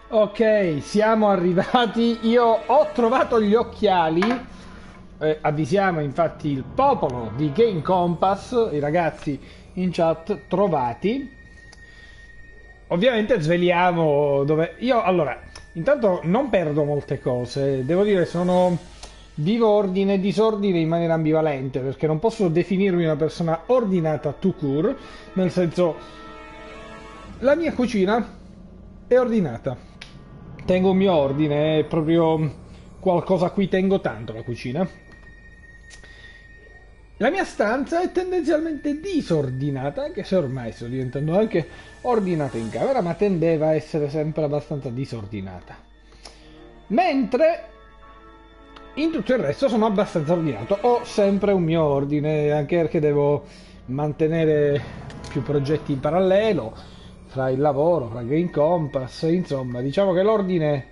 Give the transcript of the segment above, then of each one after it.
Ok, siamo arrivati. Io ho trovato gli occhiali. Avvisiamo infatti il popolo di GameCompass, i ragazzi in chat trovati. Ovviamente sveliamo dove. Io allora, intanto non perdo molte cose. Devo dire, vivo ordine e disordine in maniera ambivalente perché non posso definirmi una persona ordinata tout court, nel senso. La mia cucina è ordinata. Tengo un mio ordine, è proprio qualcosa a cui tengo tanto la cucina. La mia stanza è tendenzialmente disordinata, anche se ormai sto diventando anche ordinata in camera, ma tendeva a essere sempre abbastanza disordinata. Mentre in tutto il resto sono abbastanza ordinato. Ho sempre un mio ordine, anche perché devo mantenere più progetti in parallelo, fra il lavoro, fra Game Compass, insomma, diciamo che l'ordine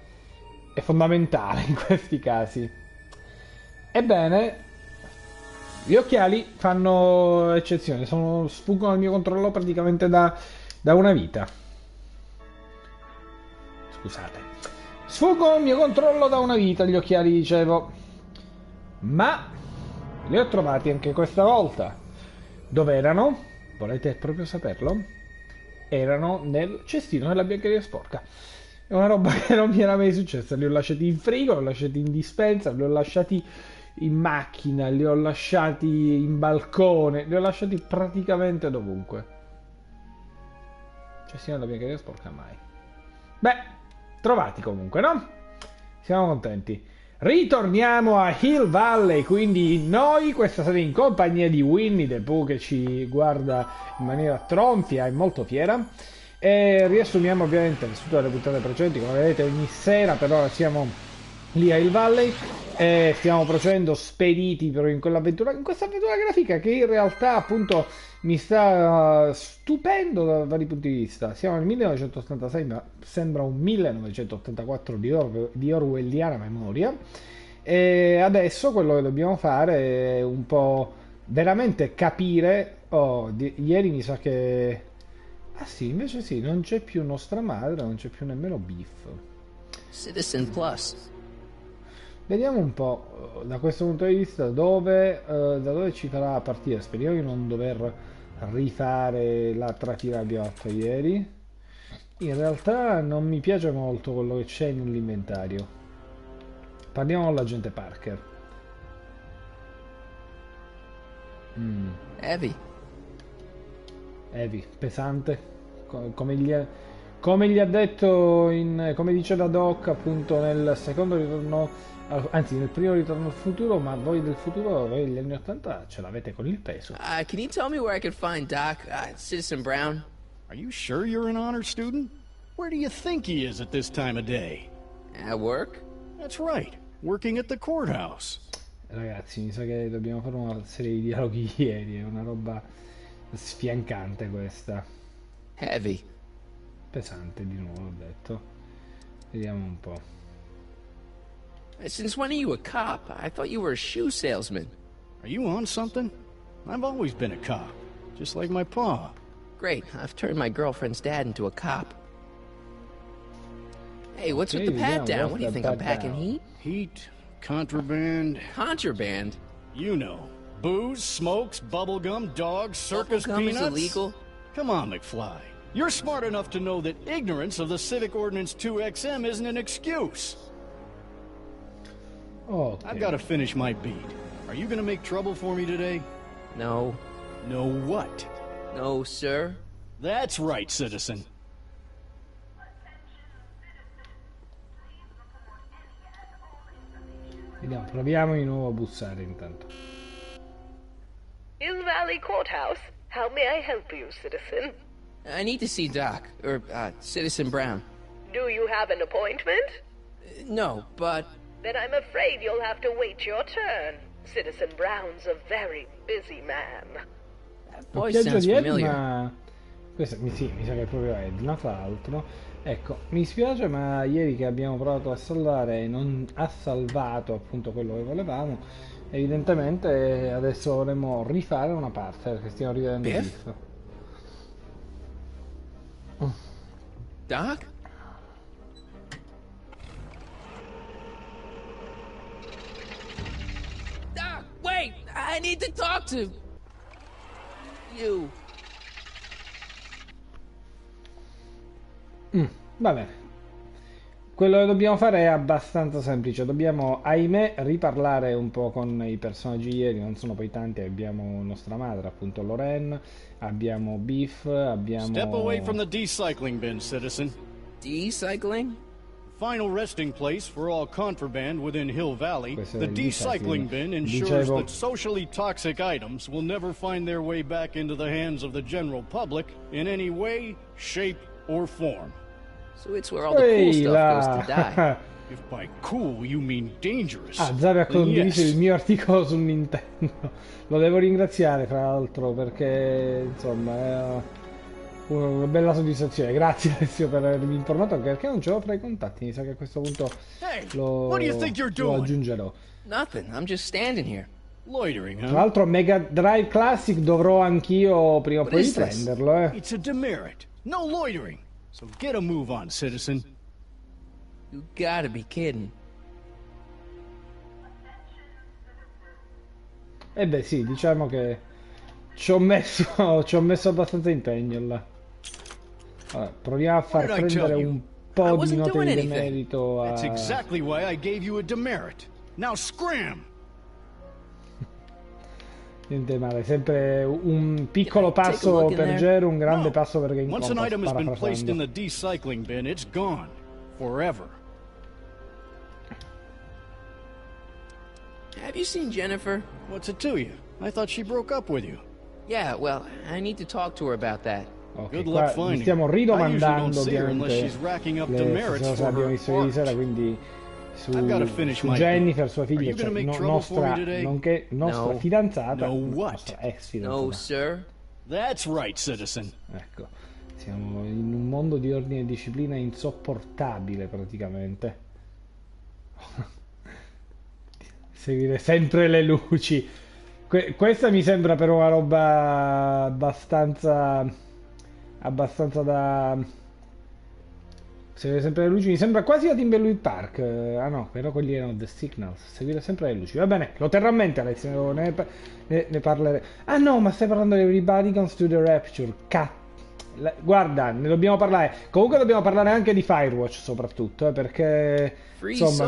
è fondamentale in questi casi. Ebbene, gli occhiali fanno eccezione, sfuggono al mio controllo praticamente da una vita. Scusate. Sfuggono al mio controllo da una vita gli occhiali, dicevo. Ma li ho trovati anche questa volta. Dove erano? Volete proprio saperlo? Erano nel cestino della biancheria sporca. È una roba che non mi era mai successa. Li ho lasciati in frigo, li ho lasciati in dispensa, li ho lasciati in macchina, li ho lasciati in balcone, li ho lasciati praticamente dovunque. Cestino della biancheria sporca mai. Beh, trovati comunque, no? Siamo contenti. Ritorniamo a Hill Valley, quindi noi questa sera in compagnia di Winnie the Pooh che ci guarda in maniera tronfia e molto fiera. E riassumiamo ovviamente tutte le puntate precedenti, come vedete ogni sera per ora siamo lì a Hill Valley e stiamo procedendo spediti però in questa avventura grafica che in realtà appunto mi sta stupendo da vari punti di vista. Siamo nel 1986, ma sembra un 1984 di orwelliana memoria. E adesso quello che dobbiamo fare è un po' veramente capire. Oh, ieri mi sa che. Ah sì, invece sì, non c'è più nostra madre, non c'è più nemmeno Beef. Citizen Plus. Vediamo un po' da questo punto di vista da dove ci farà partire. Speriamo di non dover rifare la trattiva che abbiamo fatto ieri. In realtà non mi piace molto quello che c'è nell'inventario. Parliamo con l'agente Parker. Heavy. Heavy, pesante, come gli ha detto, come dice la Doc appunto nel secondo ritorno, anzi nel primo ritorno al futuro, ma voi del futuro, voi degli anni 80 ce l'avete con il peso. Can you tell me where I can find Doc, Citizen Brown? Are you sure you're an honor student? Where do you think he is at this time of day? At work? That's right, working at the courthouse. Ragazzi, mi sa che dobbiamo fare una serie di dialoghi ieri, è una roba sfiancante questa. Heavy. Pesante di nuovo, ho detto. Vediamo un po'. Since when are you a cop? I thought you were a shoe salesman. Are you on something? I've always been a cop, just like my pa. Great, I've turned my girlfriend's dad into a cop. Hey, what's with the pat down? What do you think, I'm packing heat? Heat, contraband, Contraband? you know. Booze, smokes, bubblegum, dogs, circus Bubblegum is peanuts. illegal? Come on, McFly. You're smart enough to know that ignorance of the Civic Ordinance 2XM isn't an excuse. Okay. I've got to finish my beat. Are you going to make trouble for me today? No. No what? No, sir. That's right, citizen. Vediamo, proviamo di nuovo a bussare intanto. Hill Valley Courthouse. How may I help you, citizen? I need to see Doc, or, Citizen Brown. Do you have an appointment? No, but... Then I'm afraid you'll have to wait your turn. Citizen Brown's a very busy man. That voice Occhiaggio sounds di familiar. Edna. Questa sì, mi sa che è proprio Edna, tra l'altro. Ecco, mi spiace, ma ieri che abbiamo provato a salvare non ha salvato appunto quello che volevamo. Evidentemente adesso dovremmo rifare una parte perché stiamo rivedendo il Biff? disco. Doc? I need to talk to you. Va bene. Quello che dobbiamo fare è abbastanza semplice. Dobbiamo, ahimè, riparlare un po' con i personaggi di ieri. Non sono poi tanti. Abbiamo nostra madre, appunto Lorraine. Abbiamo Biff. Abbiamo... Step away from the decycling bin, citizen. Decycling? Final resting place for all contraband within Hill Valley. Questo è The il decycling bin ensures Dicevo... that socially toxic items will never find their way back into the hands of the general public in any way, shape, or form. So it's where all the cool stuff goes to die. If by cool you mean dangerous. Zari ha condiviso yes. il mio articolo su Nintendo. Lo devo ringraziare, fra l'altro, perché insomma è una bella soddisfazione. Grazie Alessio per avermi informato, anche perché non ce l'ho fra i contatti. Mi sa che a questo punto lo aggiungerò. Nothing. I'm just standing here. Loitering, huh? Tra l'altro Mega Drive Classic dovrò anch'io prima o poi riprenderlo. It's a demerit. No loitering. So get a move on, citizen. You gotta be kidding. Eh beh sì, diciamo che ci ho messo abbastanza impegno là. Allora, proviamo a far prendere un po' di note di demerito a... That's exactly why I gave you a demerit. Now scram! Niente male, sempre un piccolo passo per Gero, un grande passo per GameCompass. Once an item has been placed in the decycling bin, it's gone. Forever. Have you seen Jennifer? What's it to you? I thought she broke up with you. Yeah, well, I need to talk to her about that. Ok, qua stiamo ridomandando ovviamente le cose che abbiamo visto ieri sera, quindi su Jennifer, sua figlia, cioè nostra, nonché nostra fidanzata, nostra ex fidanzata. No, sir. That's right, citizen. Ecco, siamo in un mondo di ordine e disciplina insopportabile praticamente. Seguire sempre le luci. Questa mi sembra però una roba abbastanza da... Seguire sempre le luci mi sembra quasi a Timberlake Park. Ah no, però quelli erano The Signals. Seguire sempre le luci. Va bene, lo terrò a mente Alessio, ne parleremo. Ah no, ma stai parlando di Everybody Comes to the Rapture. Guarda, ne dobbiamo parlare. Comunque dobbiamo parlare anche di Firewatch soprattutto, perché insomma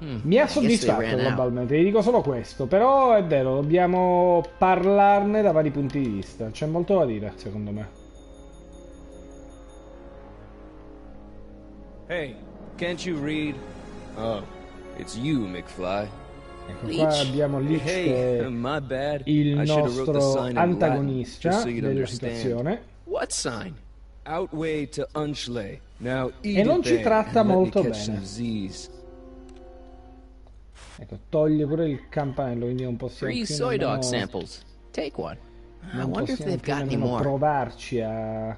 mi ha soddisfatto globalmente, vi dico solo questo. Però è vero, dobbiamo parlarne da vari punti di vista. C'è molto da dire, secondo me. Hey, can't you read? Oh, it's you, McFly. Ecco, qua abbiamo Leech che è il nostro antagonista della situazione. What sign? Outway to Unchley. Now E non ci tratta molto bene. Ecco, toglie pure il campanello, quindi non possiamo Free più soy dog nemmeno, samples. Take one. I non wonder if possiamo they've più got any nemmeno more. provarci a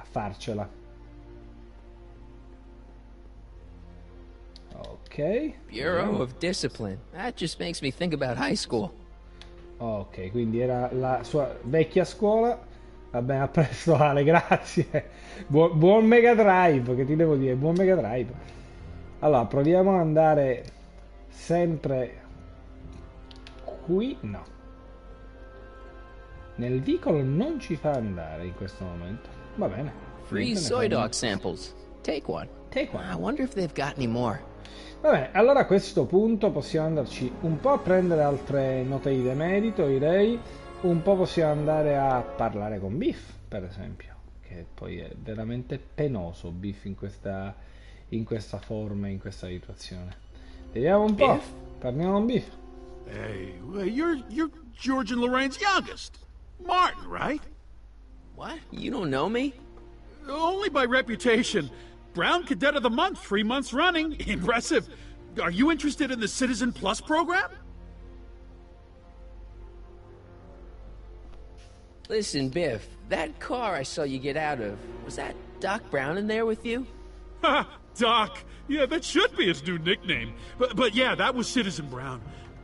farcela. Ok. Bureau of Discipline. That just makes me think about high school. Ok, quindi era la sua vecchia scuola. Va bene, a presto Ale, grazie. Buon Mega Drive, che ti devo dire, buon Mega Drive. Allora, proviamo ad andare sempre qui, no. Nel vicolo non ci fa andare in questo momento. Va bene. Free soy dog samples. Take one. Take one. I wonder if they've got any more. Va bene, allora a questo punto possiamo andarci un po' a prendere altre note di demerito, direi. Un po' possiamo andare a parlare con Biff, per esempio, che poi è veramente penoso Biff in questa forma, in questa situazione. Vediamo un po'. Parliamo con Biff. Hey, you're George and Lorraine's youngest. Martin, right? What? You don't know me? Only by reputation. Brown Cadet of the Month, 3 months running. Impressive. Are you interested in the Citizen Plus program? Listen, Biff, that car I saw you get out of, was that Doc Brown in there with you? Ha! Doc. Yeah, that should be his new nickname. But yeah, that was Citizen Brown.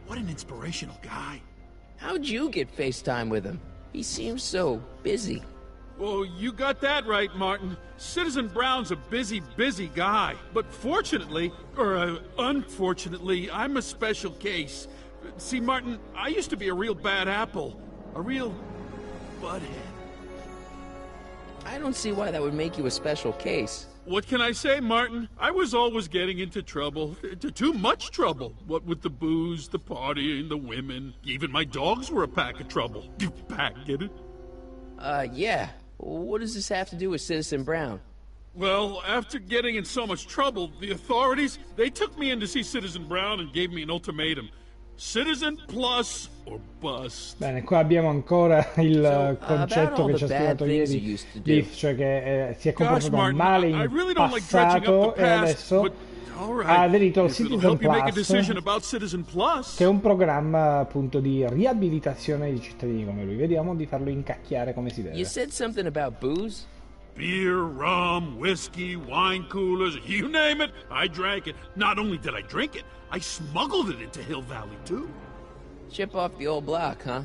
What an inspirational guy. How'd you get FaceTime with him? He seems so busy. Well, you got that right, Martin. Citizen Brown's a busy guy. But fortunately, or unfortunately, I'm a special case. See, Martin, I used to be a real bad apple. A real butthead. I don't see why that would make you a special case. What can I say, Martin? I was always getting into trouble. Too much trouble. What with the booze, the partying, the women. Even my dogs were a pack of trouble. You pack, get it? Yeah. What does this have to do with Citizen Brown? Well, after getting in so much trouble, the authorities, they took me in to see Citizen Brown and gave me an ultimatum. Citizen plus or bust. Bene, qua abbiamo ancora il concetto che ci ha spiegato ieri Biff, cioè che si è comportato male in passato e adesso ha aderito al Citizen Plus, che è un programma appunto di riabilitazione di cittadini come lui. Vediamo di farlo incacchiare come si deve. You said something about booze? Beer, rum, whiskey, wine coolers, you name it, I drank it. Not only did I drink it, I smuggled it into Hill Valley, too. Chip off the old block, huh?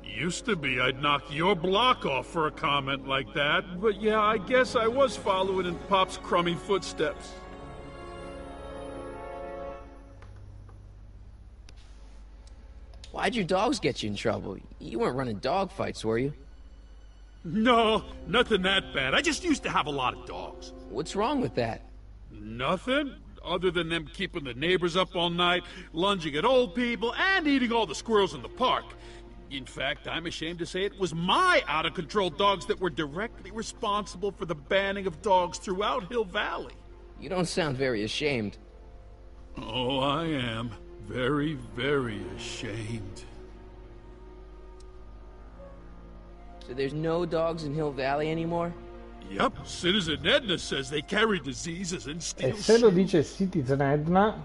Used to be I'd knock your block off for a comment like that, but yeah, I guess I was following in Pop's crummy footsteps. Why'd your dogs get you in trouble? You weren't running dog fights, were you? No, nothing that bad. I just used to have a lot of dogs. What's wrong with that? Nothing, other than them keeping the neighbors up all night, lunging at old people, and eating all the squirrels in the park. In fact, I'm ashamed to say it was my out-of-control dogs that were directly responsible for the banning of dogs throughout Hill Valley. You don't sound very ashamed. Oh, I am. Very, very ashamed. So there's no dogs in Hill Valley anymore? Yep, Citizen Edna says they carry diseases and steal E se lo shit. dice Citizen Edna,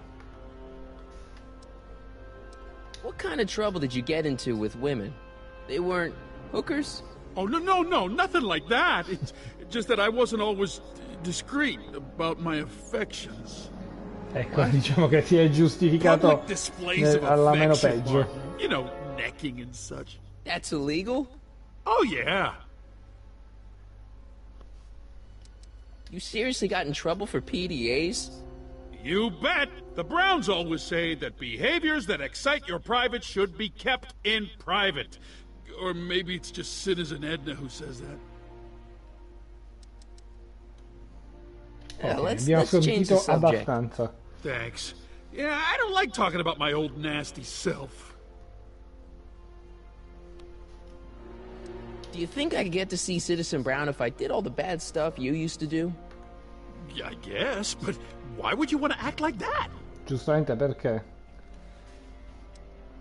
What kind of trouble did you get into with women? They weren't hookers? Oh, no, nothing like that. It's just that I wasn't always discreet about my affections. ecco, diciamo che si è giustificato Public displays of alla meno affection, peggio. Martin. You know, necking and such. That's illegal? Oh, yeah. You seriously got in trouble for PDAs? You bet. The Browns always say that behaviors that excite your private should be kept in private. Or maybe it's just Citizen Edna who says that. Let's Abbiamo change the sentito subject. abbastanza. Thanks. Yeah, I don't like talking about my old nasty self. Do you think I could get to see Citizen Brown if I did all the bad stuff you used to do? Yeah, I guess, but why would you want to act like that? Giustamente perché?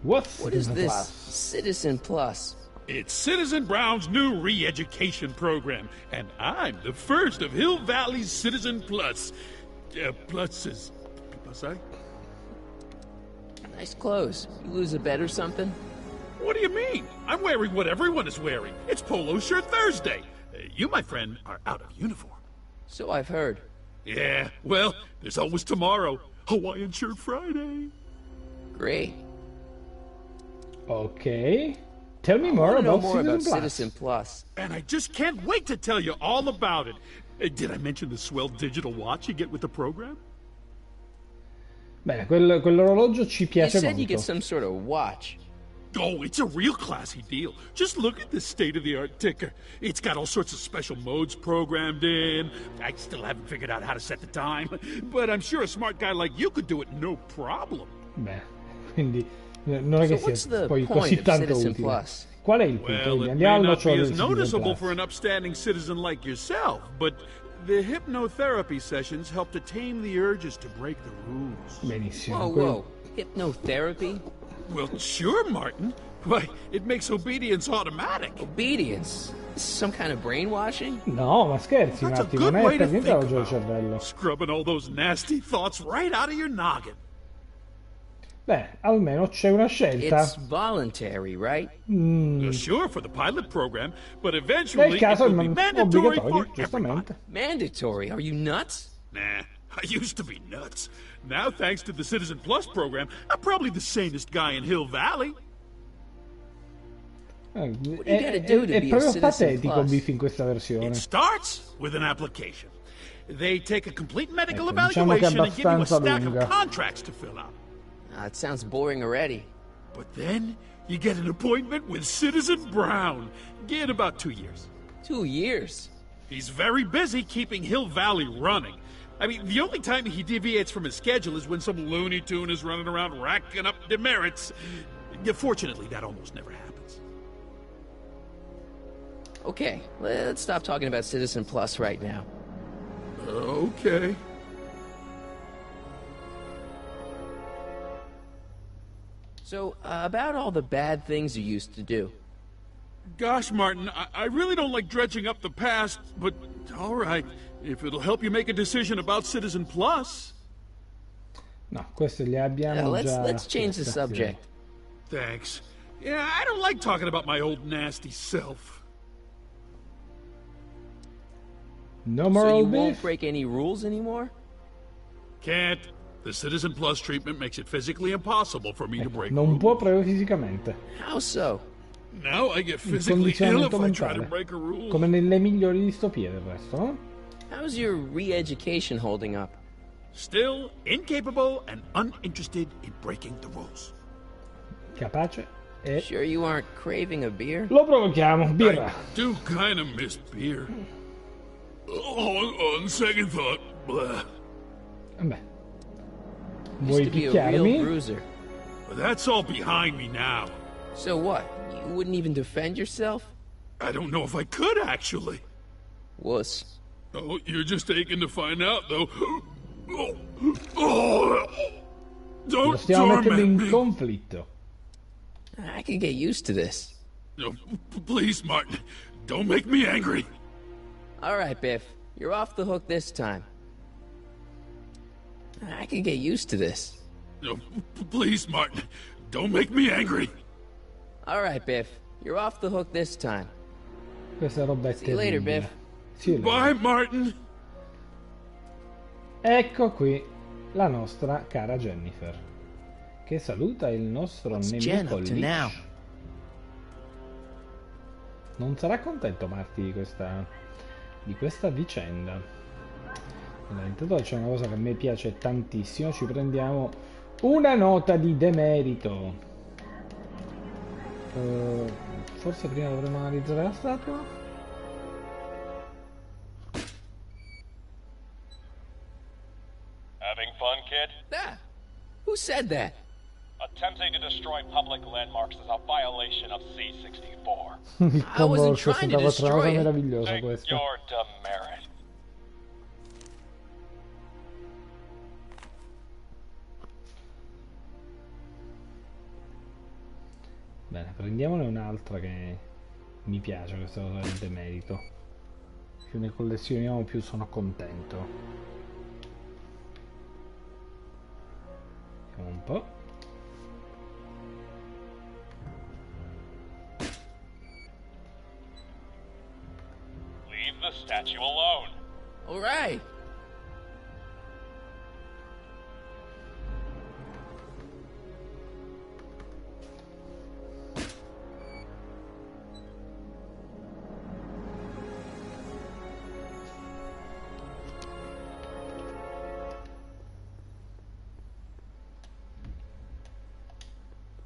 What is this? Plus? Citizen Plus. It's Citizen Brown's new re-education program, and I'm the first of Hill Valley's Citizen Plus. Plus is... Plus I? Nice clothes. You lose a bet or something? What do you mean? I'm wearing what everyone is wearing. It's Polo Shirt Thursday. You, my friend, are out of uniform. So I've heard. Yeah, well, there's always tomorrow. Hawaiian Shirt Friday. Great. Ok. Tell me I more want to know about more Citizen about Plus. Citizen Plus. And I just can't wait to tell you all about it. Did I mention the swell digital watch you get with the program? Bene, quell'orologio ci You piace said you get molto. some sort of watch. Oh, it's a real classy deal. Just look at this state-of-the-art ticker. It's got all sorts of special modes programmed in. I still haven't figured out how to set the time, but I'm sure a smart guy like you could do it no problem. Beh, quindi non è che So what's sia the poi point così of tanto Citizen utile. Plus? Qual è il punto? Well, Quindi it andiamo may al not be nocciolo as del Citizen noticeable Plus. for an upstanding citizen like yourself, but the hypnotherapy sessions help to tame the urges to break the rules. Benissimo. Whoa. Hypnotherapy? Well, sure, Martin. Why, it makes obedience automatic. Obedience? This is some kind of brainwashing? No, ma scherzi, That's a Marti, good non way è to per niente think lavaggio del about cervello. it. Scrubbing all those nasty thoughts right out of your noggin. Beh, almeno c'è una scelta. It's voluntary, right? Well, sure, for the pilot program, but eventually Nel caso it è will be mandatory obbligatorio, for everybody. giustamente. Mandatory? Are you nuts? Nah, I used to be nuts. Now, thanks to the Citizen Plus program, I'm probably the sanest guy in Hill Valley. do you gotta do to È be a proprio Citizen patetico Plus? Biff in questa versione. It starts with an application. They take a complete medical Ecco, diciamo che è evaluation and give you a abbastanza stack lunga. of contracts to fill out. It sounds boring already. But then you get an appointment with Citizen Brown. In about 2 years. 2 years? He's very busy keeping Hill Valley running. I mean, the only time he deviates from his schedule is when some Looney Tune is running around racking up demerits. Fortunately, that almost never happens. Okay, let's stop talking about Citizen Plus right now. Okay. So, about all the bad things you used to do. Gosh, Martin, I really don't like dredging up the past, but all right, if it'll help you make a decision about Citizen Plus. No, queste le abbiamo già. Let's change the subject. Thanks. Yeah, I don't like talking about my old nasty self. No more So you old won't beef? break any rules anymore? Can't. The Citizen Plus treatment makes it physically impossible for me to break Non rules. può proprio fisicamente. How so? Now I get Il physically ill if condizionamento I try to mentale. break a rule. Come nelle migliori distopie del resto, no? How's your re-education holding up? Still incapable and uninterested in breaking the rules. Capace e... Sure you aren't craving a beer? Lo provochiamo, birra. I do kind of miss beer. On second thought, blah. Vabbè. Used Vuoi to be a real picchiarmi? bruiser. But that's all behind me now. So what? You wouldn't even defend yourself? I don't know if I could, actually. Wuss. Oh, you're just aching to find out, though. Oh, Lo don't stiamo mettendo torment in me. conflitto. I can get used to this. No, please, Martin, don't make me angry. Alright, Biff. You're off the hook this time. I can get used to this. No, please, Martin, don't make me angry. Alright, Biff. You're off the hook this time. Questa roba è See you later, terribile. Biff. See you later. Bye, Martin. Ecco qui la nostra cara Jennifer, che saluta il nostro What's Jen nemico up to Lich. now? Non sarà contento Marty di questa vicenda. Allora, intanto c'è una cosa che a me piace tantissimo, ci prendiamo una nota di demerito. Forse prima dovremmo analizzare la statua. Having fun, kid? Ah! Who said that? Attempting to destroy public landmarks is a violation of C-64. Il I wasn't combo trying to 64 è una cosa destroy it. meravigliosa Take questa. your demerit. Bene, prendiamone un'altra che mi piace questa cosa del demerito. Più ne collezioniamo più sono contento. Vediamo un po'. Leave the statue alone. Alright.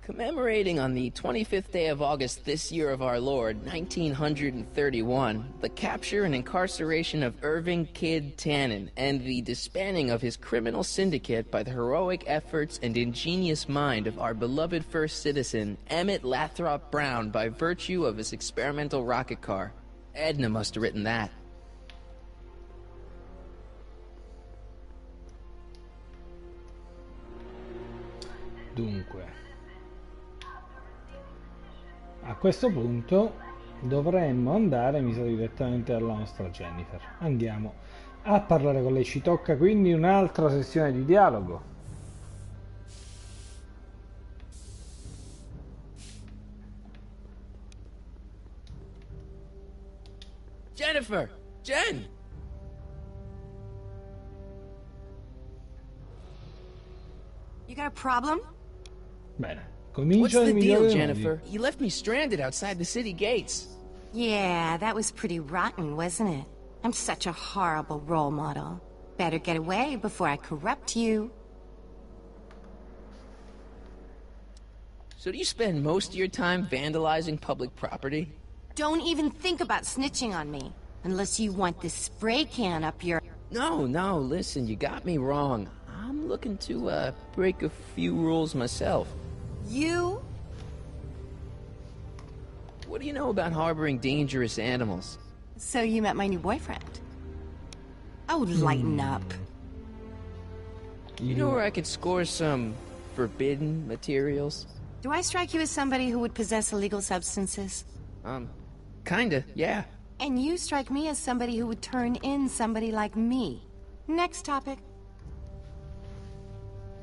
Commemorating on the 25th day of August this year of our Lord, 1931, the capture and incarceration of Irving Kid Tannen and the disbanding of his criminal syndicate by the heroic efforts and ingenious mind of our beloved first citizen, Emmett Lathrop Brown, by virtue of his experimental rocket car. Edna must have written that. Dunque, a questo punto dovremmo andare, mi sa, direttamente alla nostra Jennifer. Andiamo a parlare con lei. Ci tocca quindi un'altra sessione di dialogo. Jennifer! Jen! You got a problem? Bene, What's comincia the il migliore deal, dei Jennifer? modi. You left me stranded outside the city gates. Yeah, that was pretty rotten, wasn't it? I'm such a horrible role model. Better get away before I corrupt you. So do you spend most of your time vandalizing public property? Don't even think about snitching on me. Unless you want this spray can up your... No, listen, you got me wrong. I'm looking to, break a few rules myself. You? What do you know about harboring dangerous animals? So you met my new boyfriend. Oh, lighten up. You know where I could score some forbidden materials? Do I strike you as somebody who would possess illegal substances? Kinda, yeah. And you strike me as somebody who would turn in somebody like me. Next topic.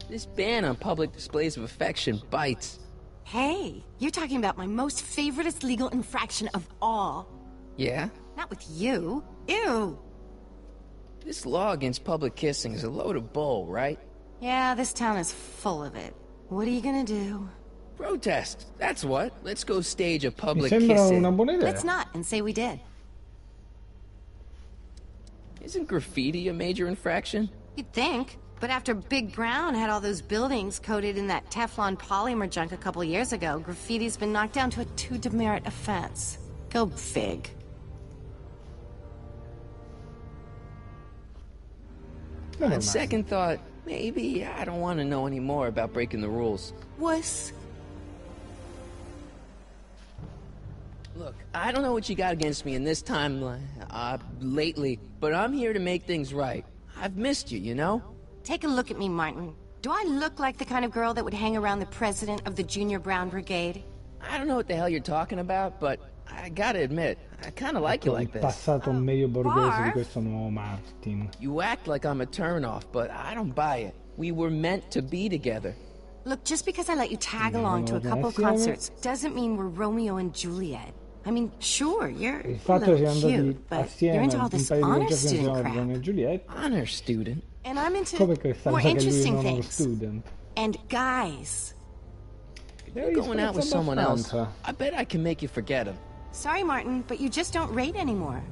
This ban on public displays of affection bites. Hey, you're talking about my most favoriteest legal infraction of all. Yeah? Not with you. Ew. This law against public kissing is a load of bull, right? Yeah, this town is full of it. What are you gonna do? Protest, that's what. Let's go stage a Mi public sembra kissing. una buona idea. Let's not, and say we did. Isn't graffiti a major infraction? You'd think. But after Big Brown had all those buildings coated in that Teflon polymer junk a couple years ago, graffiti's been knocked down to a 2 demerit offense. Go fig. On second thought, maybe I don't want to know any more about breaking the rules. Wuss. Look, I don't know what you got against me in this time, lately, but I'm here to make things right. I've missed you, you know? Take a look at me, Martin. Do I look like the kind of girl that would hang around the president of the Junior Brown Brigade? I don't know what the hell you're talking about, but I gotta admit, I kinda like you like Il this. passato medio borghese di Barf? questo nuovo Martin. You act like I'm a turnoff, but I don't buy it. We were meant to be together. Look, just because I let you tag along to a couple concerts doesn't mean we're Romeo and Juliet. I mean, sure, you're Il a fatto che little siamo andati cute, but assieme you're into ad all un this paio di honor concerti student insieme a Romeo e crap. Juliet. Honor student. And I'm into Come questa more cosa che lui interesting non è uno things. student. And guys. You're going out with someone else. I bet I can make you forget him. Sorry, Martin, but you just don't rate anymore.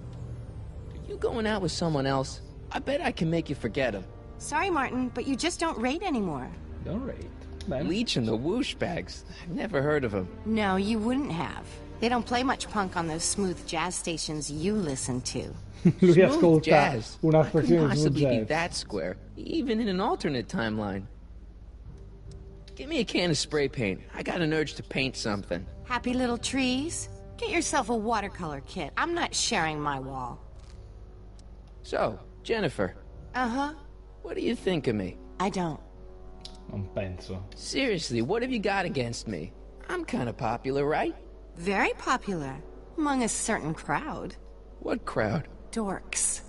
You going out with someone else? I bet I can make you forget him. Sorry, Martin, but you just don't rate anymore. Don't rate. Bene. Leech and the Whoosh Bags. I've never heard of them. No, you wouldn't have. They don't play much punk on those smooth jazz stations you listen to. Lui Smooth ascolta jazz. una I couldn't stazione di possibly be jazz. that square, even in an alternate timeline. Give me a can of spray paint. I got an urge to paint something. Happy little trees? Get yourself a watercolor kit. I'm not sharing my wall. So, Jennifer, Uh-huh. what do you think of me? I don't. Non penso. Seriously, what have you got against me? I'm kind of popular, right? Very popular. Among a certain crowd. What crowd? Dorks.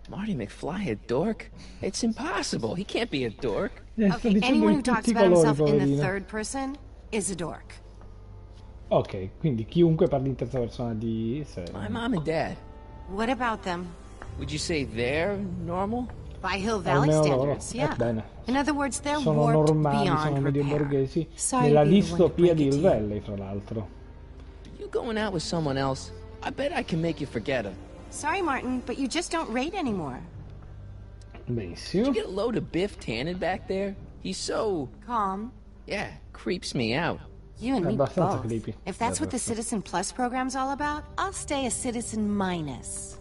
Marty McFly a dork? It's impossible. He can't be a dork. Sta Okay, dicendo anyone in who talks tutti i about colori, himself in the poverino. third person is a dork. Ok, quindi chiunque parli in terza persona di My sé. mom and dad. What about them? Would you say they're normal? By Hill Valley Almeno loro. standards, yeah. Bene. In other words, they're Sono warped normali, sono beyond medio repair. borghesi. Sorry Nella to be the one to distopia break di it Hill to you. Valley, fra l'altro. You going out with someone else? I bet I can make you forget him. Sorry, Martin, but you just don't rate anymore. Benissimo. You get a load of Biff Tannen back there? He's so... Calm. yeah, creeps me out. You and me Abbastanza both. creepy. If that's what the Del resto. Citizen Plus program's all about, I'll stay a Citizen Minus.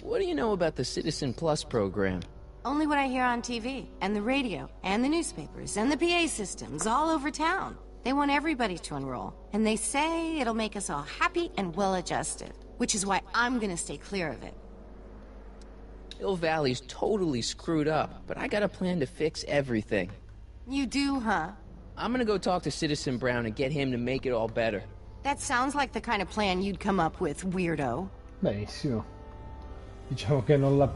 What do you know about the Citizen Plus program? Only what I hear on TV, and the radio, and the newspapers, and the PA systems all over town. They want everybody to enroll, and they say it'll make us all happy and well-adjusted, which is why I'm gonna stay clear of it. Hill Valley's totally screwed up, but I got a plan to fix everything. You do, huh? I'm gonna go talk to Citizen Brown and get him to make it all better. That sounds like the kind of plan you'd come up with, weirdo. Benissimo. Diciamo che non la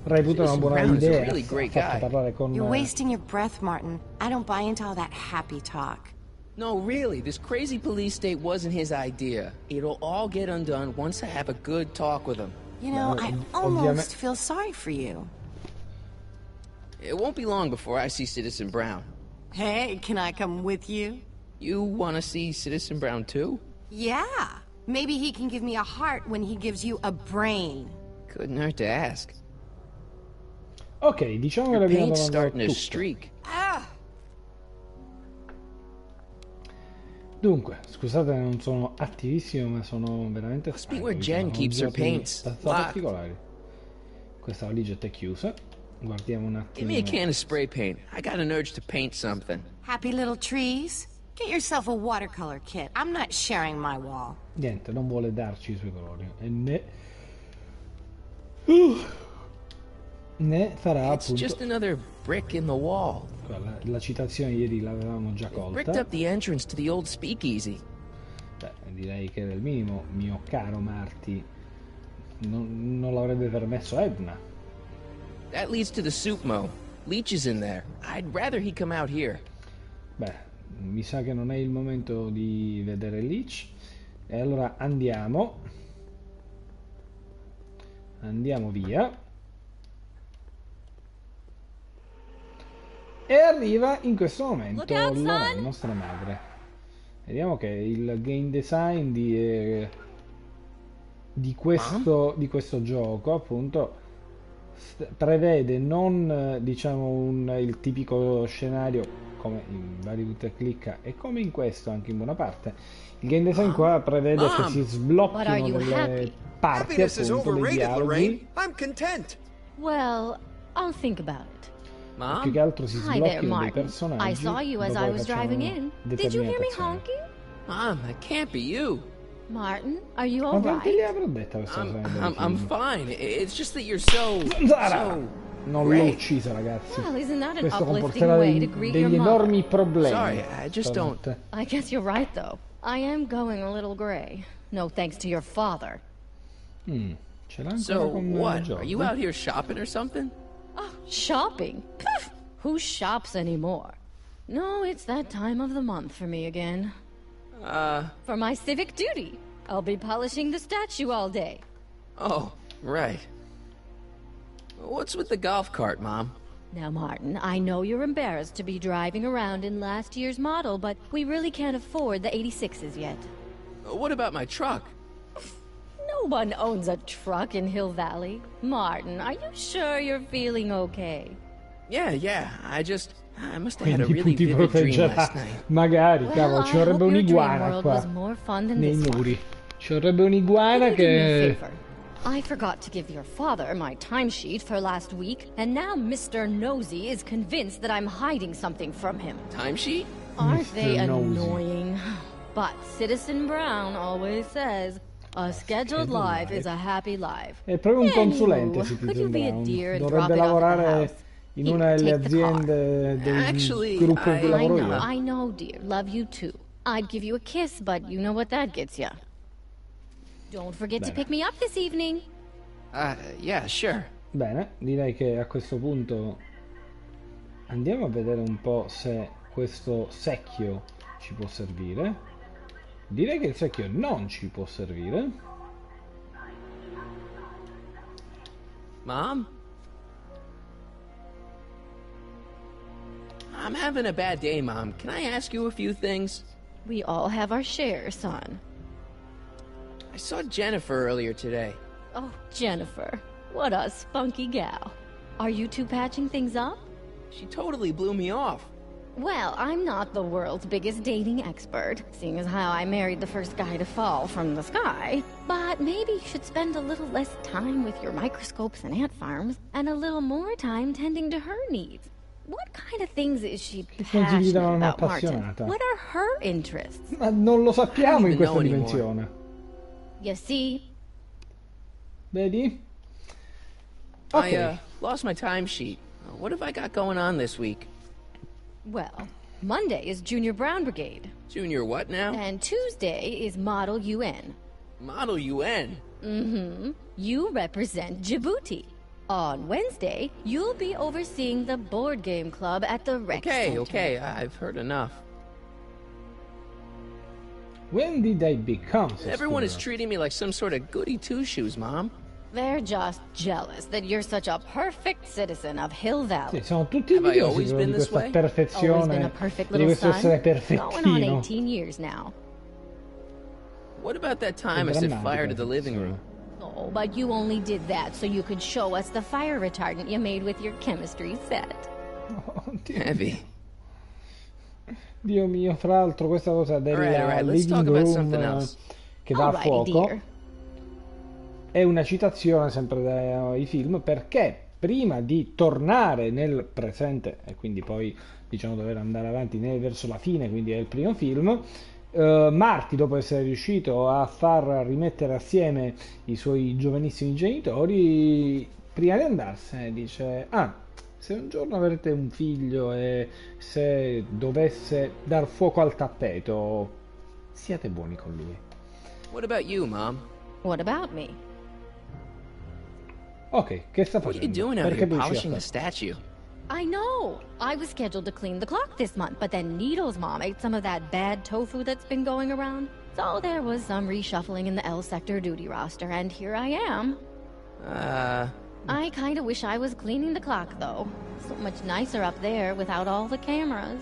reputa una buona Brown is a idea. really Ha great fatto guy. parlare con You're wasting your breath, Martin. I don't buy into all that happy talk. No, really, this crazy police state wasn't his idea. It'll all get undone once I have a good talk with him. You know, I almost feel sorry for you. It won't be long before I see Citizen Brown. Hey, can I come with you? You want to see Citizen Brown too? Yeah. Maybe he can give me a heart when he gives you a brain. Couldn't hurt to ask. Ok, diciamo che Your l'abbiamo paint's parlato starting to tutto. streak. Ah, Dunque, scusate, non sono attivissimo, ma sono veramente Must be stanco. where Jen keeps her paints. Locked. Particolari. Questa valigetta è chiusa. Guardiamo un Give me a attimo. can of spray paint. I got an urge to paint something. Happy little trees? Get yourself a watercolor kit. I'm not sharing my wall. Niente, non vuole darci i suoi colori. E ne farà It's just appunto. another brick in the wall. La citazione ieri l'avevamo già Bricked colta. up the entrance to the old speakeasy. Beh, direi che era il minimo, mio caro Marty. Non l'avrebbe permesso Edna. That leads to the soup mo. Leech is in there. I'd rather he come out here. Beh, mi sa che non è il momento di vedere Leech. E allora andiamo via. E arriva in questo momento la nostra madre. Vediamo che il game design di questo gioco appunto prevede non diciamo il tipico scenario come in vari punti e clicca e come in questo anche in buona parte. Il game design qua prevede che si sblocchino delle parti appunto dei dialoghi. I'm content. Well, I'll think about it. Più che altro si Hi there, sblocchino dei Martin. personaggi. I saw you as dopo I che was facciamo driving in. Did you hear me determinate azioni. honking? Mom, that can't be you. Martin, are you Ma all quanti li right? avrò detta questa cosa? I'm fine. It's just that you're so... Zara! so... Non l'ho uccisa, ragazzi. Well, isn't that an Questo uplifting comporterà way to greet your degli mother? enormi problemi. Sorry, I just don't... stanotte. I guess you're right, though. I am going a little gray. No thanks to your father. Ce l'ha ancora So, con what? Giorgio? Are you out here shopping or something? Oh, shopping? Pff, who shops anymore? No, it's that time of the month for me again. For my civic duty. I'll be polishing the statue all day. Oh, right. What's with the golf cart, Mom? Now, Martin, I know you're embarrassed to be driving around in last year's model, but we really can't afford the 86s yet. What about my truck? No one owns a truck in Hill Valley. Martin, are you sure you're feeling okay? Yeah. I must have had a Quindi really tutti vivid dream proteggerà. last night. Magari, Well, cavolo, I ci vorrebbe hope your dream un'iguana world qua was more fun than nei this one. muri. Ci vorrebbe un'iguana Can you do me a che... favor? I forgot to give your father my timesheet for last week, and now Mr. Nosy is convinced that I'm hiding something from him. Timesheet? Aren't Mr. they Nosy. annoying? But Citizen Brown always says, a scheduled life is a happy life. È proprio un consulente, Anywho, could you Citizen be a Brown. dear and drop Dovrebbe it off at the lavorare house? in Here, una delle take the car. aziende del Actually, gruppo in cui I lavoro know. io. I know, dear. Love you too. I'd give you a kiss, but you know what that gets ya. Don't forget to Bene. pick me up this evening. Yeah, sure. Bene, direi che a questo punto andiamo a vedere un po' se questo secchio ci può servire. Direi che il secchio non ci può servire. Mom? I'm having a bad day, Mom. Can I ask you a few things? We all have our share, son. I saw Jennifer earlier today. Oh, Jennifer. What a spunky gal. Are you two patching things up? She totally blew me off. Well, I'm not the world's biggest dating expert, seeing as how I married the first guy to fall from the sky. But maybe you should spend a little less time with your microscopes and ant farms, and a little more time tending to her needs. What kind of things is she consigli da passionate una about, Martin? appassionata? What are her interests? Ma non lo sappiamo in even questa know anymore. dimensione. You see, Vedi? I lost my timesheet. What have I got going on this week? well, Monday is Junior Brown Brigade, Junior what now? and Tuesday is Model UN. Model UN. You represent Djibouti. On Wednesday, you'll be overseeing the board game club at the rec center. Okay, I've heard enough. When did I become so Everyone is scared? treating me like some sort of goody two-shoes, Mom. They're just jealous that you're such a perfect citizen of Hill Valley. Sì, sono tutti Have I invidiosi always di been this questa way? Always been perfezione, a perfect di little questo son. essere Going on perfettino. 18 years now. What about that time I set fire to the living room? Oh, but you only did that so you could show us the fire retardant you made with your chemistry set. Oddio. Heavy. Dio mio, fra l'altro questa cosa della Alright, let's living talk about room something else. che va a Alrighty, fuoco dear. è una citazione sempre dai film, perché prima di tornare nel presente e quindi poi diciamo dover andare avanti verso la fine, quindi è il primo film, Marty, dopo essere riuscito a far rimettere assieme i suoi giovanissimi genitori, prima di andarsene dice: ah, se un giorno avrete un figlio e se dovesse dar fuoco al tappeto, siate buoni con lui. What about you, Mom? What about me? Ok, che sta What are you facendo? doing out Perché here pulisci polishing la the statue? I know. I was scheduled to clean the clock this month, but then Needle's mom ate some of that bad tofu that's been going around. So there was some reshuffling in the L sector duty roster, and here I am. I kind of wish I was cleaning the clock, though. So much nicer up there without all the cameras.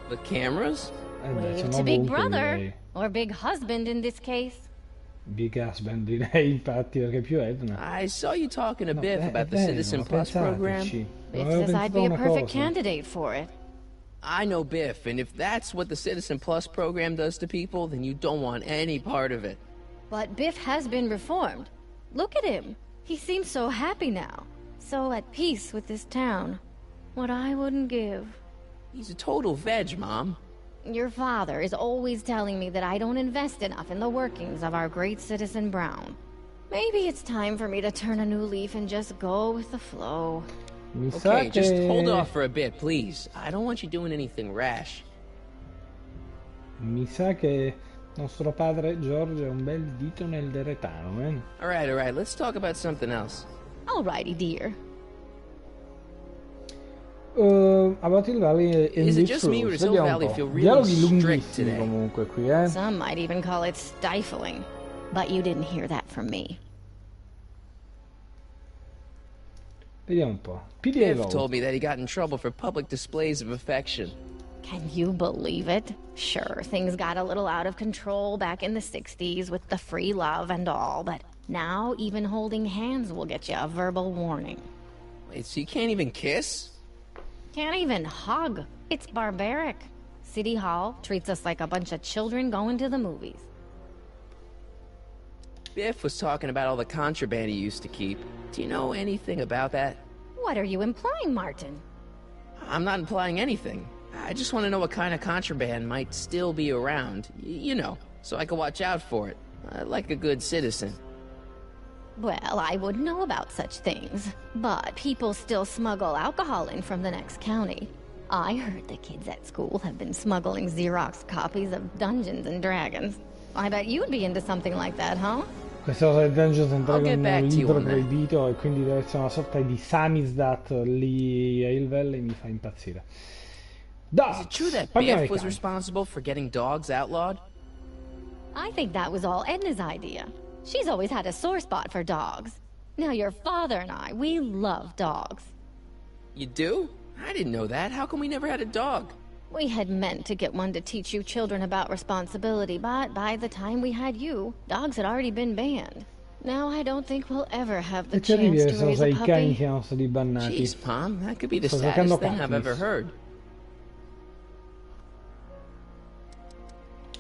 The cameras? Wave to Big Brother, or Big Husband in this case. Big Husband direi, infatti, perché più Edna. I saw you talking to Biff è about the vero, Citizen Plus program. pensateci. Biff Avevo says I'd pensato be a una perfect cosa. candidate for it. I know Biff, and if that's what the Citizen Plus program does to people, then you don't want any part of it. But Biff has been reformed. Look at him. He seems so happy now. So at peace with this town. What I wouldn't give. He's a total veg, Mom. Your father is always telling me that I don't invest enough in the workings of our great citizen Brown. Maybe it's time for me to turn a new leaf and just go with the flow. Mi sa Okay, just che... hold off for a bit, please. I don't want you doing anything rash. Mi sa che nostro padre George è un bel dito nel deretano, Alright, let's talk about something else. Alrighty, dear. About Hill Valley and Is it its just me, or rules. does Hill Vediamo Valley un po'. feel really Dialoghi strict lunghissimi today? comunque qui, eh. Some might even call it stifling. But you didn't hear that from me. Vediamo un po'. PDA Biff vote. told me that he got in trouble for public displays of affection. Can you believe it? Sure, things got a little out of control back in the 60s with the free love and all, but now even holding hands will get you a verbal warning. Wait, so you can't even kiss? Can't even hug. It's barbaric. City Hall treats us like a bunch of children going to the movies. Biff was talking about all the contraband he used to keep. Do you know anything about that? What are you implying, Martin? I'm not implying anything. I just want to know what kind of contraband might still be around. You know, so I can watch out for it. Like a good citizen. Well, I wouldn't know about such things. But people still smuggle alcohol in from the next county. I heard the kids at school have been smuggling Xerox copies of Dungeons and Dragons. I bet you'd be into something like that, huh? Questa cosa del Dungeons and I'll Dragons get è back un to you libro on that. proibito e quindi deve essere una sorta di samizdat lì a Hill Valley, mi fa impazzire. Is it true that Parliamo Biff dei was cani. responsible for getting dogs outlawed? I think that was all Edna's idea. She's always had a sore spot for dogs. Now your father and I, we love dogs. You do? I didn't know that. How come we never had a dog? We had meant to get one to teach you children about responsibility, but by the time we had you, dogs had already been banned. Now I don't think we'll ever have the E ci arrivi chance che to sono raise a sei cani puppy. che sono stati bannati. Jeez, Mom, that could be the Sto giocando saddest thing I've Katniss. ever heard.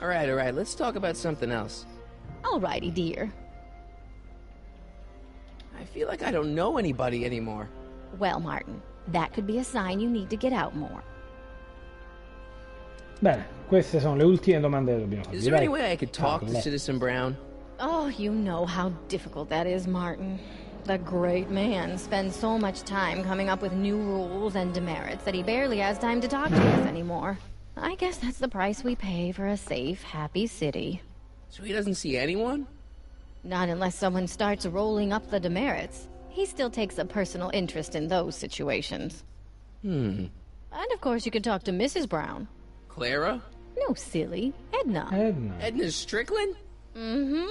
Alright, let's talk about something else. Alrighty, dear. I feel like I don't know anybody anymore. Well, Martin, that could be a sign you need to get out more. Bene, queste sono le ultime domande che dobbiamo farvi. Is there any dai. way I could talk to Parle. Citizen Brown? Oh, you know how difficult that is, Martin. The great man spends so much time coming up with new rules and demerits that he barely has time to talk to us anymore. I guess that's the price we pay for a safe, happy city. So he doesn't see anyone? Not unless someone starts rolling up the demerits. He still takes a personal interest in those situations. And of course you could talk to Mrs. Brown. Clara? No, silly. Edna. Edna. Edna Strickland? Mm-hmm.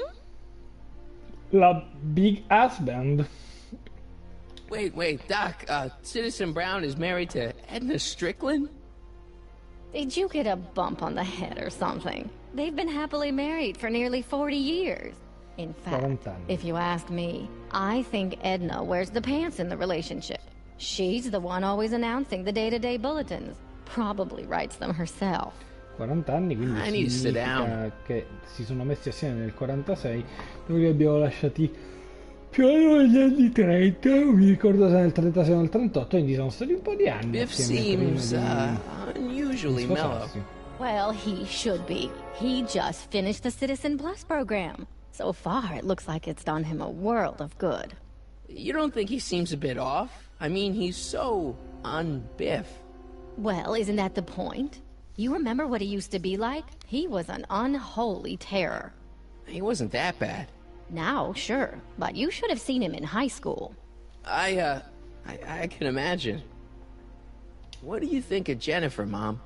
La Big Husband. Wait, Doc, Citizen Brown is married to Edna Strickland? Did you get a bump on the head or something? They've been happily married for nearly 40 years. In fact, 40 anni. if you ask me, I think Edna wears the pants in the relationship. She's the one always announcing the day-to-day bulletins. Probably writes them herself. 40 anni, quindi I need to sit significa down. che si sono messi assieme nel 46, noi li abbiamo lasciati più o meno negli anni 30, non mi ricordo se nel 36 o nel 38, quindi sono stati un po' di anni Biff assieme seems prima unusually di mellow. sposarsi. Well, he should be. He just finished the Citizen Plus program. So far, it looks like it's done him a world of good. You don't think he seems a bit off? I mean, he's so un-Biff. Well, isn't that the point? You remember what he used to be like? He was an unholy terror. He wasn't that bad. Now, sure, but you should have seen him in high school. I can imagine. What do you think of Jennifer, Mom?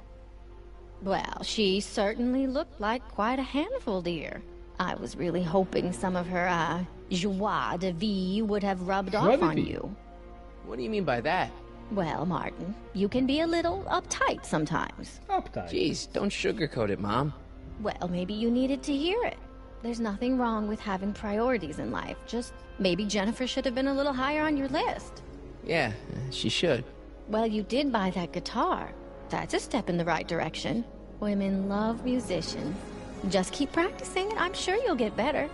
Well, she certainly looked like quite a handful, dear. I was really hoping some of her, joie de vivre would have rubbed Joie off de on vivre? you. What do you mean by that? Well, Martin, you can be a little uptight sometimes. Uptight. Jeez, don't sugarcoat it, Mom. Well, maybe you needed to hear it. There's nothing wrong with having priorities in life. Just maybe Jennifer should have been a little higher on your list. Yeah, she should. Well, you did buy that guitar. That's a step in the right direction. Women love musicians. Just keep practicing and I'm sure you'll get better.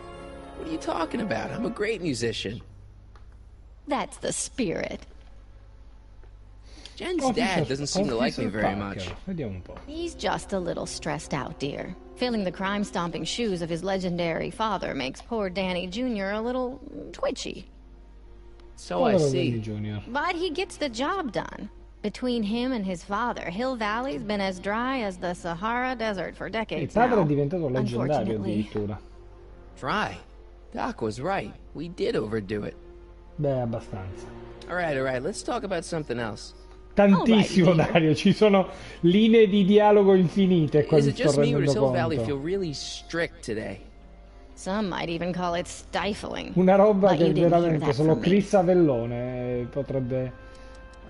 What are you talking about? I'm a great musician. That's the spirit. Jen's dad doesn't seem to like me very much. Vediamo un po'. He's just a little stressed out, dear. Filling the crime-stomping shoes of his legendary father makes poor Danny Jr. a little twitchy. So I Povero see. Danny Jr. But he gets the job done. Between him and his father, Hill Valley's been as dry as the Sahara Desert for Il decades padre now. è diventato leggendario Unfortunately. addirittura. Dry. Doc was right. We did overdo it. Beh, abbastanza. All right, let's talk about something else. Tantissimo, Alright, Dario, ci sono linee di dialogo infinite qua, Is mi it sto just me or rendendo does Hill Valley feel conto. really strict today? Some might even call it stifling. Una roba But che you didn't hear veramente that solo from me. Chris Avellone potrebbe...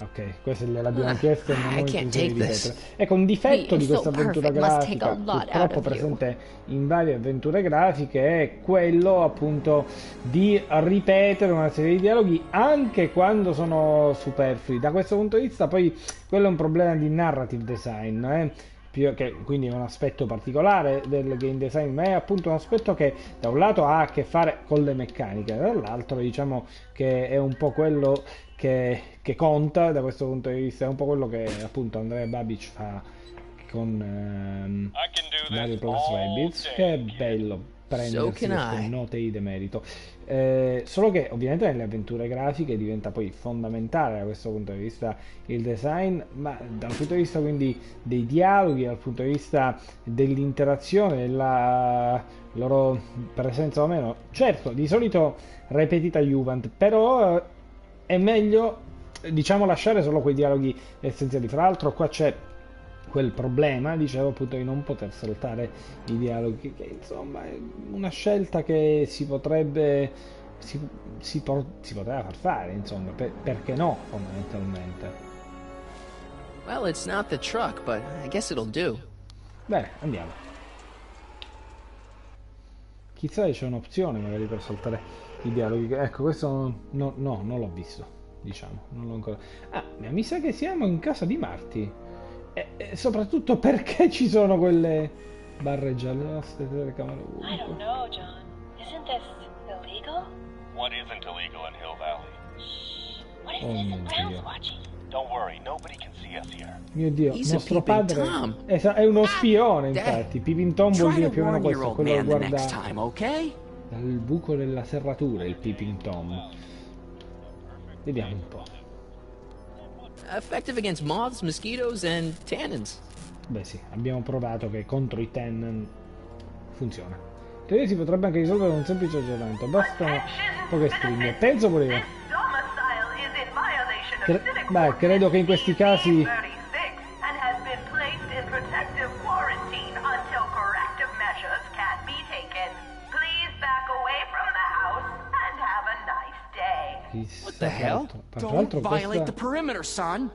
Ok, questo gliel'abbiamo chiesto e non ho I can't intenzione di take this. ripetere. Ecco, un difetto di Being so questa avventura perfect must take a grafica, lot purtroppo out of you. presente in varie avventure grafiche, è quello appunto di ripetere una serie di dialoghi anche quando sono superflui. Da questo punto di vista poi quello è un problema di narrative design, che quindi è un aspetto particolare del game design, ma è appunto un aspetto che da un lato ha a che fare con le meccaniche, dall'altro diciamo che è un po' quello che conta da questo punto di vista, è un po' quello che appunto Andrea Babic fa con Mario Plus Rabbids, che è bello prendersi queste note di demerito. Solo che ovviamente nelle avventure grafiche diventa poi fondamentale da questo punto di vista il design, ma dal punto di vista quindi dei dialoghi, dal punto di vista dell'interazione, della loro presenza o meno, certo di solito ripetita Juvent, però è meglio diciamo lasciare solo quei dialoghi essenziali. Fra l'altro qua c'è quel problema, dicevo appunto, di non poter saltare i dialoghi, che insomma è una scelta che si potrebbe si poteva far fare, insomma, perché no, fondamentalmente. Well, it's not the truck, but I guess it'll do. Bene, andiamo. Chissà se c'è un'opzione magari per saltare i dialoghi. Ecco, questo no, non l'ho visto, diciamo, non l'ho ancora. Ah, ma mi sa che siamo in casa di Marty. E soprattutto perché ci sono quelle barre gialle, le nostre telecamere ovunque. I don't know, John. Isn't this illegal? What isn't illegal in Hill Valley? What if Oh Citizen mio Brown's Dio. watching? Don't worry, nobody can see us here. Mio Dio, He's a nostro peeping padre Tom. è uno spione, infatti. Peeping Tom vuol Try dire to più o meno warn your questo, old quello che man the guarda next time, okay? dal buco della serratura, il Peeping Tom. Vediamo un po'. Effective against moths, mosquitoes, and tannins. Beh sì, abbiamo provato che contro i Tennen funziona. In teoria si potrebbe anche risolvere con un semplice aggiornamento, bastano poche stringhe. Penso pure io. Beh, credo che in questi casi What the hell? Tra l'altro Violate the questa... perimeter, son.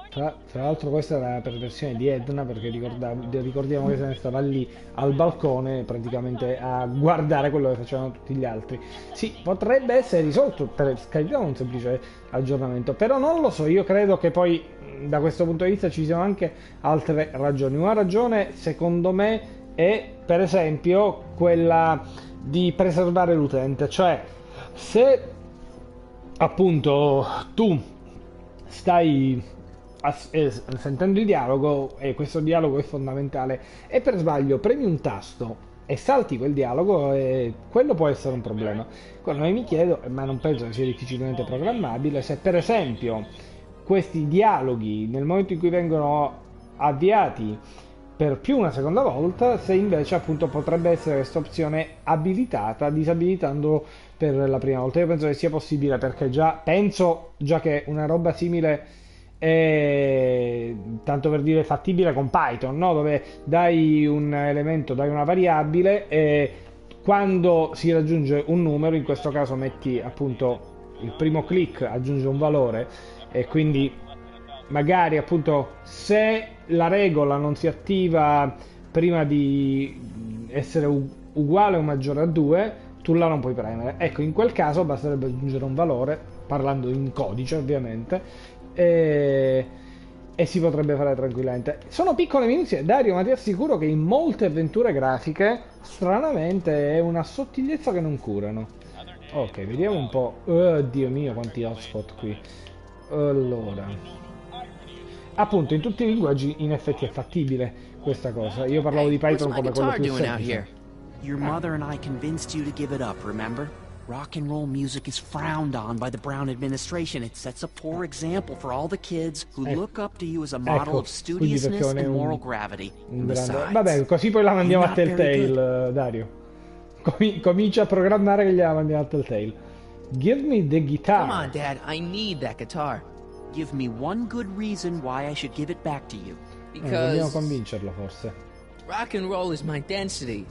Tra Tra l'altro questa era la perversione di Edna, perché ricordiamo che se ne stava lì al balcone praticamente a guardare quello che facevano tutti gli altri. Sì, potrebbe essere risolto per carità un semplice aggiornamento, però non lo so, io credo che poi da questo punto di vista ci siano anche altre ragioni. Una ragione secondo me è per esempio quella di preservare l'utente, cioè se appunto tu stai sentendo il dialogo e questo dialogo è fondamentale e per sbaglio premi un tasto e salti quel dialogo, e quello può essere un problema. Quello che mi chiedo, ma non penso che sia difficilmente programmabile, se per esempio questi dialoghi nel momento in cui vengono avviati per più una seconda volta, se invece appunto potrebbe essere questa opzione abilitata disabilitando per la prima volta. Io penso che sia possibile, perché penso già che una roba simile è, tanto per dire, fattibile con Python, no? Dove dai un elemento, dai una variabile e quando si raggiunge un numero, in questo caso metti appunto il primo click aggiunge un valore, e quindi magari appunto se la regola non si attiva prima di essere uguale o maggiore a 2, tu la non puoi premere. Ecco, in quel caso basterebbe aggiungere un valore, parlando in codice ovviamente, e si potrebbe fare tranquillamente. Sono piccole minuzie, Dario, ma ti assicuro che in molte avventure grafiche stranamente è una sottigliezza che non curano. Ok, vediamo un po'. Oh, Dio mio, quanti hotspot qui. Allora, appunto, in tutti i linguaggi in effetti è fattibile questa cosa. Io parlavo di Python come quello più semplice. Your mother and I convinced you to give it up, remember? Rock and roll music is frowned on by the Brown administration. It sets a poor example for all the kids who look up to you as a model of studiousness and moral gravity. Vabbè, così poi la mandiamo a Telltale, Dario. Comincia a programmare che gliela mandiamo a Telltale. Give me the guitar. Come on, Dad, I need that guitar. Give me one good reason why I should give it back to you. Dobbiamo convincerlo, forse. Rock and roll is my density.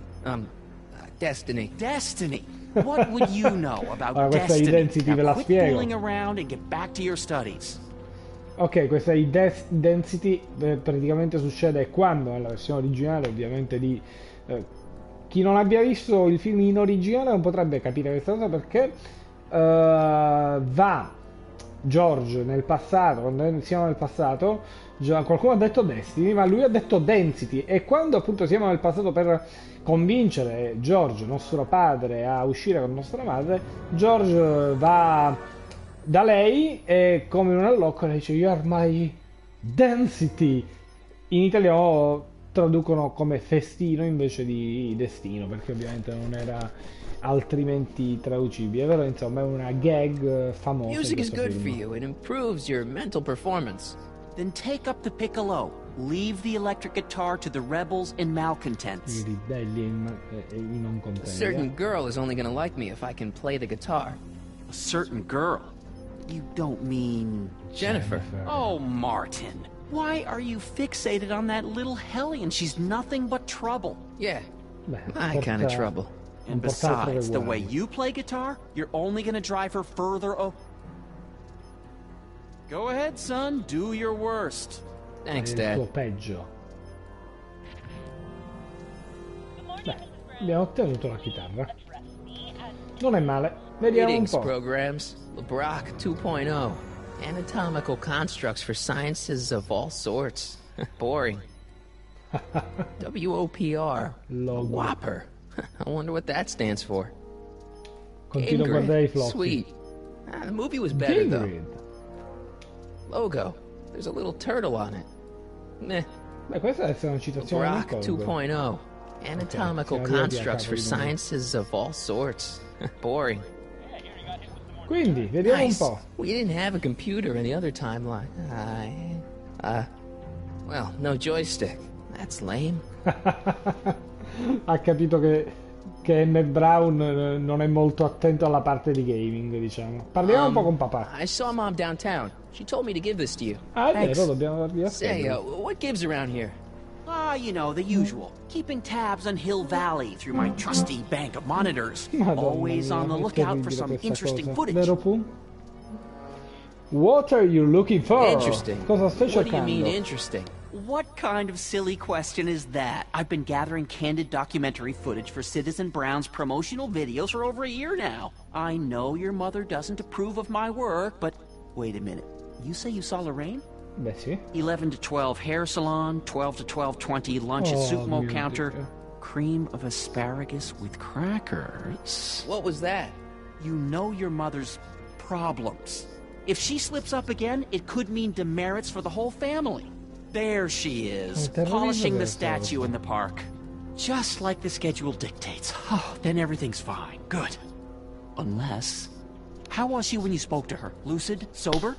Destiny. Destiny. What would you know about allora, questa destiny? Density ve la Quit spiego. fooling around and get back to your studies. Ok, questa Density praticamente succede quando, nella versione originale ovviamente di... chi non abbia visto il film in originale non potrebbe capire questa cosa, perché va George nel passato, quando siamo nel passato, qualcuno ha detto Destiny, ma lui ha detto Density, e quando appunto siamo nel passato per convincere George, nostro padre, a uscire con nostra madre, George va da lei e come in un allocco le dice You are my density. In italiano traducono come festino invece di destino, perché ovviamente non era altrimenti traducibile, però insomma è una gag famosa. Music is good for you, it improves your mental performance. Then take up the piccolo. Leave the electric guitar to the rebels and malcontents. I ribelli e i non contenti. A certain girl is only gonna like me if I can play the guitar. A certain girl? You don't mean... Jennifer. Oh, Martin. Why are you fixated on that little hellion? She's nothing but trouble. Yeah, my kind of trouble. And besides, the way you play guitar, you're only gonna drive her further Go ahead, son. Do your worst. Thanks, il Dad. tuo peggio. Beh, abbiamo ottenuto la chitarra. Non è male. Vediamo un Greetings, po'. programs. LeBrock 2.0. Anatomical constructs for sciences of all sorts. Boring. WOPR. Whopper. I wonder what that stands for. Continuo a guardare i floppy. Sweet. The movie was better, though. Logo. There's a little turtle on it. Meh. Beh, questa deve essere una citazione Brock di 2.0. Anatomical constructs for sciences of all sorts. Boring. Quindi, vediamo Nice. un po'. We didn't have a computer in the other timeline. Well, no joystick. That's lame. Ha capito che M. Brown non è molto attento alla parte di gaming, diciamo. Parliamo un po' con papà. I saw Mom downtown. She told me to give this to you. Ah, è vero, dobbiamo dargli a Say, what gives around here? You know, the usual. Keeping tabs on Hill Valley through my trusty bank of monitors. Madonna Always mia, on the è lookout for terribile some questa interesting cosa. footage. Vero, Pooh? What are you looking for? Interesting. Cosa stai What do you cercando? mean interesting? What kind of silly question is that? I've been gathering candid documentary footage for Citizen Brown's promotional videos for over a year now. I know your mother doesn't approve of my work, but wait a minute. You say you saw Lorraine? Beh, sì. 11 to 12 hair salon, 12 to 12:20 lunch at Sumo counter, cream of asparagus with crackers. What was that? You know your mother's problems. If she slips up again, it could mean demerits for the whole family. There she is, polishing the statue in the park. Just like the schedule dictates. Oh, then everything's fine. Good. Unless... How was she when you spoke to her? Lucid? Sober?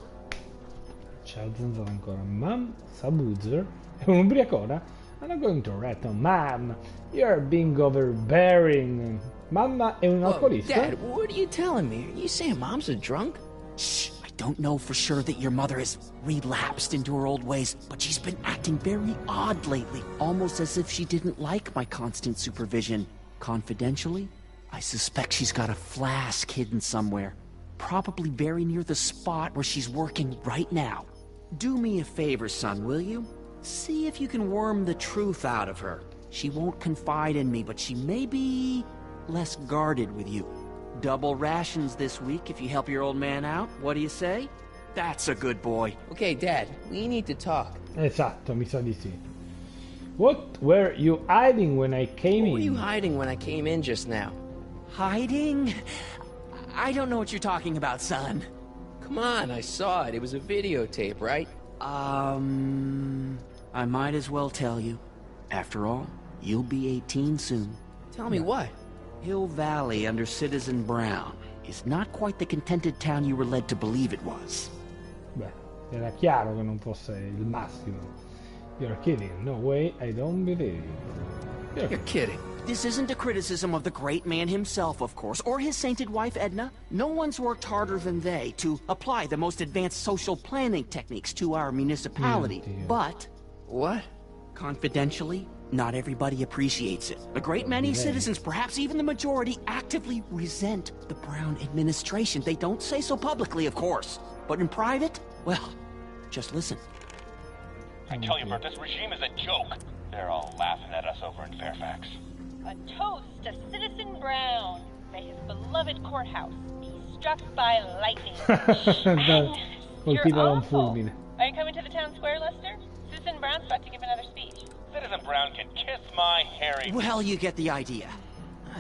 C'è la zanzara ancora. Mom, Sabuzer. È un'ubriacona? I'm not going to rat on Mom. You're being overbearing. Mamma è un alcolista? Dad, what are you telling me? Are you saying Mom's a drunk? Shh. Don't know for sure that your mother has relapsed into her old ways, but she's been acting very odd lately, almost as if she didn't like my constant supervision. Confidentially, I suspect she's got a flask hidden somewhere, probably very near the spot where she's working right now. Do me a favor, son, will you? See if you can worm the truth out of her. She won't confide in me, but she may be less guarded with you. Double rations this week if you help your old man out. What do you say? That's a good boy. Okay, Dad, we need to talk. Esatto, mi sa di sì. What were you hiding when I came in? What were you hiding when I came in just now? Hiding? I don't know what you're talking about, son. Come on, I saw it. It was a videotape, right? I might as well tell you. After all, you'll be 18 soon. Tell me what? Hill Valley under Citizen Brown is not quite the contented town you were led to believe it was. Beh, era chiaro che non fosse il massimo. You're kidding. No way, I don't believe you. You're kidding. This isn't a criticism of the great man himself, of course, or his sainted wife, Edna. No one's worked harder than they to apply the most advanced social planning techniques to our municipality. But... What? Confidentially, not everybody appreciates it. A great many citizens, perhaps even the majority, actively resent the Brown administration. They don't say so publicly, of course. But in private, well, just listen. I tell you, Bert, this regime is a joke. They're all laughing at us over in Fairfax. A toast to Citizen Brown. May his beloved courthouse be struck by lightning. And Colpito da un awful. fulmine. Are you coming to the town square, Lester? Citizen Brown's about to give another speech. Citizen Brown can kiss my hairy... Well, you get the idea.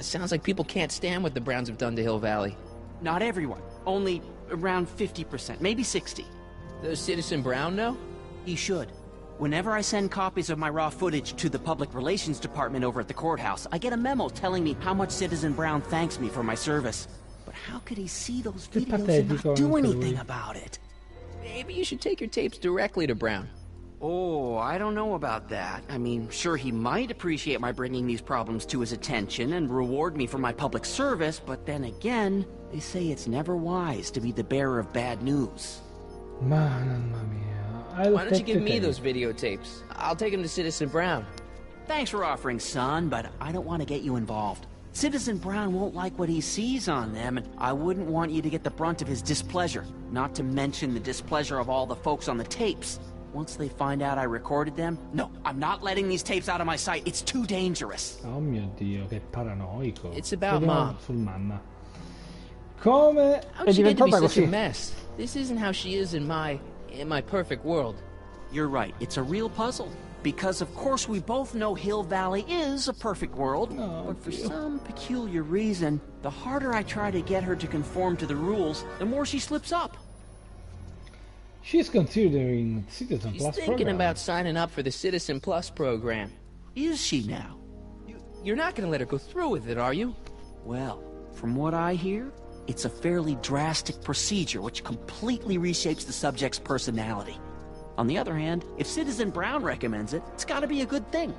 Sounds like people can't stand what the Browns have done to Hill Valley. Not everyone. Only around 50%, maybe 60. Does Citizen Brown know? He should. Whenever I send copies of my raw footage to the Public Relations Department over at the courthouse, I get a memo telling me how much Citizen Brown thanks me for my service. But how could he see those videos and not do anything about it? Maybe you should take your tapes directly to Brown. Oh, I don't know about that. I mean, sure, he might appreciate my bringing these problems to his attention and reward me for my public service, but then again, they say it's never wise to be the bearer of bad news. Mamma mia. Why don't you give me those videotapes? I'll take them to Citizen Brown. Thanks for offering, son, but I don't want to get you involved. Citizen Brown won't like what he sees on them, and I wouldn't want you to get the brunt of his displeasure, not to mention the displeasure of all the folks on the tapes. Once they find out I recorded them, no, I'm not letting these tapes out of my sight. It's too dangerous. Oh mio Dio, che paranoico. It's about Mom. Sul mamma. Come How'd è she get to be diventata such a così? mess? This isn't how she is in my perfect world. You're right. It's a real puzzle. Because, of course, we both know Hill Valley is a perfect world. But for some peculiar reason, the harder I try to get her to conform to the rules, the more she slips up. She's considering Citizen She's Plus thinking program. about signing up for the Citizen Plus program. Is she now? You're not going to let her go through with it, are you? Well, from what I hear, it's a fairly drastic procedure which completely reshapes the subject's personality. On the other hand, if Citizen Brown recommends it, it's got to be a good thing.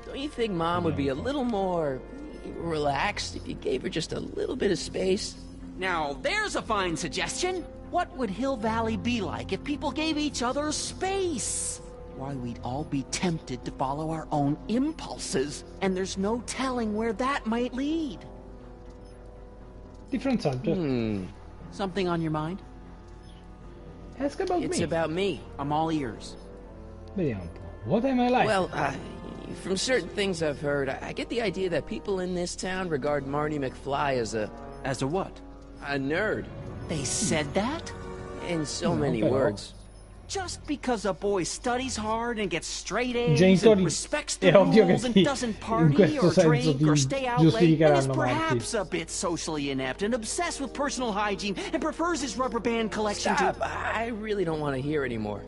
Don't you think Mom would be a little more relaxed if you gave her just a little bit of space? Now, there's a fine suggestion. What would Hill Valley be like if people gave each other space? Why, we'd all be tempted to follow our own impulses, and there's no telling where that might lead. Different subject. Something on your mind? Ask about It's me. about me. I'm all ears. Vediamo un po'. What am I like? Well, from certain things I've heard, I get the idea that people in this town regard Marty McFly as a... As a what? A nerd. They said that? In so No, many però. words. Just because a boy studies hard and gets straight A's Genitori, and respects the è ovvio che rules and ti- doesn't in party questo or senso drink ti or stay out late and is giustificheranno Marty. perhaps a bit socially inept and obsessed with personal hygiene and prefers his rubber band collection Stop! to... I really don't want to hear anymore.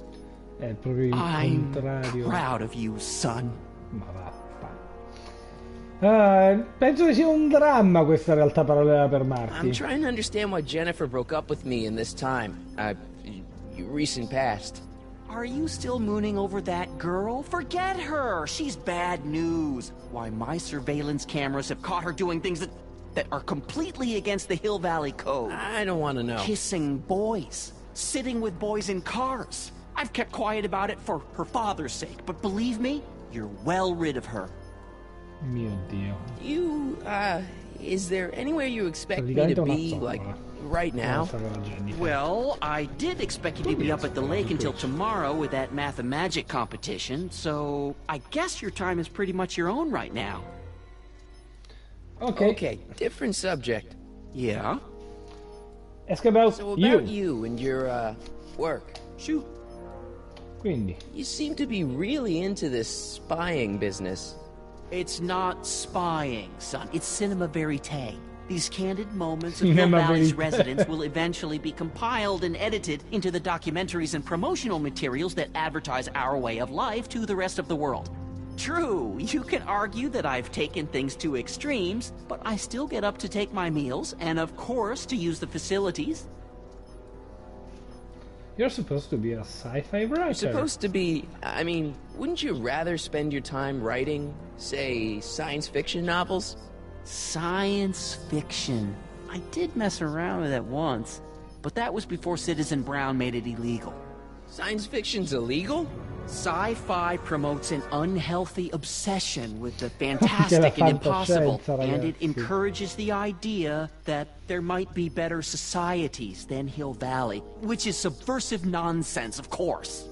È proprio il I'm contrario. proud of you, son. Ma vaffanculo. Penso che sia un dramma questa realtà parallela per I'm Marty. trying to understand why Jennifer broke up with me in this time. Recent past. Are you still mooning over that girl? Forget her! She's bad news. Why, my surveillance cameras have caught her doing things that are completely against the Hill Valley Code. I don't want to know. Kissing boys. Sitting with boys in cars. I've kept quiet about it for her father's sake, but believe me, you're well rid of her. Mio Dio. You, is there anywhere you expect me Praticamente to una be, zoccola. like, right now? Well, I did expect you to be up at the lake until tomorrow with that math-magic competition, so I guess your time is pretty much your own right now. Okay, different subject. Yeah? Ask about So you. about you and your, work. Shoot. Quindi, You seem to be really into this spying business. It's not spying, son. It's cinema verite. These candid moments of Hill Cinema Valley's verite. residents will eventually be compiled and edited into the documentaries and promotional materials that advertise our way of life to the rest of the world. True, you can argue that I've taken things to extremes, but I still get up to take my meals, and of course to use the facilities. you're supposed to be a sci-fi writer. You're supposed to be, I mean, wouldn't you rather spend your time writing, say, science fiction novels? Science fiction. I did mess around with it once, but that was before Citizen Brown made it illegal. Science fiction's illegal? Sci-fi promotes an unhealthy obsession with the fantastic and impossible, fantascienza, and it ragazzi. encourages the idea that there might be better societies than Hill Valley, which is subversive nonsense, of course.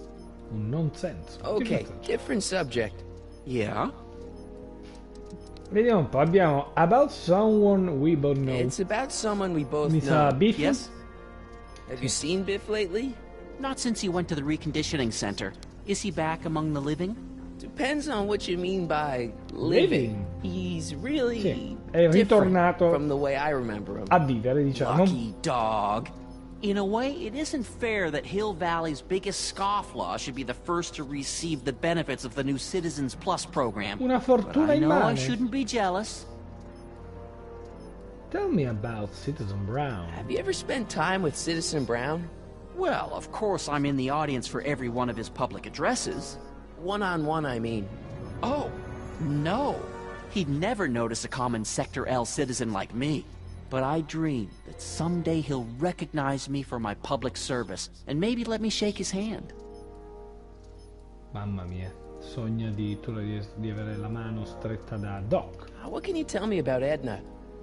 Un non senso. Okay, different subject. Yeah? Vediamo un po'. Abbiamo About Someone We Both Know. It's about someone we both Mi sa know. Biff? Yes? Have you seen Biff lately? Not since he went to the reconditioning center. Is he back among the living? Depends on what you mean by living. He's really Sì, è different ritornato from the way I remember him. a vivere, diciamo. Lucky dog. In a way, it isn't fair that Hill Valley's biggest scofflaw should be the first to receive the benefits of the new Citizens Plus program. Una But fortuna I in know I mano. shouldn't be jealous. Tell me about Citizen Brown. Have you ever spent time with Citizen Brown? Well, of course I'm in the audience for every one of his public addresses. One-on-one, I mean. Oh, no. He'd never notice a common Sector L citizen like me. But I dream that someday he'll recognize me for my public service and maybe let me shake his hand. Mamma mia, sogna addirittura di avere la mano stretta da Doc. What can you tell me about Edna?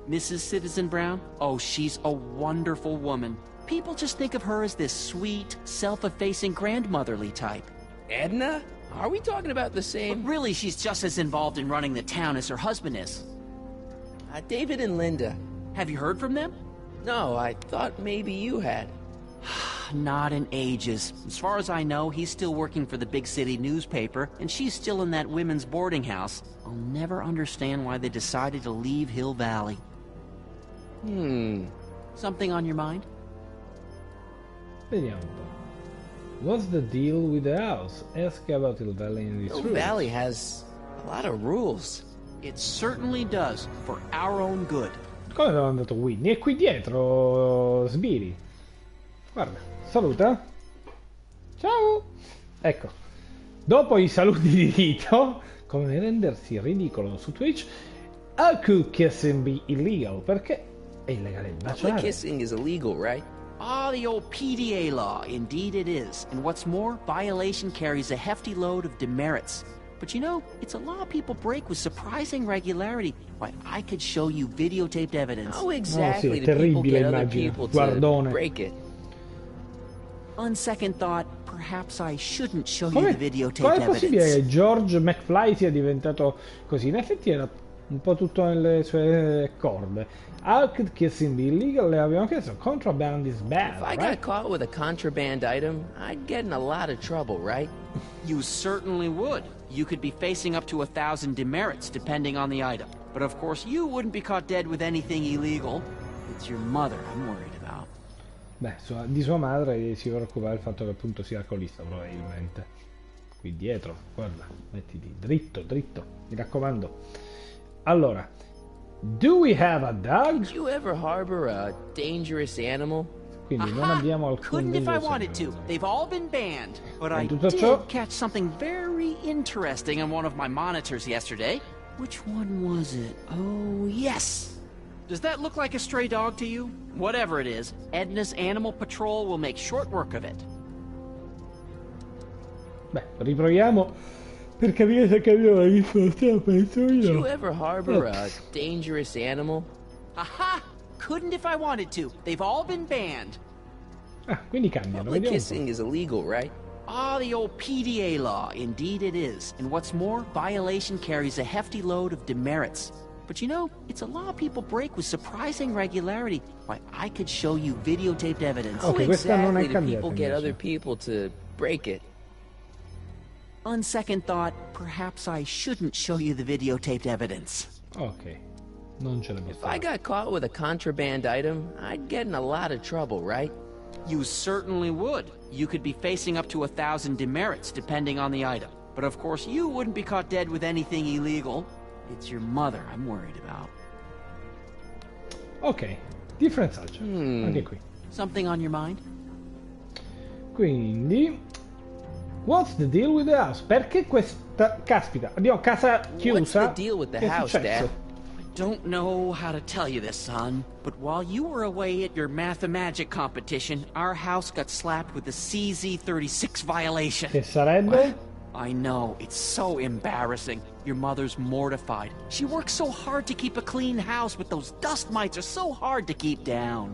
Mrs. Citizen Brown? Oh, she's a wonderful woman. People just think of her as this sweet, self-effacing grandmotherly type. Edna? Are we talking about the But same? really, she's just as involved in running the town as her husband is. David and Linda. Have you heard from them? No, I thought maybe you had. Not in ages. As far as I know, he's still working for the big city newspaper, and she's still in that women's boarding house. I'll never understand why they decided to leave Hill Valley. Something on your mind? Vediamo un po'. What's the deal with the house? Ask about Hill Valley in this Hill room. Valley has a lot of rules. It certainly does, for our own good. Come è andato Whitney? È qui dietro, Sbiri. Guarda, saluta. Ciao. Ecco. Dopo i saluti di rito, come rendersi ridicolo su Twitch, how could kissing be illegal? Perché è illegale il Public baciare. kissing is illegal, right? Ah, the old PDA law. Indeed it is. And what's more, violation carries a hefty load of demerits. But you know, it's a law people break with surprising regularity. Why, I could show you videotaped evidence. How exactly sì, do people terribile get other immagine. people to Guardone. break it? On second thought, perhaps I shouldn't show you the videotape Com'è possibile evidence. che George McFly sia diventato così? In effetti era un po' tutto nelle sue corde. How could kissing be illegal? Le abbiamo chiesto. Contraband is bad, If I got caught with a contraband item, I'd get in a lot of trouble, right? You certainly would. You could be facing up to 1,000 demerits depending on the item. But of course you wouldn't be caught dead with anything illegal. It's your mother I'm worried about. Beh, di sua madre si preoccupa del fatto che appunto sia alcolista probabilmente. Qui dietro, guarda, mettiti dritto, dritto, mi raccomando. Allora, do we have a dog? Did you ever harbor a dangerous animal? Quindi non abbiamo alcun Couldn't if I dangerous wanted animal. to. They've all been banned. But I tutto did ciò- catch something very interesting on one of my monitors yesterday. Which one was it? Oh, yes. Does that look like a stray dog to you? Whatever it is, Edna's Animal Patrol will make short work of it. Beh, riproviamo per capire se capiamo la risposta, penso Did io. you ever harbor a dangerous animal? Aha! Couldn't if I wanted to. They've all been banned. Ah, quindi cambiano, Public vediamo un kissing is illegal, right? Ah, the old PDA law. Indeed it is. And what's more, violation carries a hefty load of demerits. But you know, it's a law people break with surprising regularity. Why, I could show you videotaped evidence. How Ok, questa non è exactly do cambiata, people get invece. other people to break it? On second thought, perhaps I shouldn't show you the videotaped evidence. Ok, non ce l'abbiamo. If I got caught with a contraband item, I'd get in a lot of trouble, right? You certainly would. You could be facing up to 1,000 demerits depending on the item. But of course you wouldn't be caught dead with anything illegal. It's your mother I'm worried about. Ok, different subject, anche qui. Something on your mind? Quindi, what's the deal with the house? Perché questa... Caspita, abbiamo casa chiusa. What's the deal with the Che è house, successo? Dad? Don't know how to tell you this, son, but while you were away at your Mathemagic competition, our house got slapped with a CZ36 violation. Che sarebbe? I know, it's so embarrassing. Your mother's mortified. She works so hard to keep a clean house, but those dust mites are so hard to keep down.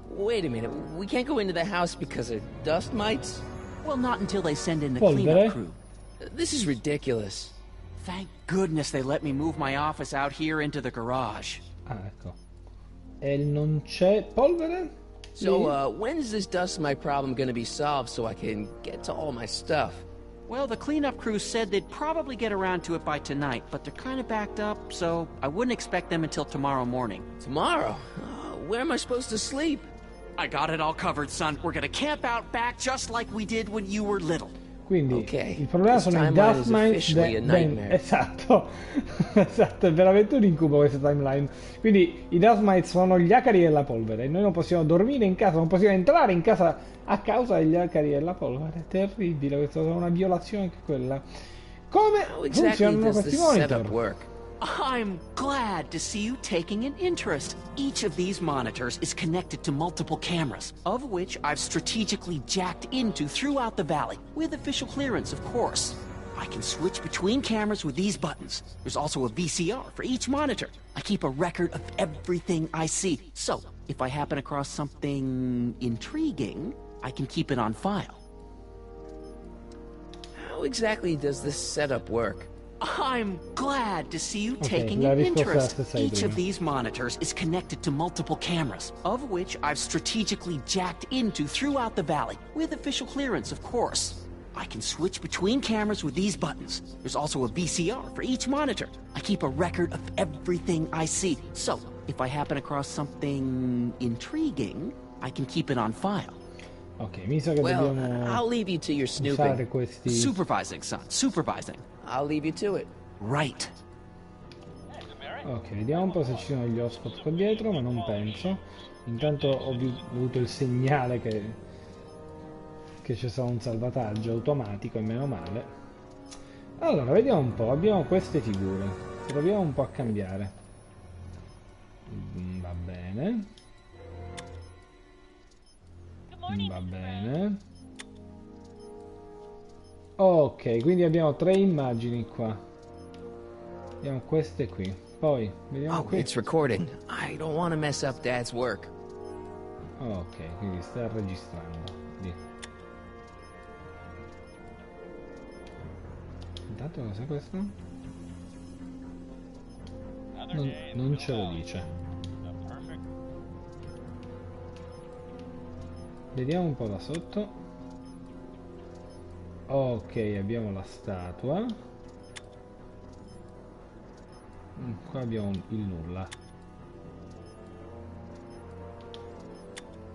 Wait a minute, we can't go into the house because of dust mites? Well, not until they send in the Polvere? cleanup crew. This is ridiculous. Thank goodness they let me move my office out here into the garage. Ah, ecco. E non c'è polvere? So, when's this dust mite problem gonna be solved so I can get to all my stuff? Well, the cleanup crew said they'd probably get around to it by tonight, but they're kind of backed up, so I wouldn't expect them until tomorrow morning. Tomorrow? Where am I supposed to sleep? I got it all covered, son. We're gonna camp out back just like we did when you were little. Quindi Ok, il problema this sono i timeline dust is mites officially a nightmare. esatto. Esatto, è veramente un incubo questa timeline. Quindi i dust mites sono gli acari della polvere. Noi non possiamo dormire in casa, non possiamo entrare in casa a causa degli acari della polvere. Terribile, questa è una violazione anche quella. Come How exactly funzionano does questi this monitor? setup work? I'm glad to see you taking an interest. Each of these monitors is connected to multiple cameras, of which I've strategically jacked into throughout the valley, with official clearance, of course. I can switch between cameras with these buttons. There's also a VCR for each monitor. I keep a record of everything I see, so if I happen across something intriguing, I can keep it on file. How exactly does this setup work? I'm glad to see you Okay, taking la an risposta interest. la stessa Each prima. of these monitors is connected to multiple cameras, of which I've strategically jacked into throughout the valley, with official clearance, of course. I can switch between cameras with these buttons. There's also a VCR for each monitor. I keep a record of everything I see, so if I happen across something intriguing, I can keep it on file. Ok, mi sa che Well, dobbiamo I'll leave you to your usare snooping. questi... Supervising, son, supervising. I'll leave you to it. Right. Ok, vediamo un po' se ci sono gli hotspot qua dietro, ma non penso. Intanto ho avuto il segnale che c'è stato un salvataggio automatico, e meno male. Allora, vediamo un po', abbiamo queste figure. Proviamo un po' a cambiare. Va bene. Va bene. Ok, quindi abbiamo 3 immagini qua. Abbiamo queste qui. Poi, vediamo Oh, qui. it's recording. I don't want to mess up Dad's work. Ok, quindi sta registrando. Lì. Intanto cos'è questo? Non ce lo dice. Vediamo un po' da sotto. Ok, abbiamo la statua. Qua abbiamo il nulla.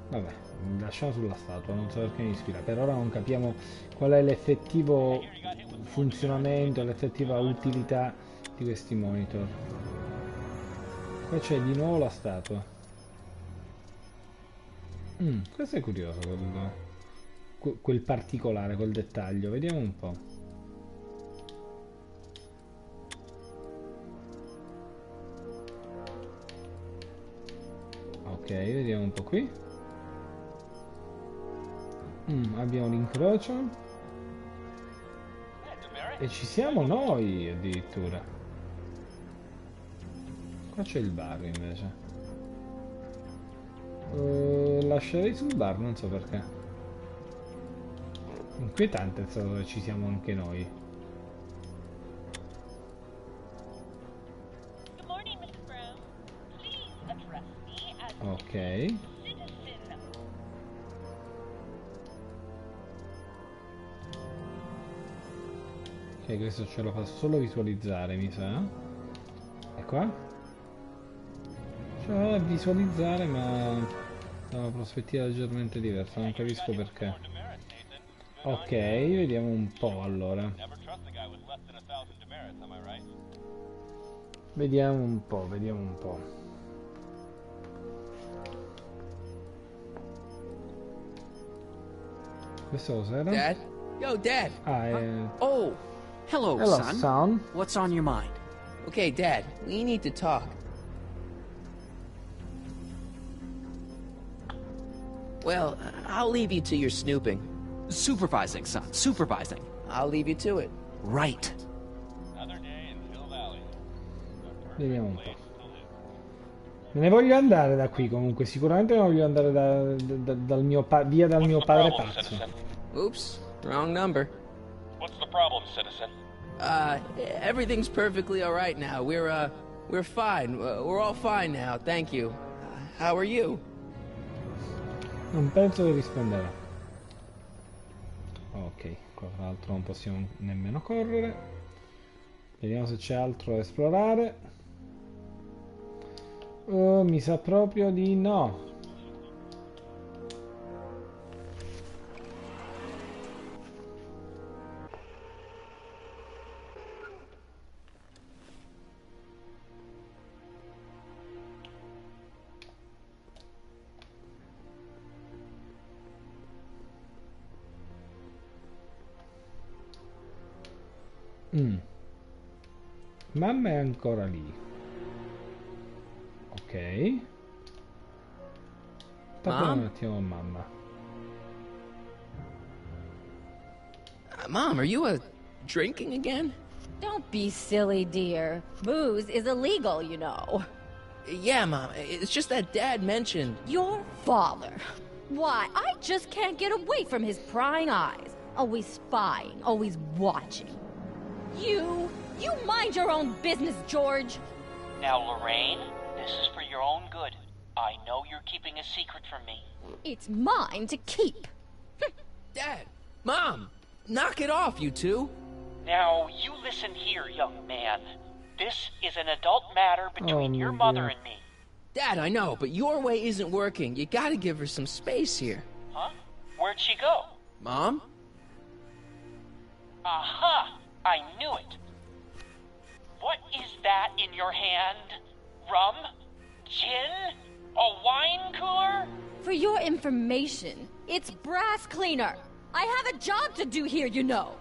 Vabbè, lasciamo sulla statua, non so perché mi ispira. Per ora non capiamo qual è l'effettivo funzionamento, l'effettiva utilità di questi monitor. Qua c'è di nuovo la statua. Questo è curioso, quel particolare, quel dettaglio. Vediamo un po'. Ok, vediamo un po' qui. Abbiamo l'incrocio. E ci siamo noi addirittura. Qua c'è il bar invece. Lascerei sul bar, non so perché. Inquietante il fatto che ci siamo anche noi. Ok. Ok, questo ce lo fa solo visualizzare, mi sa. E qua? Cioè, visualizzare, ma da una prospettiva leggermente diversa, non capisco perché. Ok, vediamo un po' allora. Vediamo un po', vediamo un po'. Questo cos'era? Dad? Yo, Dad! Oh! Hello, son. What's on your mind? Okay, Dad, we need to talk. Well, I'll leave you to your snooping. Supervising, son. Supervising. I'll leave you to it. Right. Vediamo un po'. Me ne voglio andare da qui comunque. Sicuramente non voglio andare via dal mio padre pazzo. Oops, wrong number. What's the problem, citizen? Everything's perfectly all right now. We're fine. We're all fine now. Thank you. How are you? Non penso che risponderà. Ok, qua tra l'altro non possiamo nemmeno correre. Vediamo se c'è altro da esplorare. Mi sa proprio di no. Mamma è ancora lì. Ok. Parliamo un attimo con mamma. Mom, are you drinking again? Don't be silly, dear. Booze is illegal, you know. Yeah, Mom. It's just that Dad mentioned... Your father. Why, I just can't get away from his prying eyes. Always spying, always watching. You mind your own business, George. Now, Lorraine, this is for your own good. I know you're keeping a secret from me. It's mine to keep. Dad! Mom! Knock it off, you two! Now, you listen here, young man. This is an adult matter between your mother and me. Dad, I know, but your way isn't working. You gotta give her some space here. Huh? Where'd she go? Mom? Aha! I knew it. What is that in your hand? Rum? Gin? A wine cooler? For your information, it's brass cleaner. I have a job to do here, you know.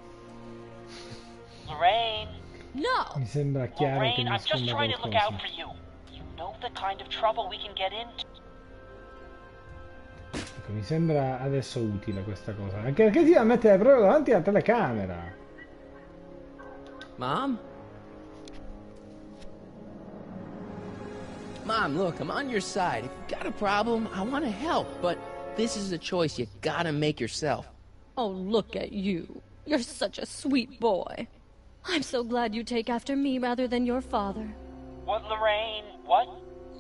Lorraine. No. Mi sembra chiaro che Lorraine, mi I'm just nasconda trying to look out qualcosa. for you. You know the kind of trouble we can get into. Ecco, mi sembra adesso utile questa cosa. Anche perché ti va a mettere proprio davanti alla telecamera. Mom? Mom, look, I'm on your side. If you've got a problem, I want to help, but this is a choice you gotta make yourself. Oh, look at you. You're such a sweet boy. I'm so glad you take after me rather than your father. What, Lorraine? What?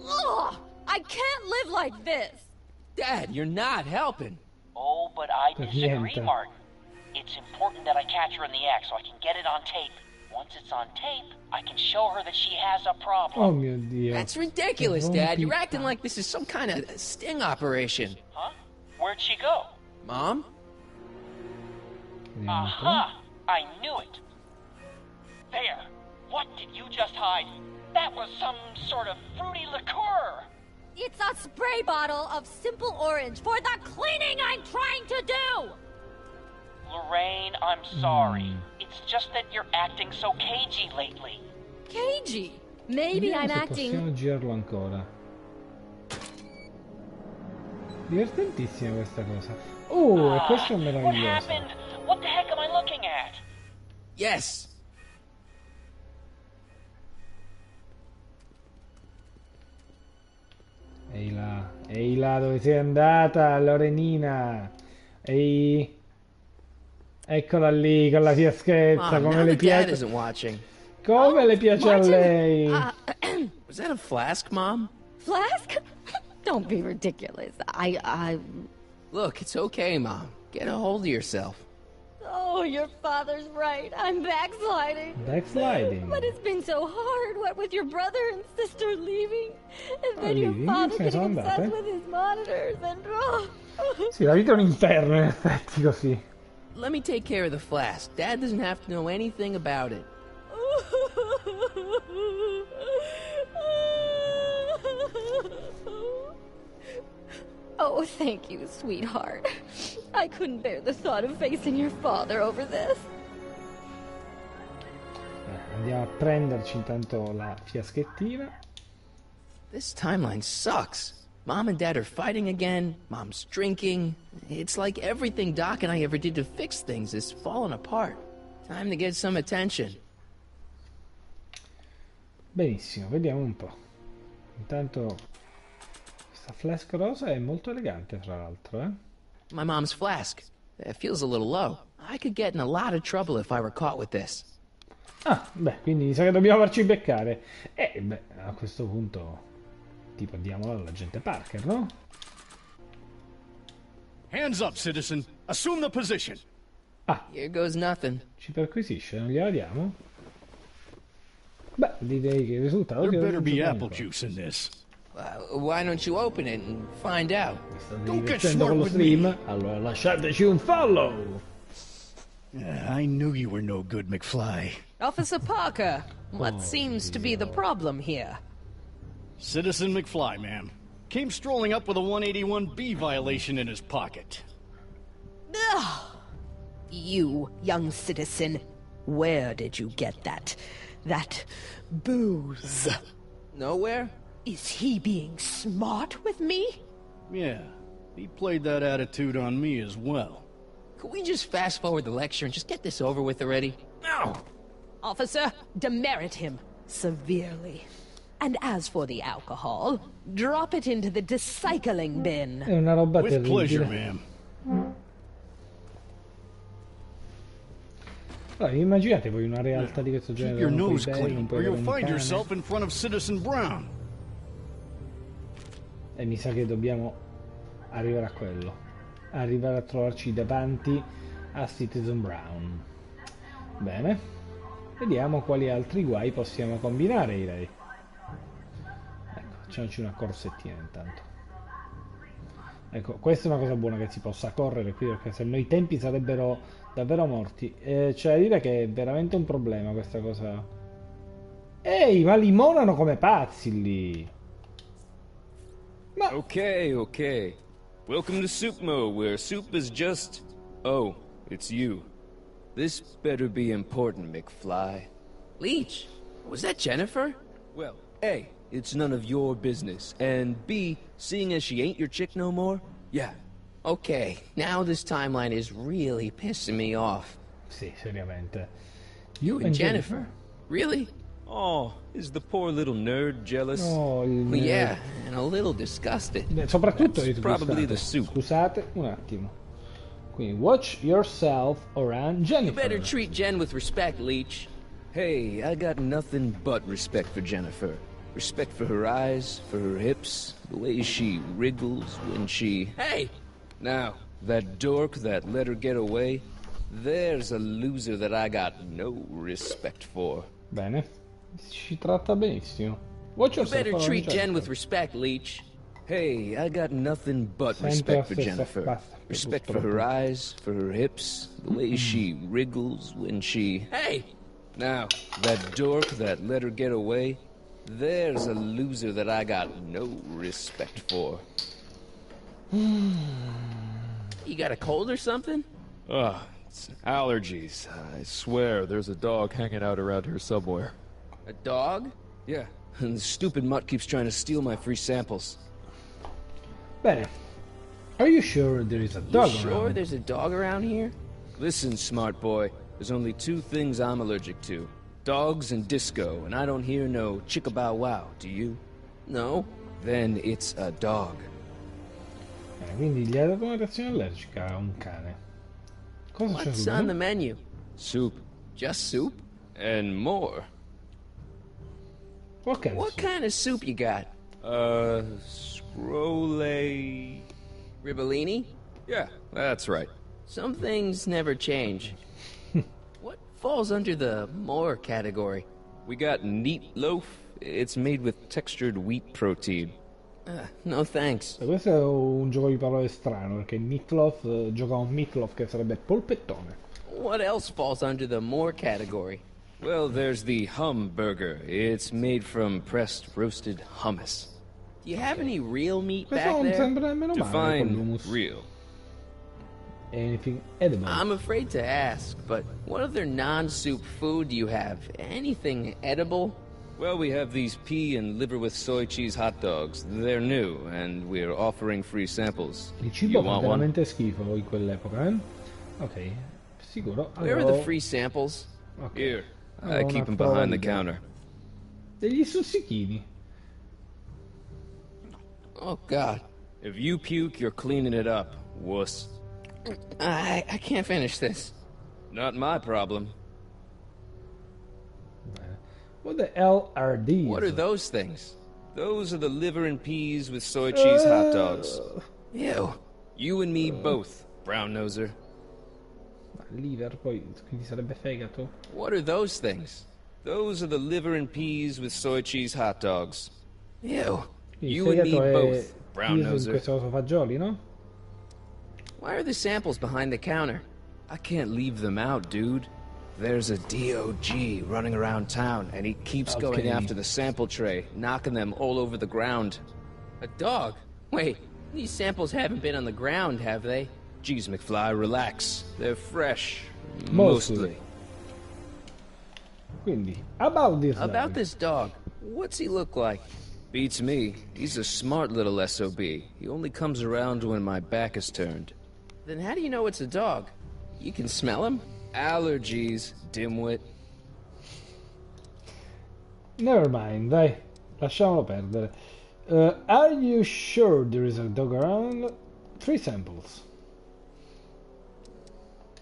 Ugh! I can't live like this! Dad, you're not helping. Oh, but I disagree, Niente. Martin. It's important that I catch her in the act so I can get it on tape. Once it's on tape, I can show her that she has a problem. Oh mio Dio. That's ridiculous, Dad. You're acting like this is some kind of sting operation. Huh? Where'd she go? Mom? Aha! I knew it. There. What did you just hide? That was some sort of fruity liqueur. It's a spray bottle of simple orange for the cleaning I'm trying to do! Lorraine, I'm sorry. It's just that you're acting so cagey lately. Cagey? Maybe Vediamo I'm se acting... possiamo girarlo ancora. Divertentissima questa cosa. E questo è What meraviglioso. happened? What the heck am I looking at? Yes. Ehi là, dove sei andata, Lorenina? Ehi... Eccola lì con la fiaschetta, Mom, come now le that Dad piace. isn't watching. Come le piace a Martin, lei? Was that a flask, Mom? Flask? Don't be ridiculous. Look, it's okay, Mom. Get a hold of yourself. Oh, your father's right. I'm backsliding. Backsliding? But it's been so hard, what with your brother and sister leaving, and then your leaving? father Se ne sono getting obsessed andate? with his monitors, and... Sì, la vita è un inferno in effetti così. Let me take care of the flask. Dad doesn't have to know anything about it. Oh, thank you, sweetheart. I couldn't bear the thought of facing your father over this. Andiamo a prenderci intanto la fiaschettina. This timeline sucks. Mom and Dad are fighting again. Mom's drinking. It's like everything Doc and I ever did to fix things is falling apart. Time to get some attention. Benissimo, vediamo un po'. Intanto questa flask rosa è molto elegante, tra l'altro, eh? My mom's flask. It feels a little low. I could get in a lot of trouble if I were caught with this. Ah, beh, quindi mi sa che dobbiamo farci beccare. Beh, a questo punto tipo diamola all'agente Parker, no? Hands up, citizen. Assume the position. Here goes nothing. Ci perquisisce, non gliela diamo? Beh, direi che il risultato There sia better be risultato apple buono. juice in this. Why don't you open it and find out? Don't get Divertendo smart con lo with stream? me. Allora lasciateci un follow! I knew you were no good, McFly. Officer Parker, what seems to be the problem here? Citizen McFly, ma'am. Came strolling up with a 181B violation in his pocket. Ugh. You, young citizen, where did you get that booze? Nowhere? Is he being smart with me? Yeah, he played that attitude on me as well. Could we just fast forward the lecture and just get this over with already? No! Officer, demerit him severely. And as for the alcohol, drop it into the recycling bin. È una roba With terribile. pleasure, ma'am. Allora, immaginate voi una realtà di questo genere. Keep your non puoi nose bere, clean, non puoi or you'll avere un find cane. yourself in front of Citizen Brown. E mi sa che dobbiamo arrivare a quello. Arrivare a trovarci davanti a Citizen Brown. Bene. Vediamo quali altri guai possiamo combinare, direi. Ecco, facciamoci una corsettina intanto. Ecco, questa è una cosa buona che si possa correre qui, perché se no i tempi sarebbero davvero morti. C'è da dire che è veramente un problema questa cosa. Ehi, ma limonano come pazzi lì! Okay. Welcome to Soup Mo, where soup is just... Oh, it's you. This better be important, McFly. Leech, was that Jennifer? Well, A, it's none of your business, and B, seeing as she ain't your chick no more, yeah. Okay, now this timeline is really pissing me off. Sì, seriamente. You and Jennifer? Really? Oh, is the poor little nerd jealous? No, il... Well, yeah, and a little disgusted. Soprattutto That's probably the soup. Scusate un attimo. Quindi watch yourself around You Jennifer. better treat Jen with respect, Leech. Hey, I got nothing but respect for Jennifer. Respect for her eyes, for her hips, the way she wriggles when she... Hey! Now, that dork that let her get away, there's a loser that I got no respect for. Bene. Ci tratta benissimo. Watch You yourself, better treat Jen with respect, Leech. Hey, I got nothing but Sempre respect for la stessa Jennifer. basta, Respect for her eyes, for her hips, the way she wriggles when she... Hey! Now, that dork that let her get away, there's a loser that I got no respect for. You got a cold or something? Ugh, it's allergies. I swear there's a dog hanging out around here somewhere. A dog? Yeah, and the stupid mutt keeps trying to steal my free samples. Bene. Are you sure there is a dog You sure around? there's a dog around here? Listen, smart boy, there's only two things I'm allergic to. Dogs and disco, and I don't hear no chicka-bow-wow, do you? No. Then it's a dog. Quindi gli ha dato una reazione allergica a un cane. Cosa c'è What's sul on the menù? menu? Soup. Just soup? And more. What kind What kind of soup you got? Scrolle... Ribellini? Yeah, that's right. Some things never change. What falls under the more category? We got neat loaf. It's made with textured wheat protein. No thanks. Questo è un gioco di parole strano, perché meatloaf gioca a un meatloaf che sarebbe polpettone. What else falls under the more category? Well, there's the hum burger. It's made from pressed roasted hummus. Do you have any real meat Questo back non there? sembra nemmeno male con Define l'hummus. real. Anything edible? I'm afraid to ask, but what other non-soup food do you have? Anything edible? Well, we have these pea and liver with soy cheese hot dogs. They're new, and we're offering free samples. Il cibo You fa want one? veramente schifo in quell'epoca, eh? Ok, sicuro. Where are Allora, the free samples? ok. Here, Allora, I una keep them prova behind the di- counter. Degli stuzzichini. Oh, God. If you puke, you're cleaning it up, wuss. I can't finish this. Not my problem. What the hell are these? What are those things? Those are the liver and peas with soy cheese hot dogs. Ew. You and me both, brown noser. Liver, poi, quindi sarebbe fegato. What are those things? Those are the liver and peas with soy cheese hot dogs. Ew. Il You and me fegato è both, brown peso in noser. questo caso fagioli, no? Why are the samples behind the counter? I can't leave them out, dude. There's a DOG running around town, and he keeps going Okay. after the sample tray, knocking them all over the ground. A dog? Wait, these samples haven't been on the ground, have they? Jeez, McFly, relax. They're fresh. Mostly. Quindi, about this About dog. this dog. What's he look like? Beats me. He's a smart little SOB. He only comes around when my back is turned. Then how do you know it's a dog? You can smell him? Allergies, dimwit. Never mind, dai. Lasciamolo perdere. Are you sure there is a dog around? 3 samples.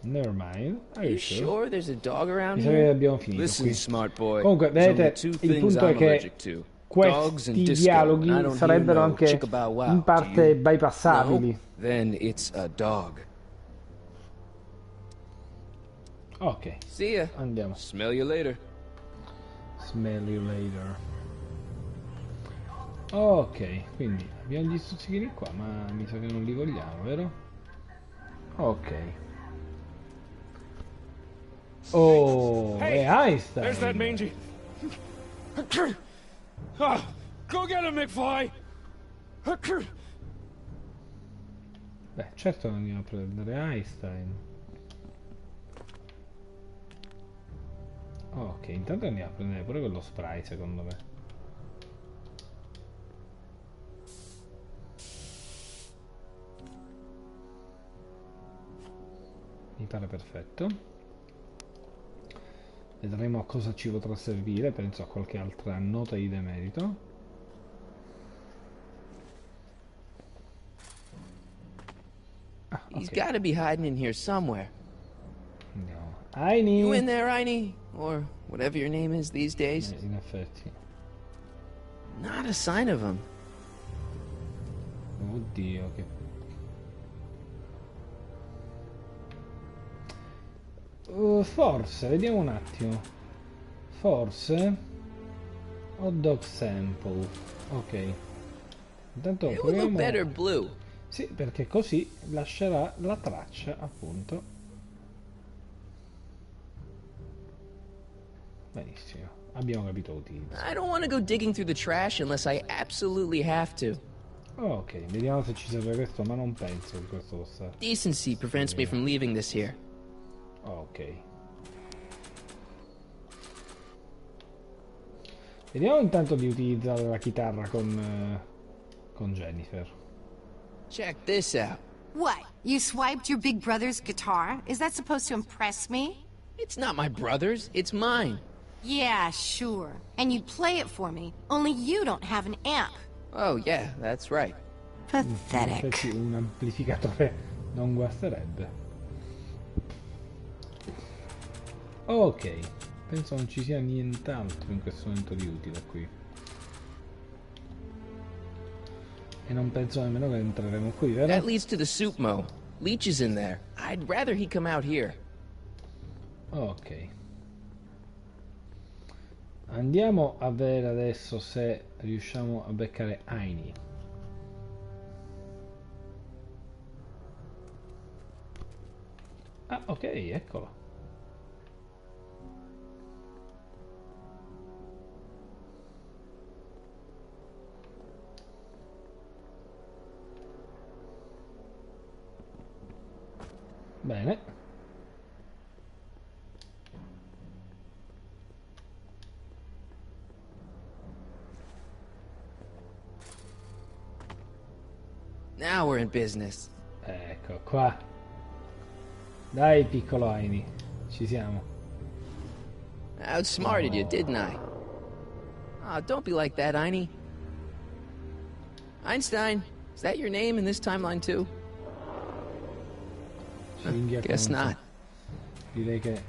Never mind. Are You you sure there's a dog around Mi sa che here? abbiamo finito Listen, qui. smart boy. Comunque, There's only vedete, two il things punto è I'm che allergic to. Dogs and questi disco. dialoghi I don't sarebbero hear no anche chicka-bow-wow, in do parte you? bypassabili. No? Then it's a dog. Ok, See ya. andiamo. Smell you later. Smell you later. Ok, quindi abbiamo gli stuzzichini qua, ma mi sa che non li vogliamo, vero? Ok. Oh, è Einstein. There's that mangy. Ah, go get him, McFly. Beh, certo che andiamo a prendere Einstein. Ok, intanto andiamo a prendere pure quello spray, secondo me. Mi pare perfetto. Vedremo a cosa ci potrà servire, penso a qualche altra nota di demerito. He's got to be hiding in here somewhere. Andiamo. Heini! You in there, Heini? Or whatever your name is these days. In effetti. Not a sign of him. Oddio, che... forse, vediamo un attimo. Forse... hot dog sample. Ok. Intanto It would look proviamo... better blue. Sì, perché così lascerà la traccia, appunto. Benissimo, abbiamo capito l'utilizzo. I don't want to go digging through the trash unless I absolutely have to. Ok, vediamo se ci serve questo, ma non penso che questo possa... Decency prevents me from leaving this here. Ok. Vediamo intanto di utilizzare la chitarra con Jennifer. Check this out. What? You swiped your big brother's guitar? Is that supposed to impress me? It's not my brother's, it's mine. Yeah, sure. And you play it for me, only you don't have an amp. Oh, yeah, that's right. Pathetic. Un amplificatore non guasterebbe. Ok, penso non ci sia nient'altro in questo momento di utile qui. E non penso nemmeno che entreremo qui, vero? That leads to the soup mo. Leech is in there. I'd rather he come out here. Ok. Andiamo a vedere adesso se riusciamo a beccare Aini. Ah, ok, eccolo. Bene. Now we're in business. Ecco qua. Dai, piccolo Aini. Ci siamo. I outsmarted you, didn't I? Ah, don't be like that, Einie. Einstein, is that your name in this timeline too? Guess not. Direi che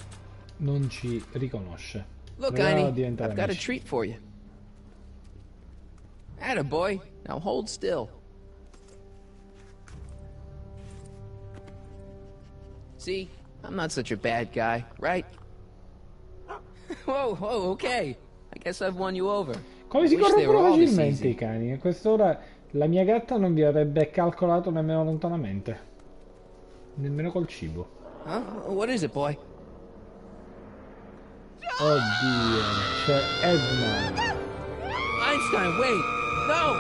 non ci riconosce. Look, Proviamo a Einie, diventare I've got a amici. treat for you. Attaboy, now hold still. See, I'm not such a bad guy, right? Whoa, okay. I guess I've won you over. Come si Wish they were corrompono all this facilmente easy. i cani? A quest'ora la mia gatta non vi avrebbe calcolato nemmeno lontanamente. Nemmeno col cibo. Huh? What is it, boy? Oddio, c'è Edna. Einstein, wait! No!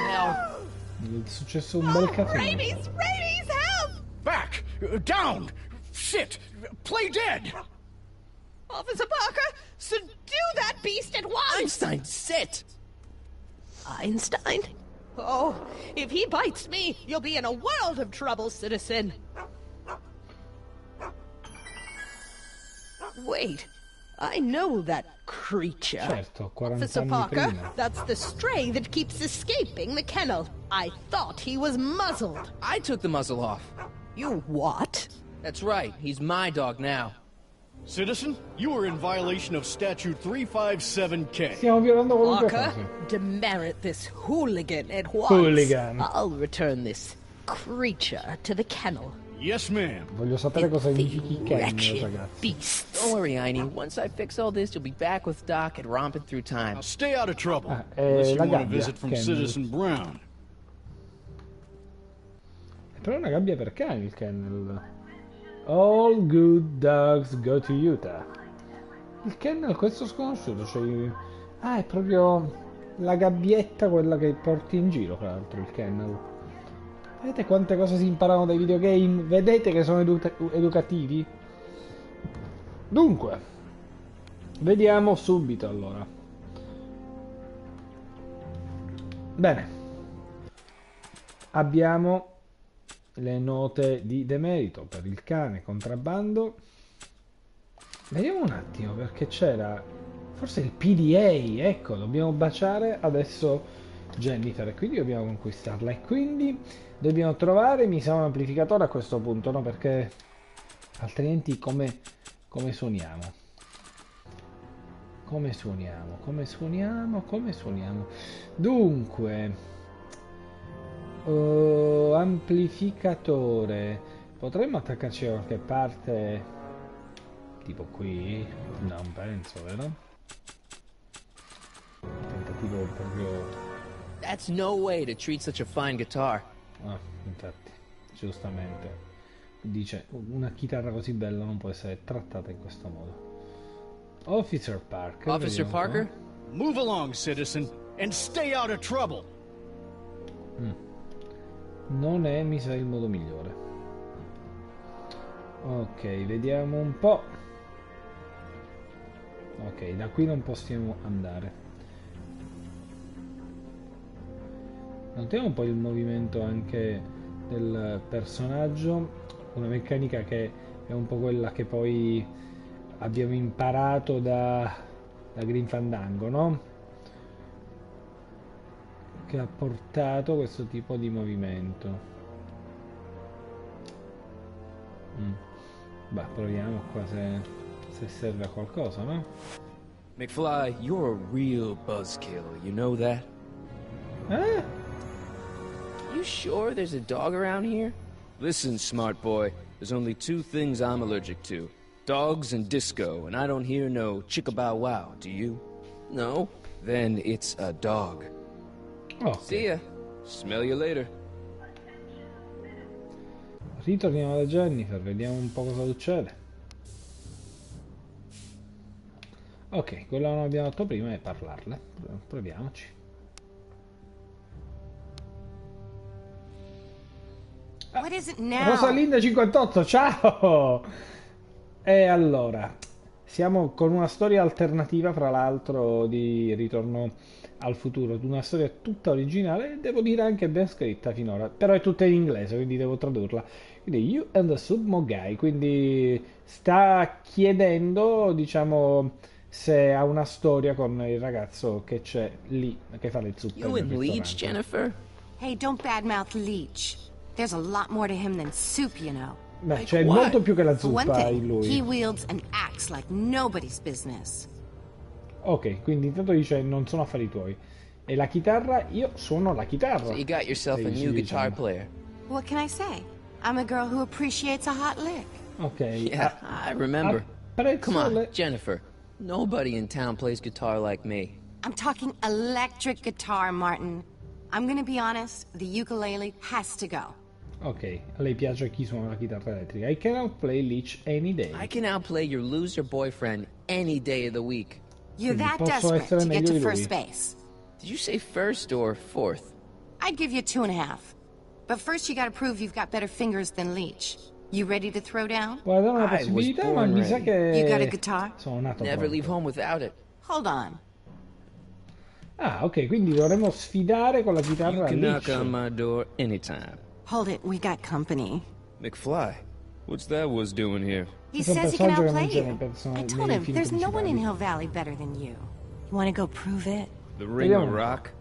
Hell. È successo un bel casino. Rabies! Rabies! Help! Back! Down! Sit! Play dead! Officer Parker, subdue that beast at once! Einstein, sit! Einstein? Oh, if he bites me, you'll be in a world of trouble, citizen. Wait, I know that creature. Certo, 40 Officer anni Parker, prima. that's the stray that keeps escaping the kennel. I thought he was muzzled. I took the muzzle off. You what? That's right, he's my dog now. Citizen, you are in violation of Statute 357K. Stiamo violando qualunque Parker, cosa. demerit this hooligan at once. Hooligan. I'll return this creature to the kennel. Yes, ma'am. Voglio sapere cosa significhi Ken, Wretched ragazzi. beast. Don't worry, Einie. Once I fix all this, you'll be back with Doc and romping through time. Now stay out of trouble. la Unless you want a gabbia, visit from Ken. Citizen Brown. È però una gabbia per cani il kennel. All good dogs go to Utah. Il kennel, questo sconosciuto, cioè... Ah, è proprio la gabbietta quella che porti in giro, tra l'altro, il kennel. Vedete quante cose si imparano dai videogame? Vedete che sono educativi? Dunque, vediamo subito allora. Bene. Abbiamo le note di demerito per il cane, contrabbando. Vediamo un attimo, perché c'era forse il PDA, ecco, dobbiamo baciare adesso Jennifer e quindi dobbiamo conquistarla e quindi dobbiamo trovare, mi sa, un amplificatore a questo punto, no? Perché altrimenti come suoniamo? Come suoniamo? Come suoniamo? Come suoniamo? Dunque, amplificatore. Potremmo attaccarci da qualche parte, tipo qui? No, non penso, vero? Tentativo proprio... That's no way to treat such a fine guitar. Ah, infatti, giustamente. Dice, una chitarra così bella non può essere trattata in questo modo. Officer Parker. Officer Parker? Move along, citizen, and stay out of trouble. Non è, mi sa, il modo migliore. Ok, vediamo un po'. Ok, da qui non possiamo andare. Notiamo un po' il movimento anche del personaggio, una meccanica che è un po' quella che poi abbiamo imparato da Green Fandango, no? Che ha portato questo tipo di movimento. Beh, proviamo qua se serve a qualcosa, no? McFly, you're a real buzzkill, you know that? Eh? You sure there's a dog around here? Listen, smart boy, there's only two things I'm allergic to. Dogs and disco, and I don't hear no chicka-bow-wow, do you? No. Then it's a dog. Oh. See ya. Smell you later. Ritorniamo da Jennifer, vediamo un po' cosa succede. Ok, quello che non abbiamo fatto prima è parlarle. Proviamoci. What is it now? Rosalinda 58, ciao! E allora, siamo con una storia alternativa, fra l'altro, di Ritorno al futuro, una storia tutta originale e devo dire anche ben scritta finora, però è tutta in inglese, quindi devo tradurla. Quindi You and the Submo Guy, quindi sta chiedendo, diciamo, se ha una storia con il ragazzo che c'è lì, che fa le zuppe. You and Leech, Jennifer? Hey, don't badmouth Leech. There's a lot more to him than soup, you know. Beh, c'è molto più che la For one zuppa in thing, lui. he wields an axe like nobody's business. Ok, quindi intanto dice non sono affari tuoi. E la chitarra, io suono la chitarra. So you got yourself a new guitar player. What can I say? I'm a girl who appreciates a hot lick. Ok. Yeah, I remember. Come on, le... Jennifer. Nobody in town plays guitar like me. I'm talking electric guitar, Martin. I'm gonna be honest, the ukulele has to go. Ok, a lei piace chi suona la chitarra elettrica. I cannot play Leech any day. I can outplay your loser boyfriend any day of the week. You're Quindi that posso desperate essere to get meglio to di first lui. base. Did you say first or fourth? I'd give you 2.5. But first you gotta prove you've got better fingers than Leech. You ready to throw down? Guarda una possibilità, ma mi sa che You got a guitar? sono nato Never pronto. leave home without it. Hold on. Ah, ok, quindi dovremmo sfidare con la You chitarra can knock Leech. on my door anytime. Hold it, we got company. McFly, what's that was doing here? He Questo è un says he can personaggio che non outplay c'è nei you. person- I told nei him film there's no one in principali. Hill Valley better than you. You wanna go prove it? The Ring of Vediamo. Rock?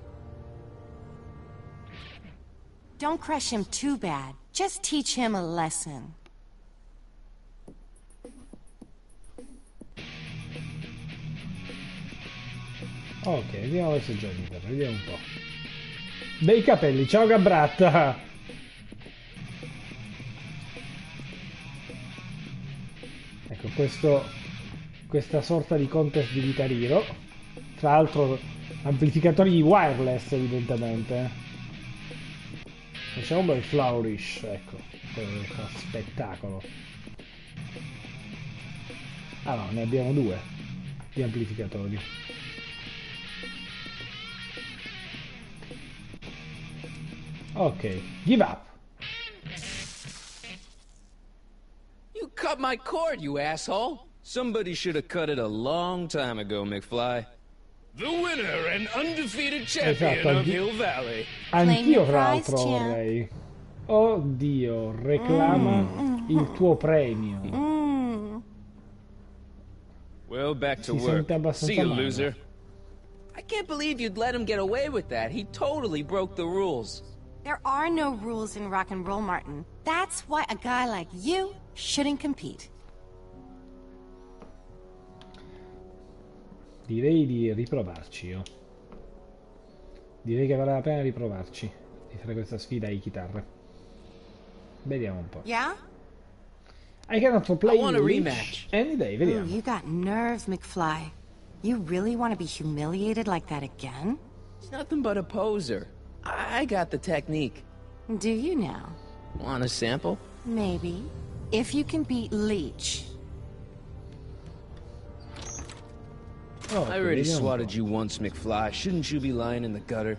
Don't crush him too bad. Just teach him a lesson. Ok, vediamo adesso Jennifer, vediamo un po'. Bei capelli, ciao Gabratta! Ecco, questa sorta di contest di guitarino. Tra l'altro, amplificatori wireless, evidentemente. Facciamo un bel flourish, ecco, questo spettacolo. Ah no, ne abbiamo due di amplificatori. Ok, give up. You cut my cord, you asshole. Somebody should have cut it a long time ago, McFly. The winner and undefeated champion Esatto, of Hill Valley. Anch'io fra l'altro vorrei. Oddio, reclama il tuo premio. Well, back to Si work. sente abbastanza See you, male. loser. I can't believe you'd let him get away with that. He totally broke the rules. There are no rules in rock and roll, Martin. That's why a guy like you shouldn't compete. Direi di riprovarci io. Direi che vale la pena riprovarci. Di fare questa sfida di chitarre. Vediamo un po'. Yeah? I cannot play I want a Leech rematch. any day, vediamo. You got nerves, McFly. You really want to be humiliated like that again? He's nothing but a poser. I got the technique. Do you now? Want a sample? Maybe. If you can beat Leech. I already swatted you once, McFly. Shouldn't you be lying in the gutter?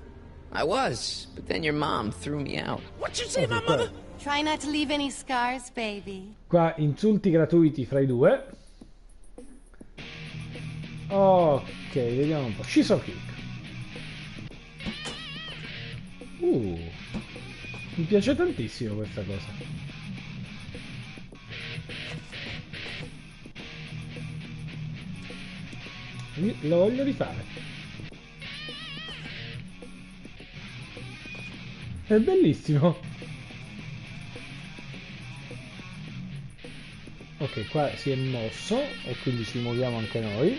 I was, but then your mom threw me out. What'd you say, my mother? Try not to leave any scars, baby. Qua insulti gratuiti fra i due. Ok, vediamo un po'. Scissor kick. Mi piace tantissimo questa cosa. Lo voglio rifare. È bellissimo. Ok, qua si è mosso e quindi ci muoviamo anche noi.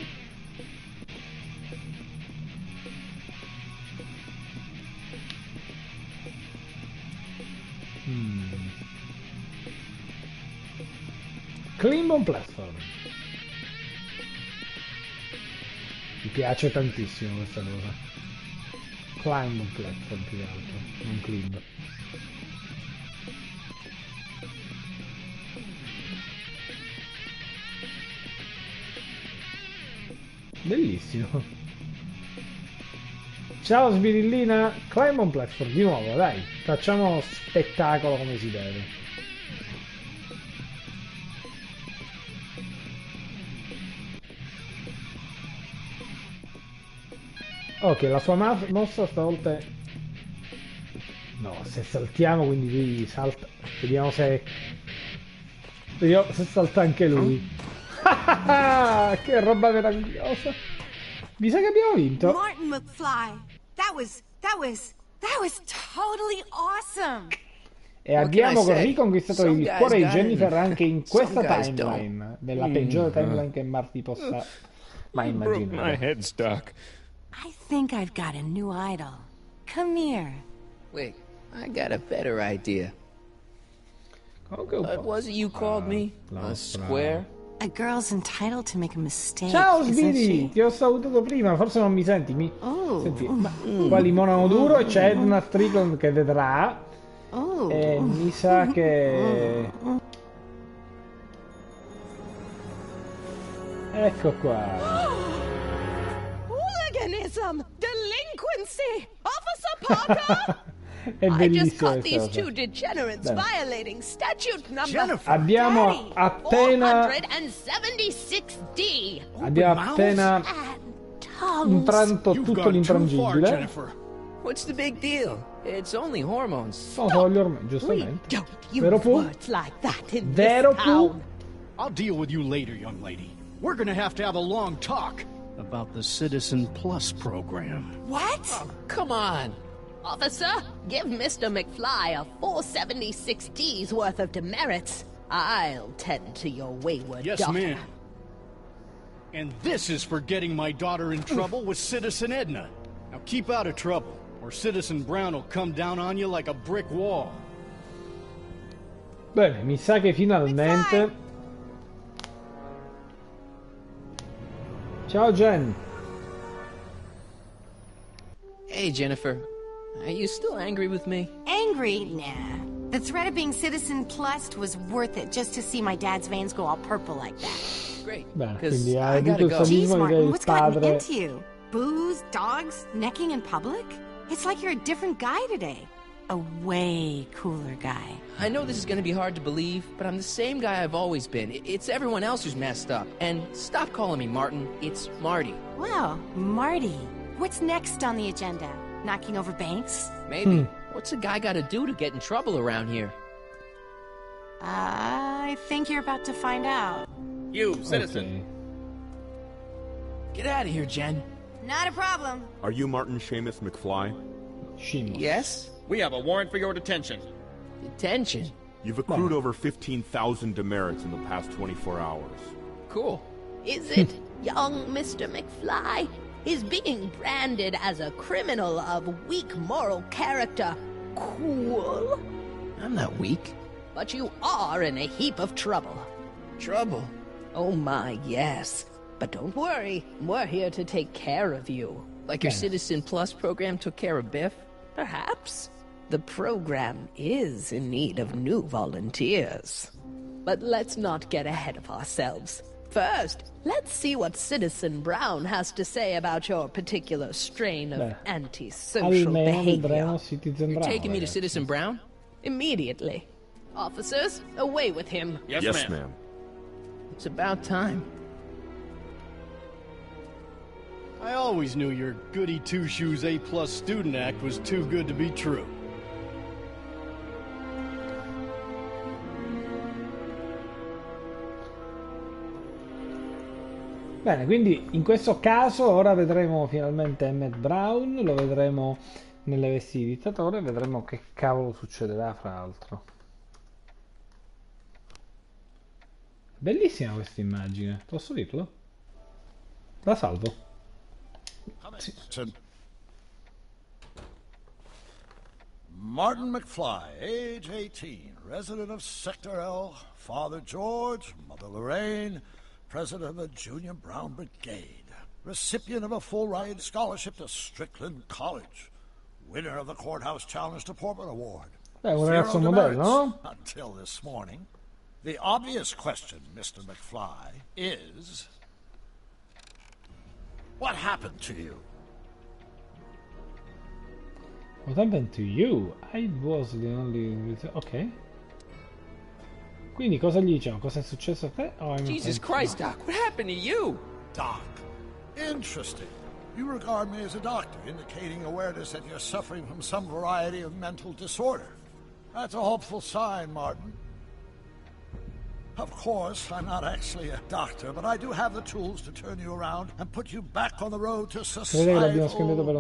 Climb on platform. Mi piace tantissimo questa cosa. Climb on platform più che altro, non climb. Bellissimo. Ciao sbirillina, climb on platform di nuovo, dai, facciamo spettacolo come si deve. Ok, la sua mossa stavolta è... No, se saltiamo quindi lui salta. Vediamo se salta anche lui. Che roba meravigliosa. Mi sa che abbiamo vinto. Martin McFly. That was totally awesome. E abbiamo riconquistato il cuore di Jennifer anche in questa timeline. Nella peggiore timeline che Marty possa mai immaginare. My head's stuck. I think I've got a new idol. Come here. Wait, I got a better idea. What was it you called me? A square? A girl's entitled to make a mistake. Ciao Sbiri, ti ho salutato prima, forse non mi senti. Senti, ma qua limonano duro e c'è Edna Strickland che vedrà. E mi sa che... Ecco qua. Hooliganism! Delinquency! Officer Parker! È I just bellissimo caught these questa two cosa. degenerates violating statute number Abbiamo appena 476D. infranto tutto l'infrangibile. What's the big deal? It's only hormones. Sono gli ormoni, giustamente. Don't use Vero Pooh? words like that in Vero this Pooh? town. I'll deal with you later, young lady. We're gonna have to have a long talk about the Citizen Plus program. What? Oh, come on. Officer, give Mr. McFly a 476D's worth of demerits. I'll tend to your wayward Yes, daughter. ma'am. And this is for getting my daughter in trouble with Citizen Edna. Now keep out of trouble, or Citizen Brown will come down on you like a brick wall. Bene, mi sa che finalmente... Ciao Jen. Hey, Jennifer. Are you still angry with me? Angry? Nah. The threat of being Citizen Plus was worth it just to see my dad's veins go all purple like that. Great. Bene, Because quindi I hai gotta avuto il go. Jeez, sadismo di Martin, il what's gotten padre. into you? Booze, dogs, necking in public? It's like you're a different guy today. A way cooler guy. I know this is gonna be hard to believe, but I'm the same guy I've always been. It's everyone else who's messed up. And stop calling me Martin. It's Marty. Wow, Marty. What's next on the agenda? Knocking over banks? Maybe. What's a guy gotta do to get in trouble around here? I think you're about to find out. You, citizen. Get out of here, Jen. Not a problem. Are you Martin Seamus McFly? Yes? We have a warrant for your detention. Detention? You've accrued over 15,000 demerits in the past 24 hours. Cool. Is it? Young Mr. McFly is being branded as a criminal of weak moral character. Cool? I'm not weak. But you are in a heap of trouble. Trouble? Oh my, yes. But don't worry, we're here to take care of you. Like your Citizen Plus program took care of Biff? Perhaps. The program is in need of new volunteers. But let's not get ahead of ourselves. First, let's see what Citizen Brown has to say about your particular strain of antisocial behavior. You're taking me to Citizen Brown? Immediately. Officers, away with him. Yes, ma'am. It's about time. I always knew your goody two-shoes A+ student act was too good to be true. Bene, quindi in questo caso ora vedremo finalmente Emmett Brown, lo vedremo nelle vesti di dittatore, vedremo che cavolo succederà fra l'altro. Bellissima questa immagine, posso dirlo? La salvo. Sì. Martin McFly, age 18, resident of Sector L, Father George, Mother Lorraine, president of the Junior Brown Brigade, recipient of a full-ride scholarship to Strickland College, winner of the Courthouse Challenge to Portman Award. Un ragazzo modello, no? Until this morning. The obvious question, Mr. McFly, is... what happened to you? What happened to you? I was the only... Ok. Quindi cosa gli diciamo? Cosa è successo a te? Jesus Christ, Doc, what happened to you? Doc. Interesting. You regard me as a doctor, indicating awareness that you're suffering from some variety of mental disorder. That's a hopeful sign, Martin. Of course, I'm not actually a doctor, but I do have the tools to turn you around and put you back on the road to societal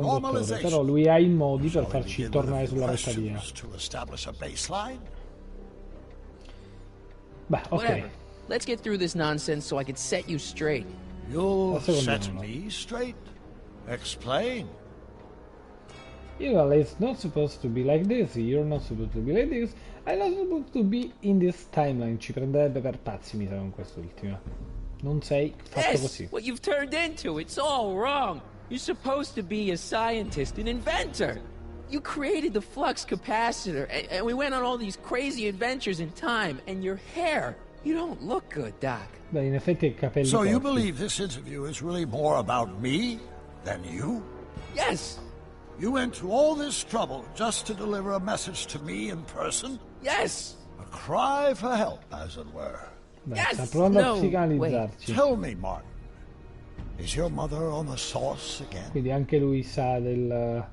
normalization. Però lui ha i modi per farci tornare sulla retta via. To establish a baseline? Beh, ok. Whatever. Let's get through this nonsense so I can set you straight. You'll set me straight? Explain. You know, it's not supposed to be like this, you're not supposed to be like this, I'm not supposed to be in this timeline. Ci prenderebbe per pazzi, mi sa, con quest'ultima. Non sei fatto così. What you've turned into, it's all wrong. You're supposed to be a scientist, an inventor. You created the flux capacitor, and we went on all these crazy adventures in time, and your hair, you don't look good, Doc. Beh, in effetti i capelli So you corti. believe this interview is really more about me than you? Yes. You went to all this trouble just to deliver a message to me in person? Yes. A cry for help, as it were. Beh, sta provando a psicanalizzarci. Tell me, Martin, is your mother on the sauce again? Quindi anche lui sa del...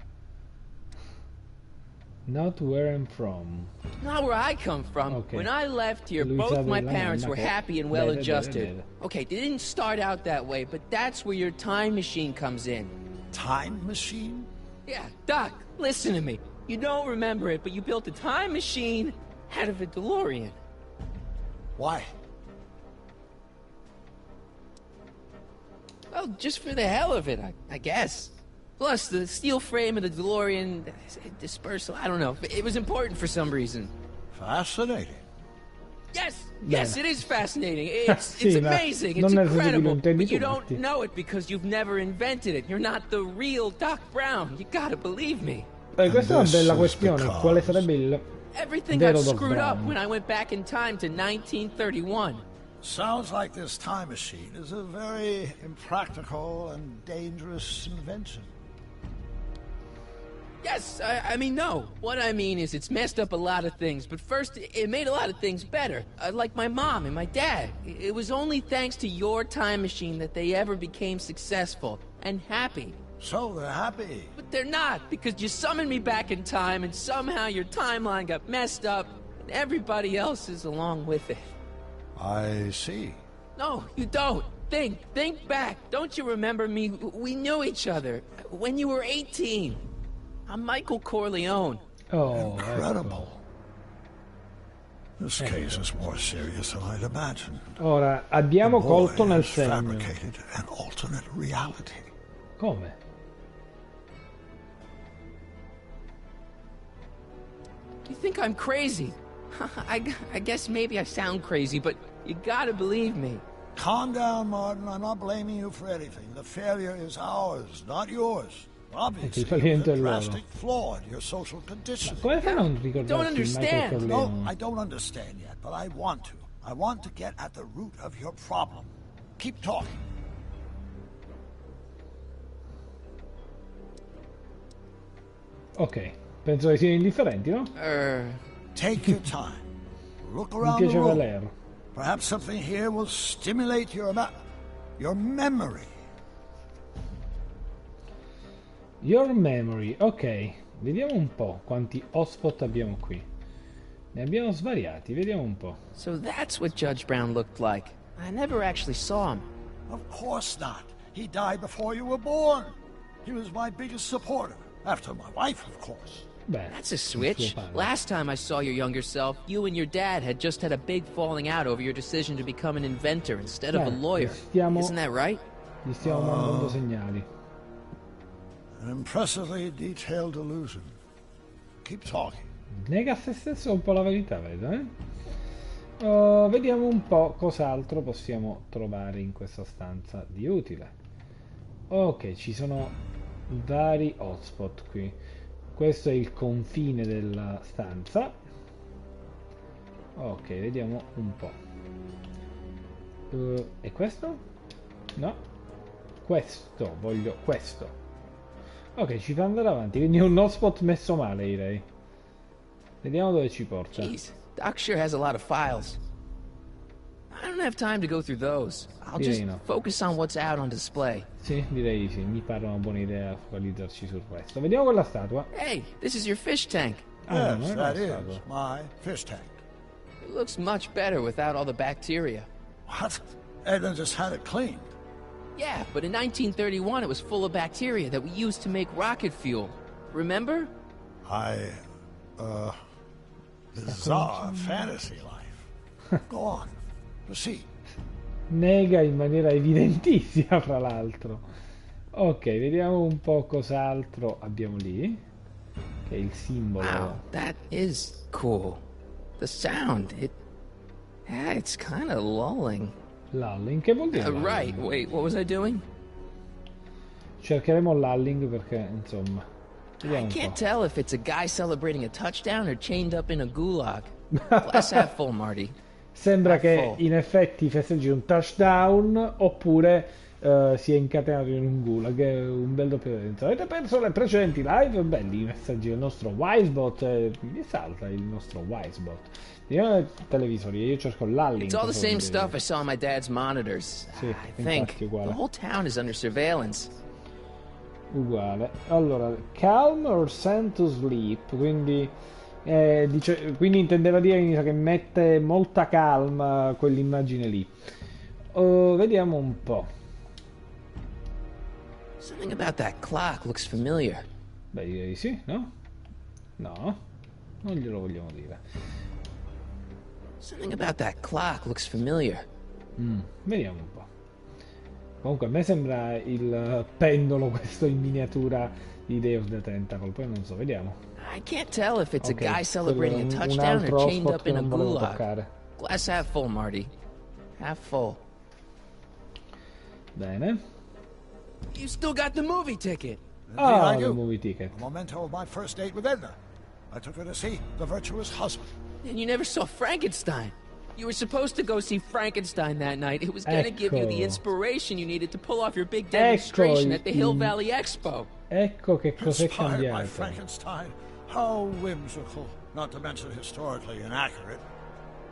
Not where I'm from. Not where I come from. Okay. When I left here, both my parents were happy and well-adjusted. Okay, they didn't start out that way, but that's where your time machine comes in. Time machine? Yeah, Doc, listen to me. You don't remember it, but you built a time machine out of a DeLorean. Why? Well, just for the hell of it, I guess. Plus, the steel frame of the DeLorean, dispersal, I don't know. It was important for some reason. Fascinating. Yes, it is fascinating. It's amazing. It's incredible. But you don't know it because you've never invented it. You're not the real Doc Brown. You gotta believe me. Questa è una bella questione. Quale sarebbe il Everything vero got Doc screwed up Brown? when I went back in time to 1931. Sounds like this time machine is a very impractical and dangerous invention. Yes, I mean, no. What I mean is it's messed up a lot of things, but first, it made a lot of things better. Like my mom and my dad. It was only thanks to your time machine that they ever became successful and happy. So they're happy. But they're not, because you summoned me back in time, and somehow your timeline got messed up, and everybody else is along with it. I see. No, you don't. Think back. Don't you remember me? We knew each other when you were 18. I'm Michael Corleone. Oh, incredible. This case is more serious than I'd imagined. Ora, abbiamo The colto boy nel has segno. fabricated an alternate reality. Come? You think I'm crazy? I guess maybe I sound crazy, but you gotta believe me. Calm down, Martin. I'm not blaming you for anything. The failure is ours, not yours. Obviously, fallimento è there's a loro. drastic flaw in your social conditioning. Come fai a non ricordarti mai quel problema? No, I don't understand yet, but I want to. I want to get at the root of your problem. Keep talking. Ok, penso che siano indifferenti, no? Take your time. Look Mi around the piaceva room. Lero. Perhaps something here will stimulate your memory. Your memory, ok. Vediamo un po' quanti hotspot abbiamo qui. Ne abbiamo svariati, vediamo un po'. So that's what Judge Brown looked like. I never actually saw him. Of course not. He died before you were born. He was my biggest supporter. After my wife, of course. Beh, That's a switch. Last time I saw your younger self, you and your dad had just had a big falling out over your decision to become an inventor instead of a lawyer. Isn't that right? Gli stiamo mandando segnali. An impressively detailed illusion. Keep talking. Nega a se stesso un po' la verità, vedo, eh? Vediamo un po' cos'altro possiamo trovare in questa stanza di utile. Ok, ci sono vari hotspot qui. Questo è il confine della stanza. Ok, vediamo un po'. E questo? No. Questo, voglio questo. Ok, ci fa andare avanti, quindi è un hotspot messo male, direi. Vediamo dove ci porta. Jeez, Doc sure has a lot of files. I don't have time to go through those. I'll Direi just no. focus on what's out on display. Sì, direi sì, mi pare una buona idea focalizzarci sul resto. Vediamo quella statua. Hey, this is your fish tank. Ah, non Yes, è that una is statua. my fish tank. It looks much better without all the bacteria. What? Edna just had it cleaned. Yeah, but in 1931 it was full of bacteria that we used to make rocket fuel. Remember? Bizarre fantasy life. Go on. Proceed. Nega in maniera evidentissima, fra l'altro. Ok, vediamo un po' cos'altro abbiamo lì. Che è il simbolo. Wow, that is cool. The sound, it's kind of lulling. Lulling, che vuol dire? Right, wait, what was I doing? Cercheremo lulling perché, insomma. I Vediamo un can't po'. tell if it's a guy celebrating a touchdown or chained up in a gulag. Glass half full, Marty. Sembra Half che full. in effetti festeggi un touchdown oppure si è incatenato in un gulag. È un bel doppio dentro. Avete perso le precedenti live? Belli i messaggi del nostro Wisebot. Mi salta il nostro Wisebot. Vediamo i televisori. Io cerco lulling. It's all the cosa same vuol dire. stuff I saw on my dad's monitors. Sì, I think infatti uguale. the whole town is under surveillance. Uguale. Allora, calm or send to sleep, quindi quindi intendeva dire mi sa che mette molta calma quell'immagine lì. Vediamo un po'. Something about that clock looks familiar. Beh, direi di sì, no? No, non glielo vogliamo dire. Something about that clock looks familiar. Vediamo un po'. Comunque a me sembra il pendolo questo in miniatura di Deus the Tentacle, poi non so, vediamo. I can't tell if it's Ok, a guy celebrating a quello è un touchdown altro or chained hotspot up che in a non volevo gulag. toccare. Glass half full, Marty. Half full. Bene. You still got the movie ticket. Indeed, I the do. movie ticket. A memento of my first date with Edna. I took her to see The Virtuous Husband. And you never saw Frankenstein. You were supposed to go see Frankenstein that night. It was gonna give you the Ecco. inspiration you needed to pull off your big demonstration at the Hill il- Valley Expo. Ecco che cos'è Inspired by cambiato. Frankenstein. How whimsical, not to mention historically inaccurate.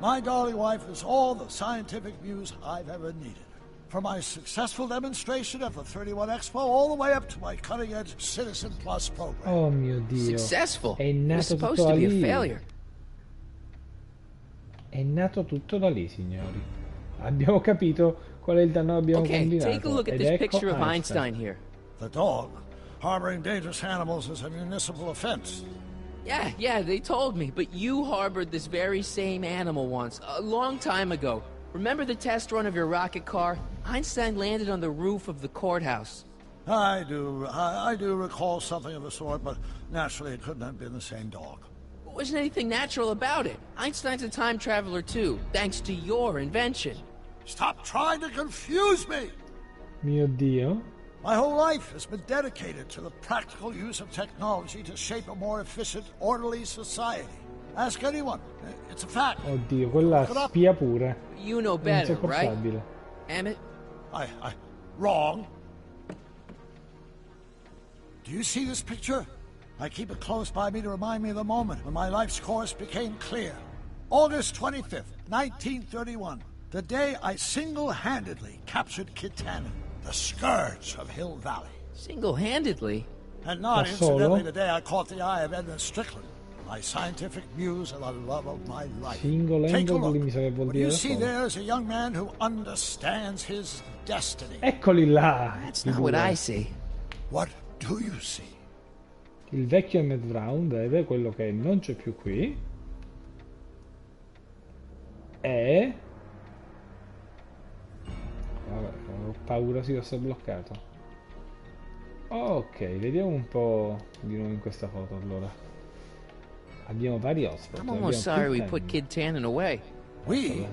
My darling wife is all the scientific muse I've ever needed. From my successful demonstration at the 31 Expo all the way up to my cutting-edge Citizen Plus program. Oh mio Dio. Successful. È It was nato supposed tutto da to be a lì. failure. È nato tutto da lì, signori. Abbiamo capito qual è il danno che abbiamo Okay, combinato. take a look at Ed this ecco picture of Einstein here. The dog, harboring dangerous animals is a municipal offense. Yeah, they told me, but you harbored this very same animal once, a long time ago. Remember the test run of your rocket car? Einstein landed on the roof of the courthouse. I do recall something of the sort, but naturally it couldn't have been the same dog. There wasn't anything natural about it. Einstein's a time traveler too, thanks to your invention. Stop trying to confuse me! Mio Dio. My whole life has been dedicated to the practical use of technology to shape a more efficient, orderly society. Ask anyone. It's a fact. Oddio, quella spia pure. You know better, right? Emmett? Wrong. Do you see this picture? I keep it close by me to remind me of the moment when my life's course became clear. August 25th, 1931. The day I single-handedly captured Kid Tannen, the scourge of Hill Valley. Single-handedly? And not incidentally the day I caught the eye of Edna Strickland, my scientific muse and the love of my life. Take a look. What you see there is a young man who understands his destiny. Eccoli là. That's not what I see. What do you see? Il vecchio Emmett Brown, vede quello che non c'è più qui. E... Vabbè, ho paura si fosse bloccato. Ok, vediamo un po' di nuovo in questa foto allora. Abbiamo vari ospiti. I'm almost sorry we put Kid Tannen away. We?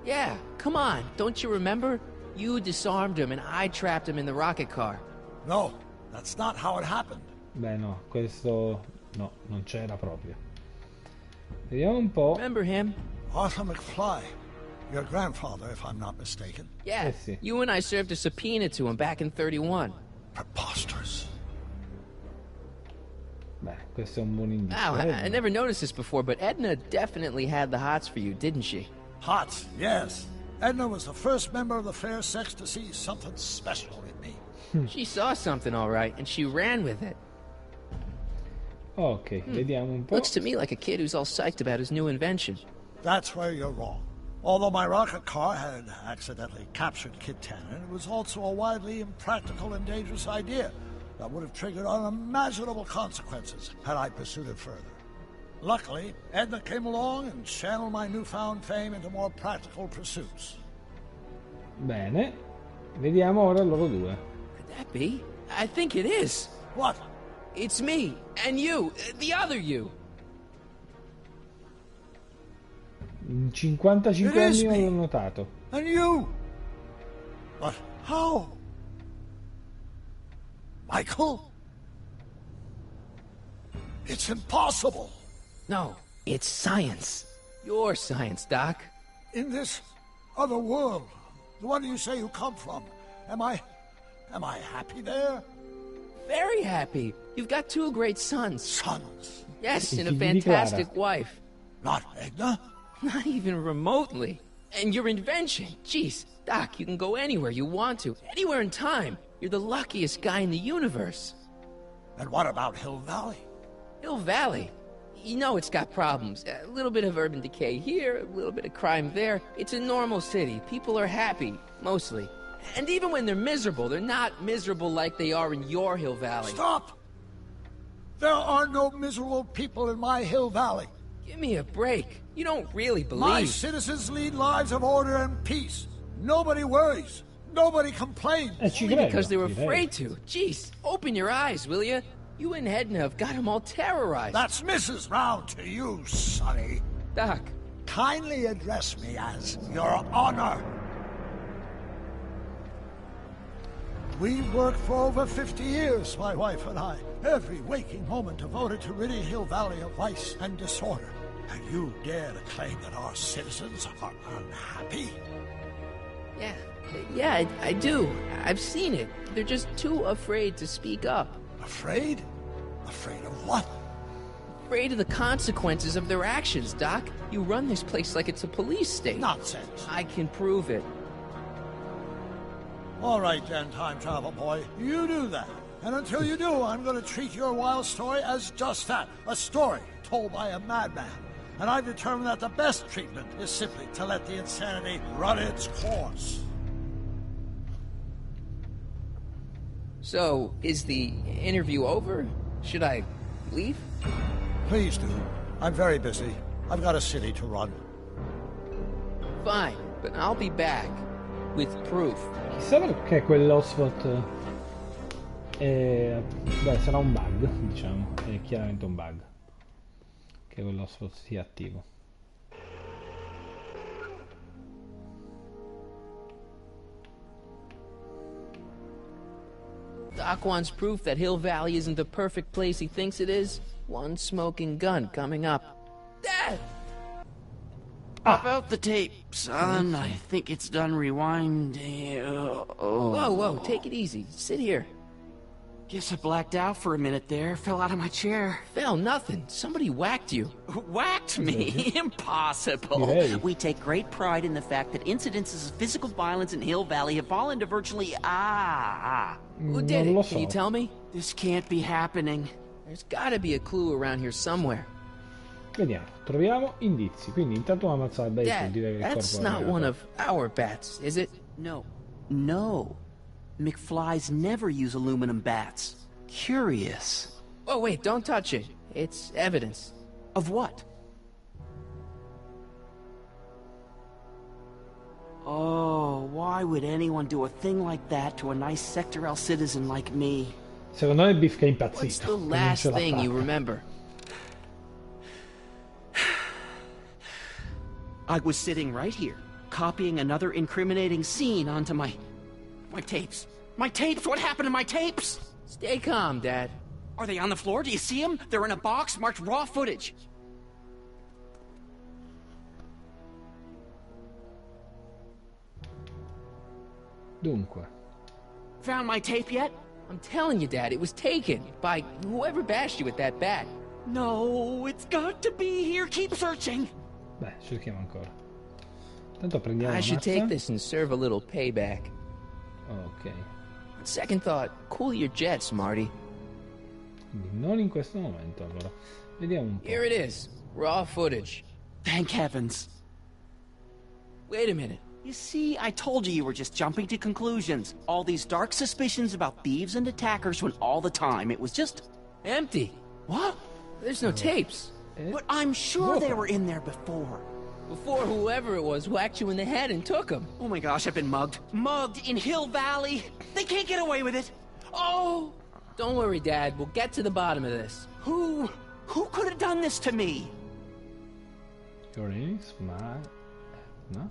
Yeah, come on. Don't you remember? You disarmed him and I trapped him in the rocket car. No, that's not how it happened. Beh no, questo no, non c'era proprio. Vediamo un po'. Remember him? Arthur McFly. Your grandfather, if I'm not mistaken. Yeah, you and I served a subpoena to him back in 31. Preposterous. Beh, questo è un buon indizio. Wow, I never noticed this before, but Edna definitely had the hots for you, didn't she? Hots, yes. Edna was the first member of the fair sex to see something special in me. She saw something all right, and she ran with it. Ok, vediamo un po'. Looks to me like a kid who's all psyched about his new invention. That's where you're wrong. Although my rocket car had accidentally captured Kid Tannen, it was also a widely impractical and dangerous idea that would have triggered unimaginable consequences had I pursued it further. Luckily, Edna came along and channeled my newfound fame into more practical pursuits. Bene, vediamo ora loro due. Could that be? I think it is. What? It's me, and you, the other you. In 55 anni non l'ho notato. And you? But how? Michael? It's impossible. No, it's science. Your science, Doc. In this other world, the one you say you come from, am I happy there? Very happy. You've got two great sons. Sons? Yes, and a fantastic wife. Not Edna? Not even remotely. And your invention. Jeez, Doc, you can go anywhere you want to. Anywhere in time. You're the luckiest guy in the universe. And what about Hill Valley? Hill Valley? You know it's got problems. A little bit of urban decay here, a little bit of crime there. It's a normal city. People are happy, mostly. And even when they're miserable, they're not miserable like they are in your Hill Valley. Stop! There are no miserable people in my Hill Valley. Give me a break. You don't really believe... My citizens lead lives of order and peace. Nobody worries. Nobody complains. Only because they were afraid to. Jeez, open your eyes, will you? You and Edna have got them all terrorized. That's Mrs. Brown to you, Sonny. Doc. Kindly address me as Your Honor. We worked for over 50 years, my wife and I. Every waking moment devoted to ridding Hill Valley of vice and disorder. And you dare to claim that our citizens are unhappy? Yeah, I do. I've seen it. They're just too afraid to speak up. Afraid? Afraid of what? Afraid of the consequences of their actions, Doc. You run this place like it's a police state. Nonsense. I can prove it. All right then, time travel boy. You do that. And until you do, I'm going to treat your wild story as just that. A story told by a madman. And I've determined that the best treatment is simply to let the insanity run its course. So, is the interview over? Should I leave? Please do. I'm very busy. I've got a city to run. Fine, but I'll be back. With proof. Chissà perché quell'hotspot beh, sarà un bug, diciamo. È chiaramente un bug che quell'hotspot sia attivo. Doc wants proof that Hill Valley isn't the perfect place he thinks it is. One smoking gun coming up. Dad! About the tape, son. I think it's done rewinding. Whoa, take it easy. Sit here. Guess I blacked out for a minute there. Fell out of my chair. Fell nothing. Somebody whacked you. Whacked me? Impossible. We take great pride in the fact that incidences of physical violence in Hill Valley have fallen to virtually... Who did it? Can you tell me? This can't be happening. There's gotta be a clue around here somewhere. Vediamo, troviamo indizi. Quindi intanto una mazzata da Dad, dire che il that's corpo not one of our bats, is it? No. McFlys never use aluminum bats. Curious. Oh, wait, don't touch it. It's evidence. Of what? Oh, why would anyone do a thing like that to a nice Sector L citizen like me? Secondo me Biff che è impazzito. What's the last thing you remember? I was sitting right here, copying another incriminating scene onto my tapes. My tapes? What happened to my tapes? Stay calm, Dad. Are they on the floor? Do you see them? They're in a box marked raw footage. Dunque. Found my tape yet? I'm telling you, Dad, it was taken by whoever bashed you with that bat. No, it's got to be here. Keep searching. Beh, cerchiamo ancora. Tanto prendiamo I should mazza. take this and serve a little payback. Ok. On second thought, cool your jets, Marty. Quindi non in questo momento, allora. Vediamo un po'. Here it is. Raw footage. Thank heavens. Wait a minute. You see, I told you were just jumping to conclusions. All these dark suspicions about thieves and attackers when all the time it was just... empty. What? There's no tapes. But I'm sure they were in there before. Before whoever it was whacked you in the head and took them. Oh my gosh, I've been mugged. Mugged in Hill Valley. They can't get away with it. Oh! Don't worry, Dad. We'll get to the bottom of this. Who could have done this to me? Your name is no?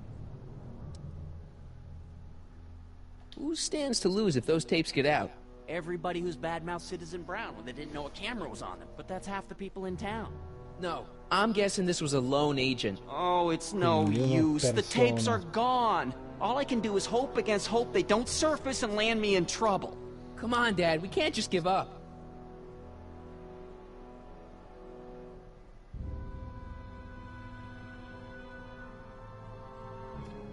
Who stands to lose if those tapes get out? Everybody who's badmouthed Citizen Brown when they didn't know a camera was on them. But that's half the people in town. No, I'm guessing this was a lone agent. Oh, it's no use. The tapes are gone. All I can do is hope against hope they don't surface and land me in trouble. Come on, Dad. We can't just give up.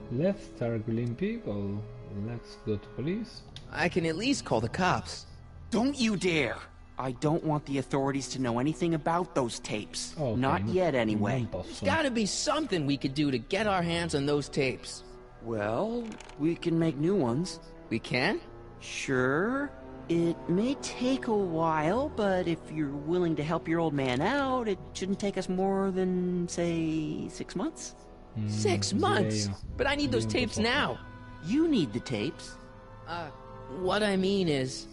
Let's start killing people. Let's go to police. I can at least call the cops. Don't you dare! I don't want the authorities to know anything about those tapes. Okay, Not yet, anyway. There's gotta be something we could do to get our hands on those tapes. Well, we can make new ones. We can? Sure. It may take a while, but if you're willing to help your old man out, it shouldn't take us more than, say, 6 months. 6 months? But I need those tapes now. You need the tapes. What I mean is...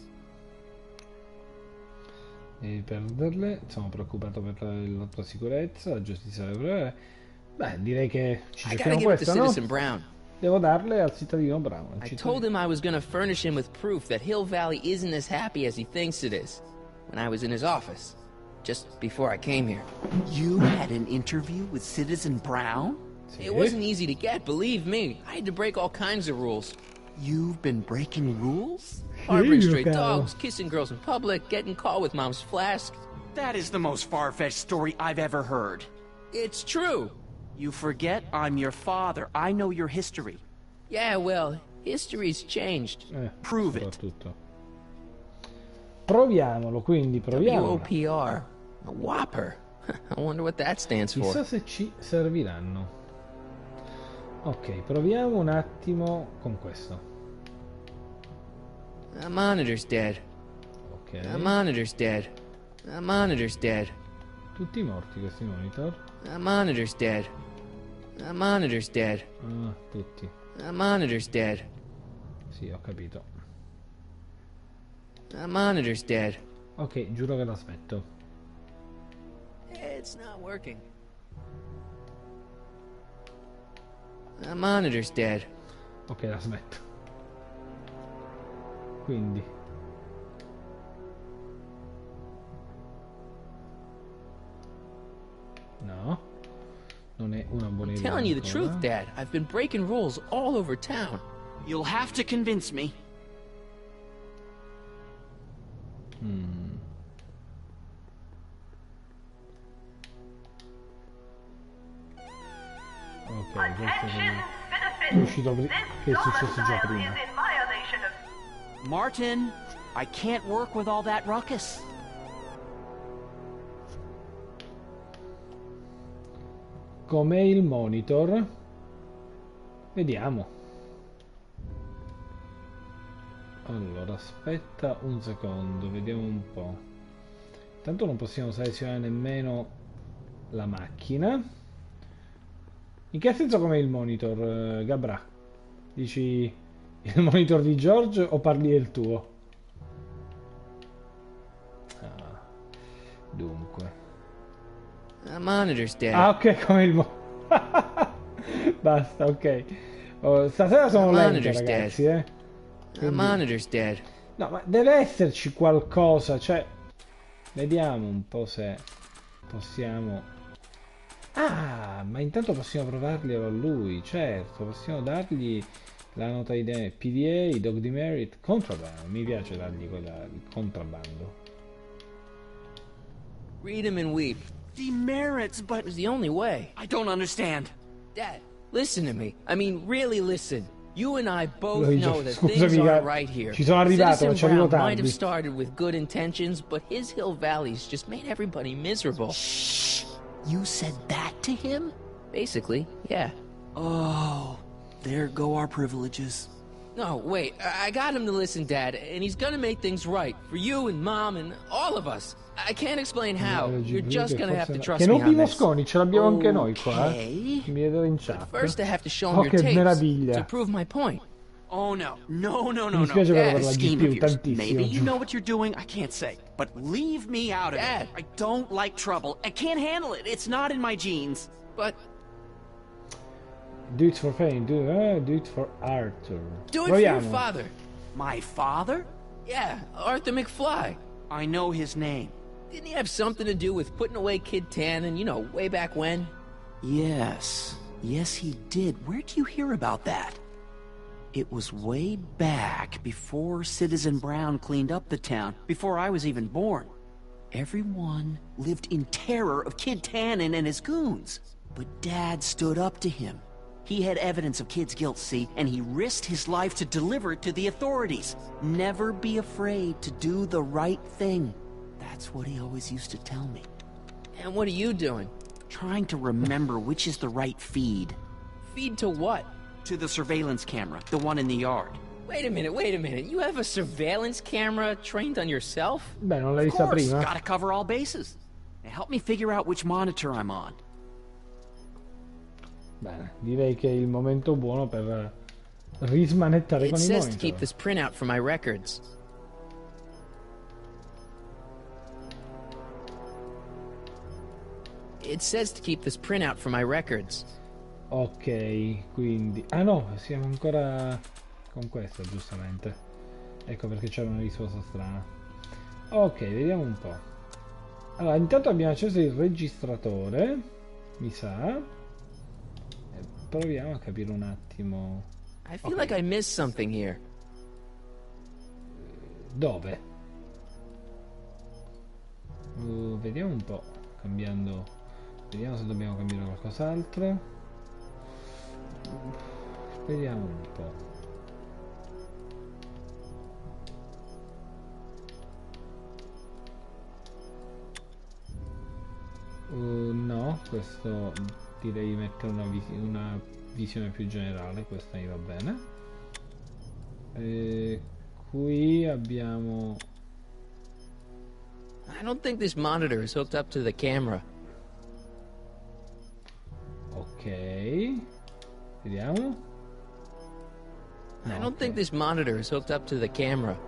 Devi perderle, sono preoccupato per la tua sicurezza, la giustizia deve... Beh, direi che ci giochiamo questa, no? Brown. Devo darle al cittadino Brown. I told him I was gonna furnish him with proof that Hill Valley isn't as happy as he thinks it is. When I was in his office. Just before I came here. You had an interview with Citizen Brown? It wasn't easy to get, believe me. I had to break all kinds of rules. You've been breaking rules? Harboring stray dogs, kissing girls in public, getting caught with Mom's flask. That is the most far-fetched story I've ever heard. It's true. You forget I'm your father. I know your history. Yeah, well, history's changed. Prove it. Proviamolo, quindi proviamo. WOPR. A Whopper. I wonder what that stands for. Chissà se ci serviranno. Ok, proviamo un attimo con questo. The monitor's dead. Ok. The monitor's dead. The monitor's dead. Tutti morti questi monitor? The monitor's dead. The monitor's dead. Ah, tutti. The monitor's dead. Sì, ho capito. The monitor's dead. Ok, giuro che l'aspetto. It's not working. The monitor's dead. Ok, l'aspetto. Quindi no, non è una buona idea. I'm telling you the ancora. truth, Dad. I've been breaking rules all over town. You'll have to convince me. Ok, questo è uscito che è successo già prima. Martin, I can't work with all that ruckus. Com'è il monitor? Vediamo. Allora, aspetta un secondo, vediamo un po'. Tanto non possiamo selezionare nemmeno la macchina. In che senso com'è il monitor, Gabra? Dici il monitor di George o parli del tuo? Ah, dunque. The monitor's dead. Ah, ok, come il basta, ok. Oh, stasera sono lento, ragazzi, The Quindi... monitor's dead. No, ma deve esserci qualcosa, cioè... Vediamo un po' se possiamo... Ah, ma intanto possiamo provarglielo a lui, certo, possiamo dargli la nota ID, PDA, dog demerit, contrabbando. Mi piace dargli quella, il contrabbando. Read him and weep. Demerits, but... It was the only way. I don't understand. Dad, listen to me. I mean, really listen. You and I both Lui dice, know that scusami, things aren't right here. ci sono arrivato, ma Citizen ci arrivo Brown might tardi. have started with good intentions, but his Hill Valleys just made everybody miserable. Shh! You said that to him? Basically, yeah. Oh, there go our privileges. No, wait, I got him to listen, Dad, and he's gonna make things right for you and Mom and all of us. I can't explain how. You're just gonna have to trust Che me non on this. Mosconi, ce l'abbiamo anche noi qua, Mi vedo in chat. First, I have to show him Oh, your che tapes meraviglia. to prove my point. Oh no, no, no, no, Mi no. dispiace però per That la scheme GPU of yours. tantissimo. Maybe you know what you're doing, I can't say. But leave me out of Dad. it. I don't like trouble. I can't handle it. It's not in my genes. But Do it for fame, do it for Arthur. do it for your Proviamo. father. My father? Yeah, Arthur McFly. I know his name. Didn't he have something to do with putting away Kid Tannen, you know, way back when? Yes. Yes, he did. Where'd you hear about that? It was way back before Citizen Brown cleaned up the town, before I was even born. Everyone lived in terror of Kid Tannen and his goons. But Dad stood up to him. He had evidence of Kid's guilt, see, and he risked his life to deliver it to the authorities. Never be afraid to do the right thing. That's what he always used to tell me. And what are you doing? Trying to remember which is the right feed. Feed to what? To the surveillance camera, the one in the yard. Wait a minute. You have a surveillance camera trained on yourself? Beh, non l'hai Of vista course, prima? gotta cover all bases. Now help me figure out which monitor I'm on. Bene, direi che è il momento buono per rismanettare It con i says to keep monitor. this printout for my records. It says to keep this printout for my records. Ok, quindi... Ah no, siamo ancora con questo, giustamente. Ecco perché c'era una risposta strana. Ok, vediamo un po'. Allora, intanto abbiamo acceso il registratore, mi sa. E proviamo a capire un attimo. I feel like I missed something here. Dove? Vediamo un po', cambiando... Vediamo se dobbiamo cambiare qualcos'altro. Vediamo un po'. No, questo direi di mettere una visione più generale, questa mi va bene. Qui abbiamo... I don't think this monitor is hooked up to the camera. Ok. Vediamo. I don't think this monitor is hooked up to the camera.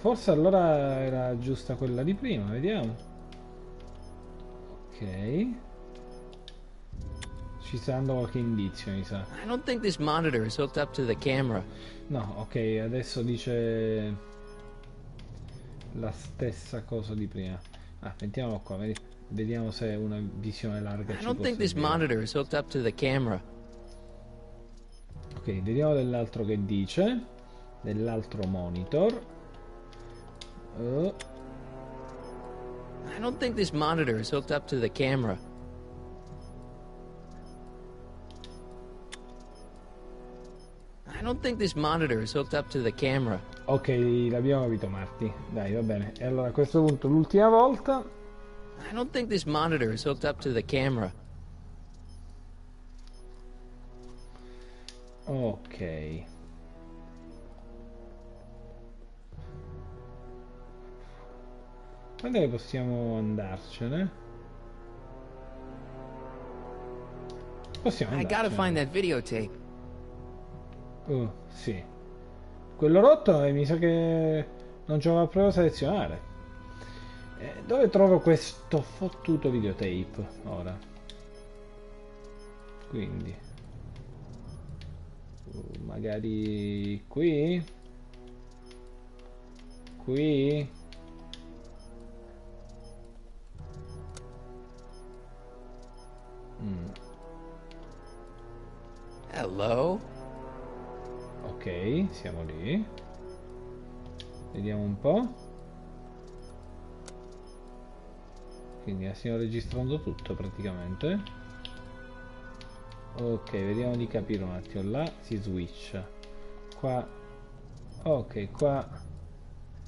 Forse allora era giusta quella di prima, vediamo. Ok. Ci sta dando qualche indizio, mi sa. I don't think this monitor is hooked up to the camera. No, ok, adesso dice la stessa cosa di prima. Ah, mettiamolo qua, vediamo se è una visione larga. I don't think this monitor is hooked up to the camera. Ok, vediamo dell'altro che dice. Dell'altro monitor. I don't think this monitor is hooked up to the camera. I don't think this monitor is hooked up to the camera. Ok, l'abbiamo capito, Marti. Dai, va bene. E allora a questo punto l'ultima volta. I don't think this monitor is hooked up to the camera. Ok. Quando che possiamo andarcene? Possiamo I andarcene. gotta find that videotape. Sì. Quello rotto mi sa che non ce l'ho proprio a selezionare. Dove trovo questo fottuto videotape ora? Quindi magari qui? Qui? Hello? Ok, siamo lì. Vediamo un po'. Quindi stiamo registrando tutto praticamente. Ok, vediamo di capire un attimo. Là si switcha. Qua. Ok, qua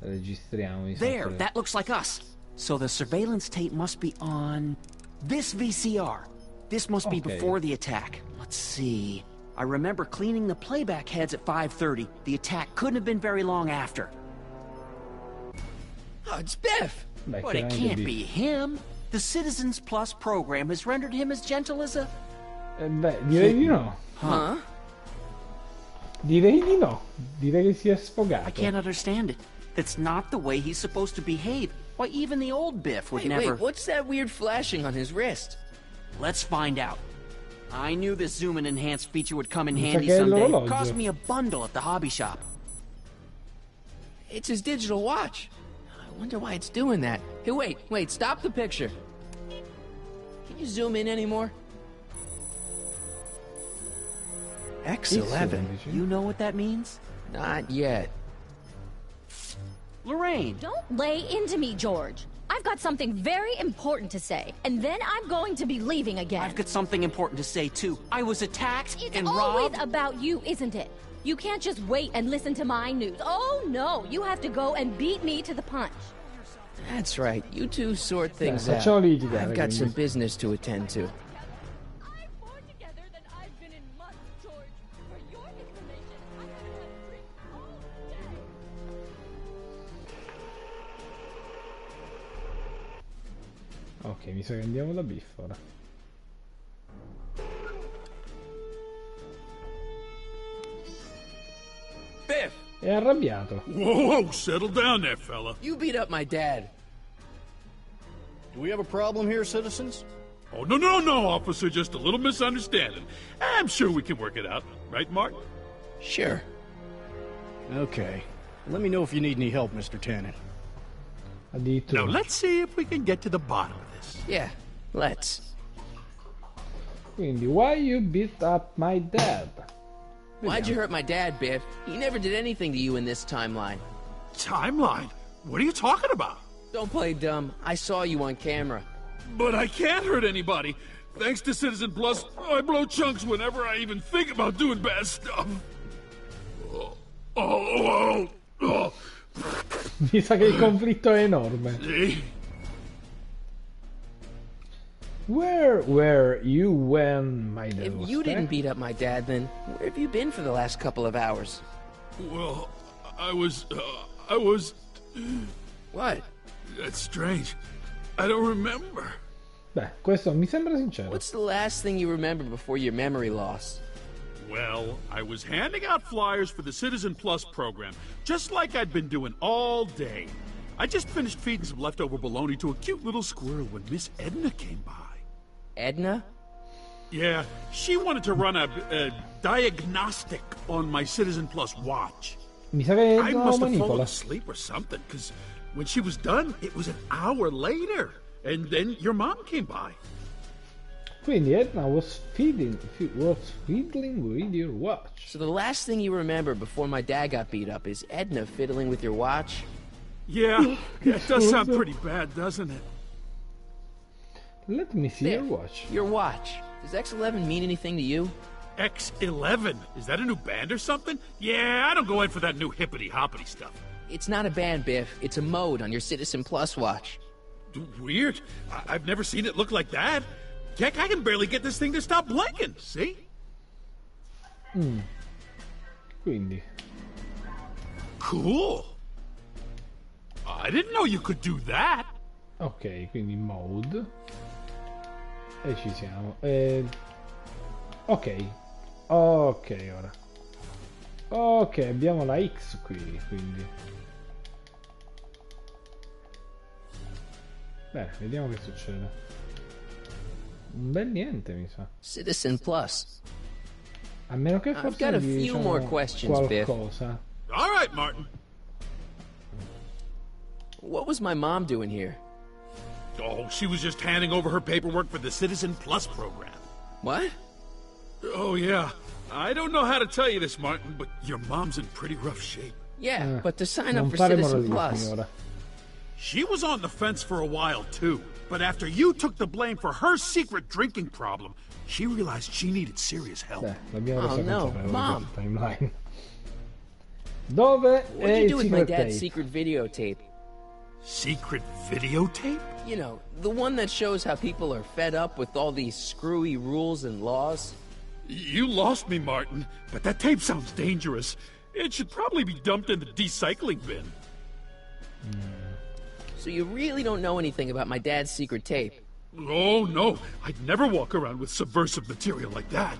registriamo. There, that looks like us. So the surveillance tape must be on this VCR. This must be before the attack. Let's see. I remember cleaning the playback heads at 5:30. The attack couldn't have been very long after. Oh, it's Biff! But it can't be him. The Citizens Plus program has rendered him as gentle as a... beh, direi di no. Huh? Direi di no. Direi che si è sfogato. I can't understand it. That's not the way he's supposed to behave. Why, even the old Biff would never... Wait, what's that weird flashing on his wrist? Let's find out. I knew this zoom and enhance feature would come in handy someday. Cost me a bundle at the hobby shop. It's his digital watch. I wonder why it's doing that. Hey, wait, stop the picture. Can you zoom in anymore? X11. You know what that means? Not yet. Lorraine! Don't lay into me, George. I've got something very important to say, and then I'm going to be leaving again. I've got something important to say, too. I was attacked and robbed. It's always about you, isn't it? You can't just wait and listen to my news. Oh, no. You have to go and beat me to the punch. That's right. You two sort things out. Facciamo litigare. I've got some business to attend to. Ok, mi sa che andiamo da Biff ora. Biff! È arrabbiato. Whoa, settle down there, fella. You beat up my dad. Do we have a problem here, citizens? Oh, no, officer. Just a little misunderstanding. I'm sure we can work it out. Right, Mark? Sure. Okay. Let me know if you need any help, Mr. Tannen. Now, let's see if we can get to the bottom of this. Yeah, let's. Quindi, why you beat up my dad? Why'd you hurt my dad, Biff? He never did anything to you in this timeline. Timeline? What are you talking about? Don't play dumb. I saw you on camera. But I can't hurt anybody. Thanks to Citizen Plus, I blow chunks whenever I even think about doing bad stuff. Oh. Mi sa che il conflitto è enorme. Where were you when my dad was If you didn't beat up my dad, then where have you been for the last couple of hours? Well, I was... What? That's strange. I don't remember. Beh, questo mi sembra sincero. What's the last thing you remember before your memory loss? Well, I was handing out flyers for the Citizen Plus program, just like I'd been doing all day. I just finished feeding some leftover bologna to a cute little squirrel when Miss Edna came by. Edna? Yeah, she wanted to run a diagnostic on my Citizen Plus watch. Mi sa che I must have fallen manipola. asleep or something, because when she was done, it was an hour later. And then your mom came by. Quindi Edna was fiddling with your watch. So the last thing you remember before my dad got beat up is Edna fiddling with your watch? Yeah, it does sound pretty bad, doesn't it? Let me see There, your watch. Your watch. Does X11 mean anything to you? X11? Is that a new band or something? Yeah, I don't go in for that new hippity-hoppity stuff. It's not a band, Biff. It's a mode on your Citizen Plus watch. Weird. I've never seen it look like that. Heck, I can barely get this thing to stop blinking, see? Quindi. Cool. I didn't know you could do that. Ok, quindi mode. E ci siamo. Ok. Ok, ora. Ok, abbiamo la X qui, quindi. Bene, vediamo che succede. Un bel niente, mi sa. Citizen Plus. A meno che I've forse got a gli few diciamo more questions, Biff. qualcosa. All right, Martin. What was my mom doing here? Oh, she was just handing over her paperwork for the Citizen Plus program. What? Oh, yeah. I don't know how to tell you this, Martin, but your mom's in pretty rough shape. Yeah, but to sign non up for fare Citizen moralismi Plus. ora. She was on the fence for a while, too. But after you took the blame for her secret drinking problem, she realized she needed serious help. Beh, l'abbiamo Oh, resa no, consapevole Mom. di questa timeline. Dove What è did you il do with my secret dad's tape? secret videotape? Secret videotape? You know, the one that shows how people are fed up with all these screwy rules and laws. You lost me, Martin, but that tape sounds dangerous. It should probably be dumped in the recycling bin. So you really don't know anything about my dad's secret tape? Oh, no. I'd never walk around with subversive material like that.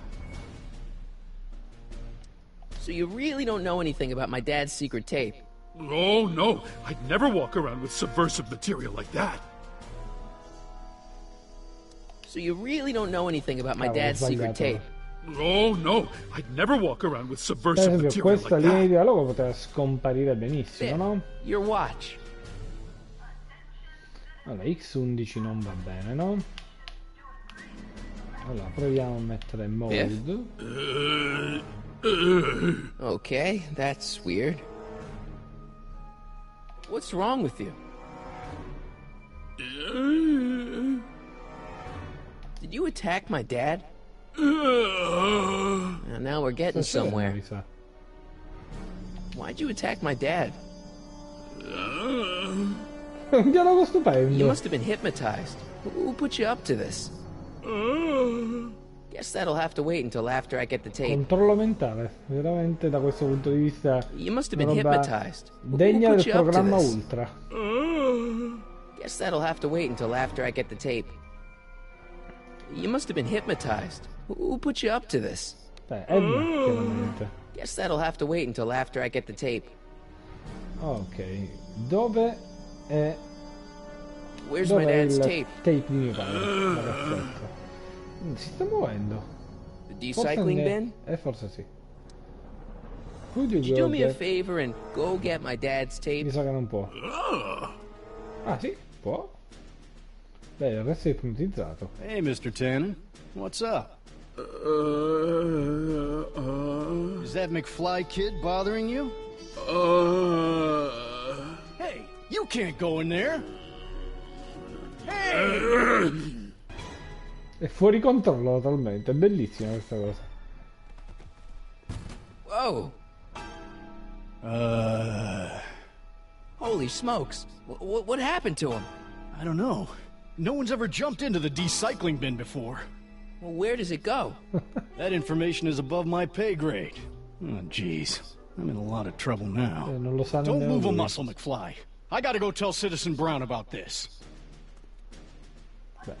So you really don't know anything about my dad's secret tape? Oh, no. I'd never walk around with subversive material like that. So you really don't know anything about my Cavolo, dad's ho secret sbagliato. tape? Oh, no. I'd never walk around with Per subversive esempio, material questa like linea di that. dialogo poteva scomparire benissimo, no? Your watch. Allora, X11 non va bene, no? Allora, proviamo a mettere mode. Okay, that's weird. What's wrong with you? Did you attack my dad? Now we're getting somewhere. Mi sa. Why'd you attack my dad? Un dialogo stupendo. You must have been hypnotized. Who put you up to this? Guess that'll have to wait until after I get the tape. Controllo mentale, veramente da questo punto di vista. You must have been una roba hypnotized. degna Who del put you up to programma this? Ultra. Guess that'll have to wait until after I get the tape. You must have been hypnotized. Who put you up to this? Edna, chiaramente. Guess that'll have to wait until after I get the tape. Ok, dove è... Where's dove my è dad's il tape? tape di mio padre? Ragazzetto. Si sta muovendo. The Forse recycling bin? forse sì. Could Could you do me a get... favor and go get my dad's tape? Mi sa che non può. Ah sì, può. Beh, il resto è ipnotizzato. Hey, Mr. Tannen. What's up? Is that McFly kid bothering you? Hey, you can't go in there. Hey! È fuori controllo totalmente, è bellissima questa cosa. Whoa! Holy smokes! What happened to him? I don't know. No one's ever jumped into the recycling bin before. Well, where does it go? That information is above my pay grade. Oh, jeez. I'm in a lot of trouble now. Non lo sa Don't nemmeno move a lui. muscle, McFly. I gotta go tell Citizen Brown about this. Beh,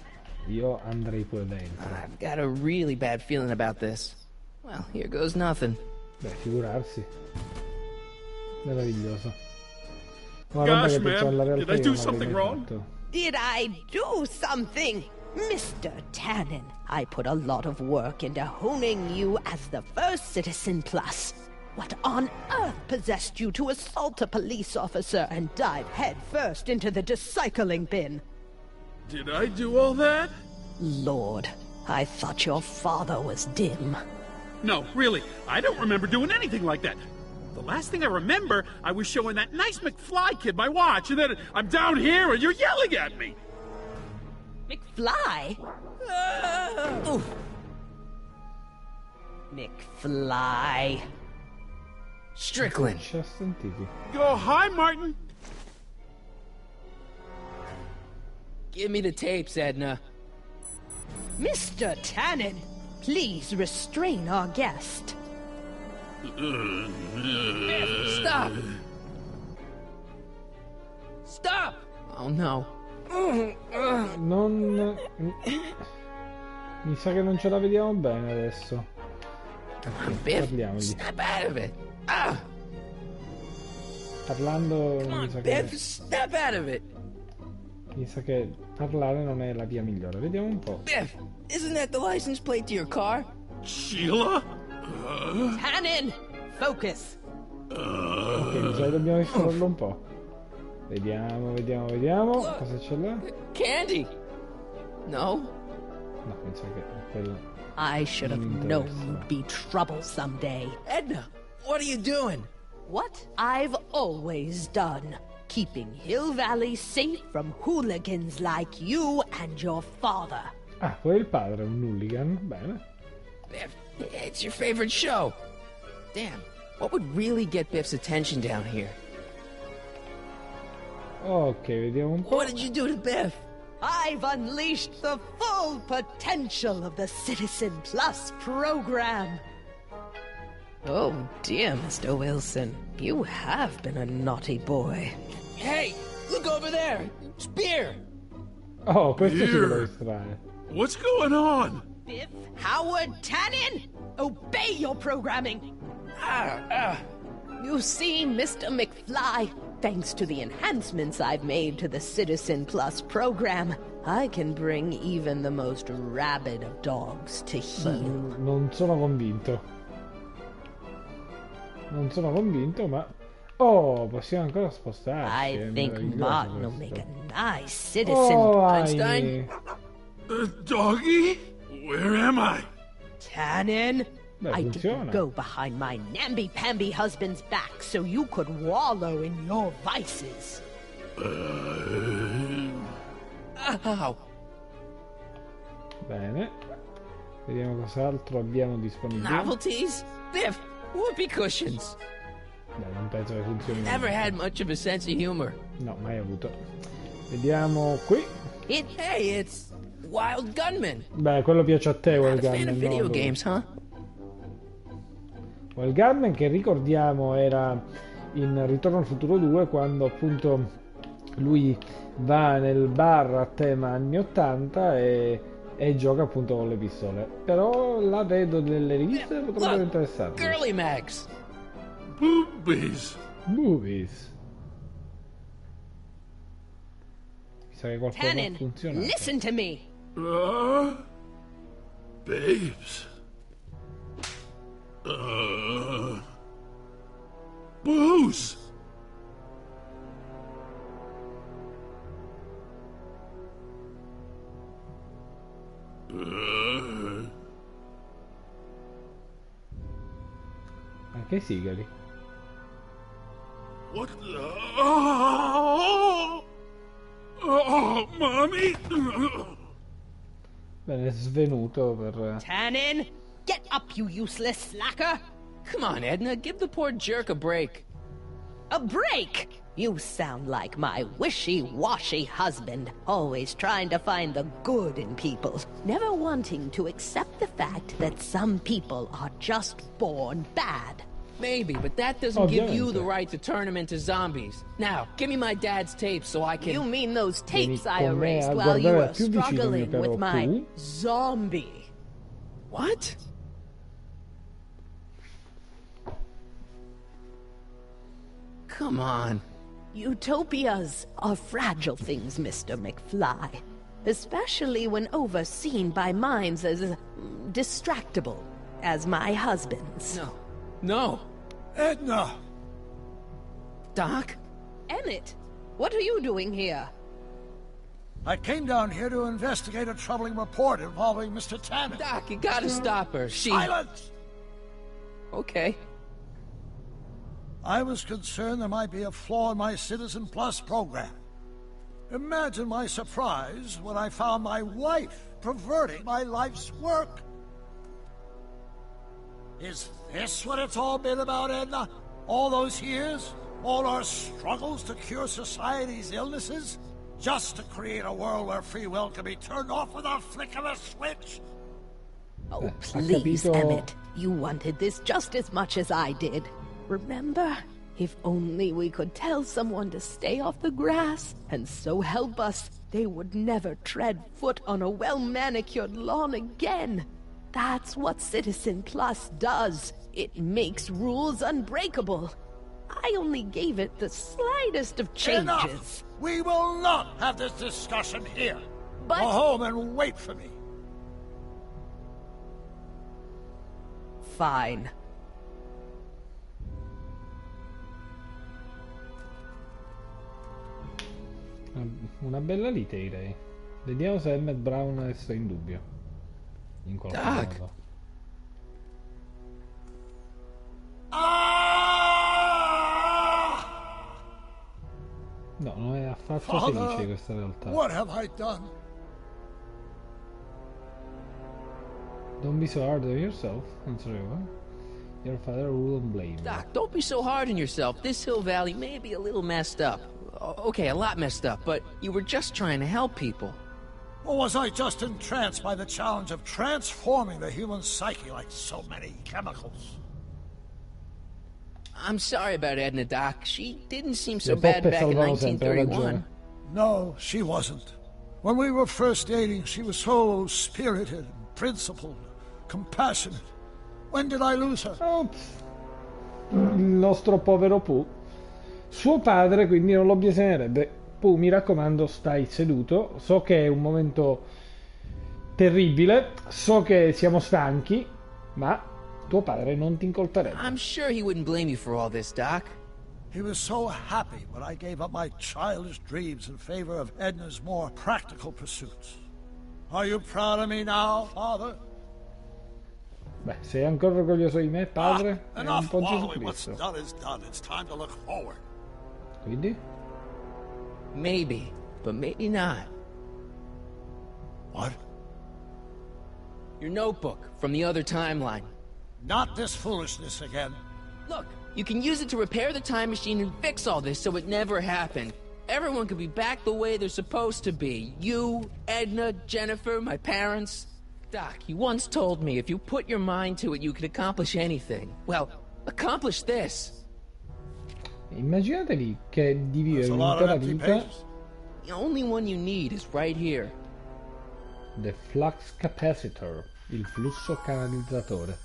io andrei pure dentro. I've got a really bad feeling about this. Well, here goes nothing. Beh, figurarsi. Meraviglioso. Gosh, man, did I do something wrong? Did I do something? Mr. Tannen, I put a lot of work into honing you as the first Citizen Plus. What on earth possessed you to assault a police officer and dive headfirst into the recycling bin? Did I do all that? Lord, I thought your father was dim. No, really, I don't remember doing anything like that. The last thing I remember, I was showing that nice McFly kid my watch, and then I'm down here and you're yelling at me. McFly? McFly. Strickland. Oh, hi, Martin. Give me the tapes, Edna. Mr. Tannen, please restrain our guest. Stop! Stop! Oh no. Non... Mi sa che non ce la vediamo bene adesso. Parliamogli. Snap out of it. Ah! Parlando... Come mi on, sa Biff, che... snap out of it. Mi sa che parlare non è la via migliore. Vediamo un po'. Biff, isn't that the license plate to your car? Sheila? Tannen, focus. Ok, mi sa che dobbiamo distrarlo un po'. Vediamo. Cosa c'è là? Candy. No? No, mi sa che quello... I should have known you'd be trouble someday. Edna, what are you doing? What I've always done. Keeping Hill Valley safe from hooligans like you and your father. Ah, poi il padre è un hooligan. Bene. Biff, it's your favorite show. Damn, what would really get Biff's attention down here? Ok, vediamo un po'. What did you do to Biff? I've unleashed the full potential of the Citizen Plus program. Oh dear, Mr. Wilson. You have been a naughty boy. Hey, look over there! Spear! Oh, questo si vuole distrarre. What's going on? Biff Howard Tannen, obey your programming. You see, Mr. McFly, Thanks to the enhancements I've made to the Citizen Plus program, I can bring even the most rabid of dogs to heel. Non sono convinto. Non sono convinto, ma... Oh, possiamo ancora spostarci. I think Martin will make a nice citizen. Oh, Einstein. Doggy? Where am I? Tannen? Beh, I funziona. didn't go behind my namby-pamby husband's back so you could wallow in your vices. Ow. Bene. Vediamo cos'altro abbiamo disponibile. Novelties? Biff, whoopee cushions. Beh, non penso che funzioni. Never had much of a sense of humor. No, mai avuto. Vediamo qui. Hey, it's Wild Gunman. Beh, quello piace a te, Wild Fan of Gunman. video no? games, huh? Wild Gunman, che ricordiamo era in Ritorno al Futuro 2, quando appunto lui va nel bar a tema anni 80 e gioca appunto con le pistole. Però la vedo nelle riviste, potrebbero interessarmi. Girly Mags. Boobies. Movies. Mi sa che qualcosa Tannen, funziona. listen to me. Babes. Booze. Anche i sigari. What the... Oh, mommy. Bene, svenuto per... Tannen, get up, you useless slacker. Come on, Edna, give the poor jerk a break. A break? You sound like my wishy-washy husband, always trying to find the good in people, never wanting to accept the fact that some people are just born bad. Maybe, but that doesn't give you Ovviamente. the right to turn them into zombies. Now, give me my dad's tapes so I can... You mean those tapes I con me erased a while you guardare were più vicino, struggling però, with my tu. zombie? What? Come on. Utopias are fragile things, Mr. McFly. Especially when overseen by minds as distractible as my husband's. No. No. Edna! Doc? Emmett, what are you doing here? I came down here to investigate a troubling report involving Mr. Tannen. Doc, you gotta stop her. Silence! Okay. I was concerned there might be a flaw in my Citizen Plus program. Imagine my surprise when I found my wife perverting my life's work. Is this what it's all been about, Edna? All those years? All our struggles to cure society's illnesses? Just to create a world where free will can be turned off with a flick of a switch? Oh, please, Emmett. You wanted this just as much as I did. Remember? If only we could tell someone to stay off the grass, and so help us, they would never tread foot on a well-manicured lawn again. That's what Citizen Plus does. It makes rules unbreakable. I only gave it the slightest of changes. Enough! We will not have this discussion here. But... Go home and wait for me. Fine. Una bella lite, direi. Vediamo se Emmett Brown resta in dubbio. In qualche modo. No, non è affatto felice questa realtà. What have I done? Don't be so hard on yourself. I'm sorry, what? Your father wouldn't blame you. Doc, don't be so hard on yourself. This Hill Valley may be a little messed up. Okay, a lot messed up, but you were just trying to help people. Or was I just entranced by the challenge of transforming the human psyche like so many chemicals? I'm sorry about Edna, Doc. She didn't seem so bad back in 1931. No, she wasn't. When we were first dating, she was so spirited, principled, compassionate. When did I lose her? Il nostro povero Pooh. Suo padre quindi non lo biasierebbe. Pooh, mi raccomando, stai seduto. So che è un momento terribile, so che siamo stanchi, ma tuo padre non ti incolperebbe. I'm sure he wouldn't blame you for all this, Doc. He was so happy when I gave up my childish dreams in favor of Edna's more practical pursuits. Are you proud of me now, Father? Beh, sei ancora orgoglioso di me, padre? È un po' Gesù What's Cristo. done is done. It's time to look forward. Quindi? Maybe, but maybe not. What? Your notebook from the other timeline. Not this foolishness again. Look, you can use it to repair the time machine and fix all this so it never happened. Everyone could be back the way they're supposed to be. You, Edna, Jennifer, my parents. Doc, you once told me if you put your mind to it, you could accomplish anything. Well, accomplish this. Immaginatevi che di vivere un'intera vita. The only one you need is right here. The flux capacitor, il flusso canalizzatore.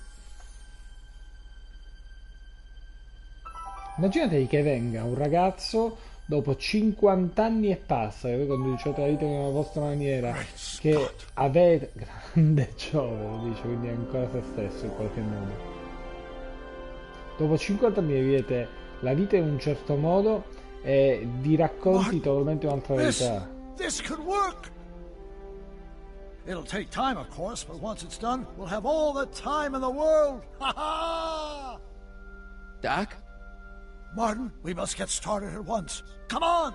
Immaginatevi che venga un ragazzo dopo 50 anni e passa, che voi conducete la vita nella vostra maniera, che avete grande Giove, lo dice, quindi è ancora se stesso in qualche modo. Dopo 50 anni vivete la vita in un certo modo e vi racconti totalmente un'altra verità. This could work. It'll take time, of course, but once it's done, we'll have all the time in the world. Ha ha! Doc? Martin, we must get started at once. Come on!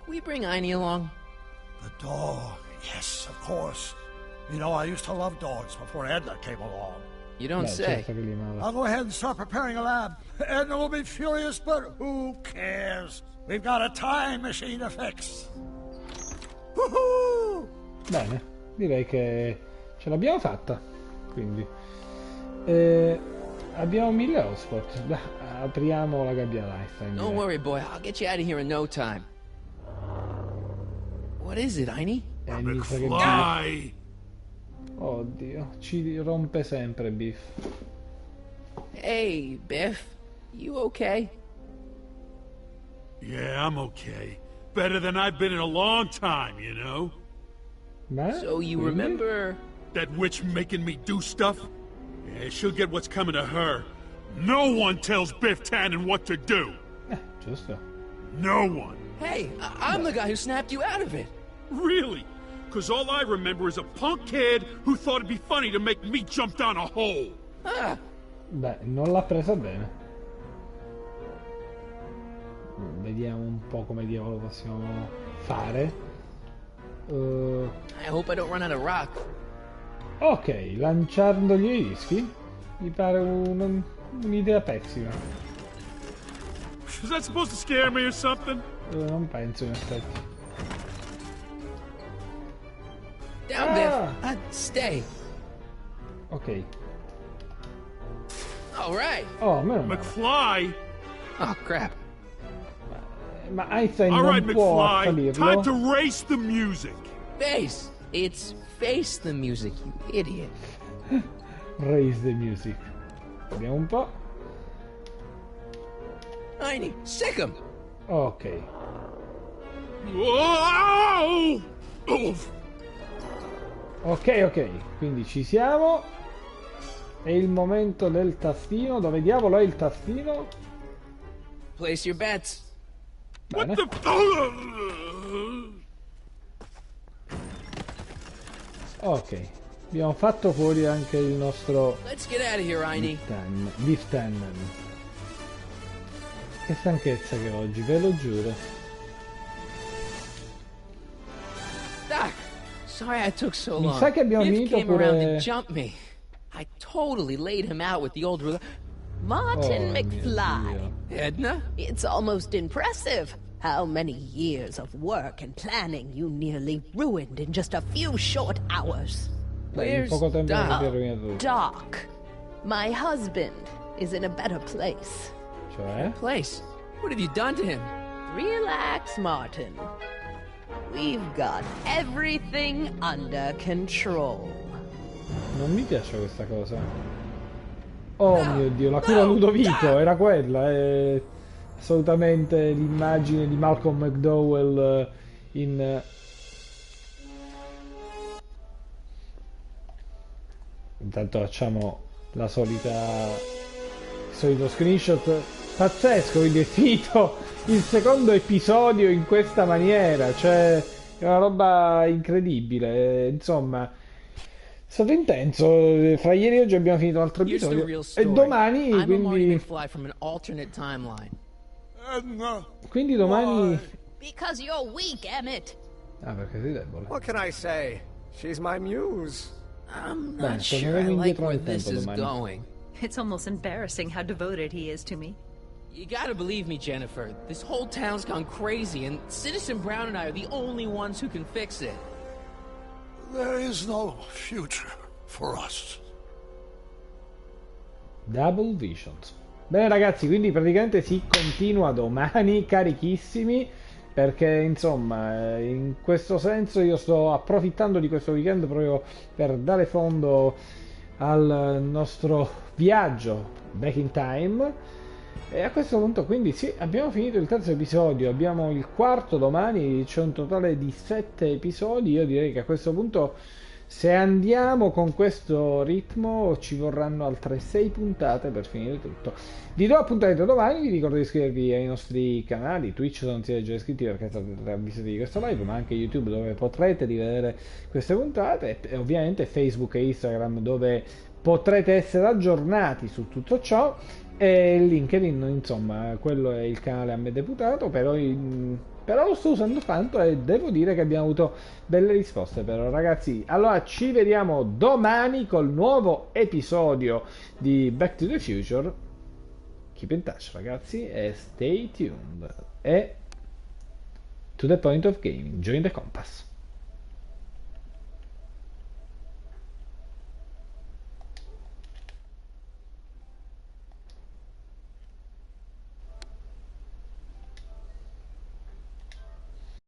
Can we bring Einie along? The dog. Yes, of course. You know, I used to love dogs before Edna came along. You don't say. I'll go ahead and start preparing a lab. Edna will be furious, but who cares? We've got a time machine to fix. Woohoo! Bene, direi che ce l'abbiamo fatta. Quindi Abbiamo 1000 hotspot. Apriamo la gabbia Einstein. Don't worry, boy. I'll get you out of here in no time. What is it, Heini? McFly! Oddio, ci rompe sempre Biff. Hey, Biff. You okay? Yeah, I'm okay. Better than I've been in a long time, you know? So you remember... That witch making me do stuff? Yeah, she'll get what's coming to her. No one tells Biff Tannen what to do. Giusto. No one. Hey, I'm the guy who snapped you out of it. Really? Because all I remember is a punk kid who thought it'd be funny to make me jump down a hole. Beh, non l'ha presa bene. Vediamo un po' come diavolo possiamo fare. I hope I don't run out of rock. Ok, lanciandogli i dischi. Mi pare un'idea pessima. Is that supposed to scare me or something? Non penso in effetti. Down, Biff. Stay. Ok. All right. Oh, meno male. McFly? Oh, crap. Ma Einstein All right, non può McFly. salirlo. Time to race the music. Face. It's face the music, you idiot. Raise the music. Vediamo un po'. Heini, sick him. Ok. Whoa! Ok, quindi ci siamo. È il momento del tastino. Dove diavolo è il tastino? Place your bets. Bene. Ok, abbiamo fatto fuori anche il nostro Let's get out of here, Heini. Biff Tannen. Che stanchezza che oggi, ve lo giuro. Doc, sorry I took so long. Mi sa che abbiamo Biff finito came around pure... to jump me. I totally laid him out with the old ruler. Martin Oh, McFly. Edna? It's almost impressive how many years of work and planning you nearly ruined in just a few short hours. Beh, in poco tempo non si è rovinato tutto. Doc, my husband is in a better place. Cioè? Place? What have you done to him? Relax, Martin. We've got everything under control. Non mi piace questa cosa. Oh mio Dio, la cura Ludovico, era quella. È assolutamente l'immagine di Malcolm McDowell in... Intanto facciamo la solito screenshot pazzesco, quindi è finito il secondo episodio in questa maniera, cioè è una roba incredibile, insomma è stato intenso. Fra ieri e oggi abbiamo finito un altro episodio e domani quindi domani Because you're weak, Emmett. perché sei debole. What can I say? She's my muse. I'm Beh, not sure I torneremo like indietro where nel this tempo is domani. going. It's almost embarrassing how devoted he is to me. You gotta believe me, Jennifer. This whole town's gone crazy, and Citizen Brown and I are the only ones who can fix it. There is no future for us. Double Visions. Bene ragazzi, quindi praticamente si continua domani carichissimi, perché insomma in questo senso io sto approfittando di questo weekend proprio per dare fondo al nostro viaggio back in time. E a questo punto quindi sì, abbiamo finito il terzo episodio, abbiamo il quarto domani, c'è un totale di 7 episodi. Io direi che a questo punto, se andiamo con questo ritmo, ci vorranno altre 6 puntate per finire tutto. Vi do appuntamento domani, vi ricordo di iscrivervi ai nostri canali Twitch se non siete già iscritti, perché state avvisati di questo live, ma anche YouTube dove potrete rivedere queste puntate, e ovviamente Facebook e Instagram dove potrete essere aggiornati su tutto ciò, e LinkedIn, insomma quello è il canale a me deputato, però lo sto usando tanto e devo dire che abbiamo avuto belle risposte. Però ragazzi, allora ci vediamo domani col nuovo episodio di Back to the Future. Keep in touch ragazzi e stay tuned, e to the point of gaming, join the compass.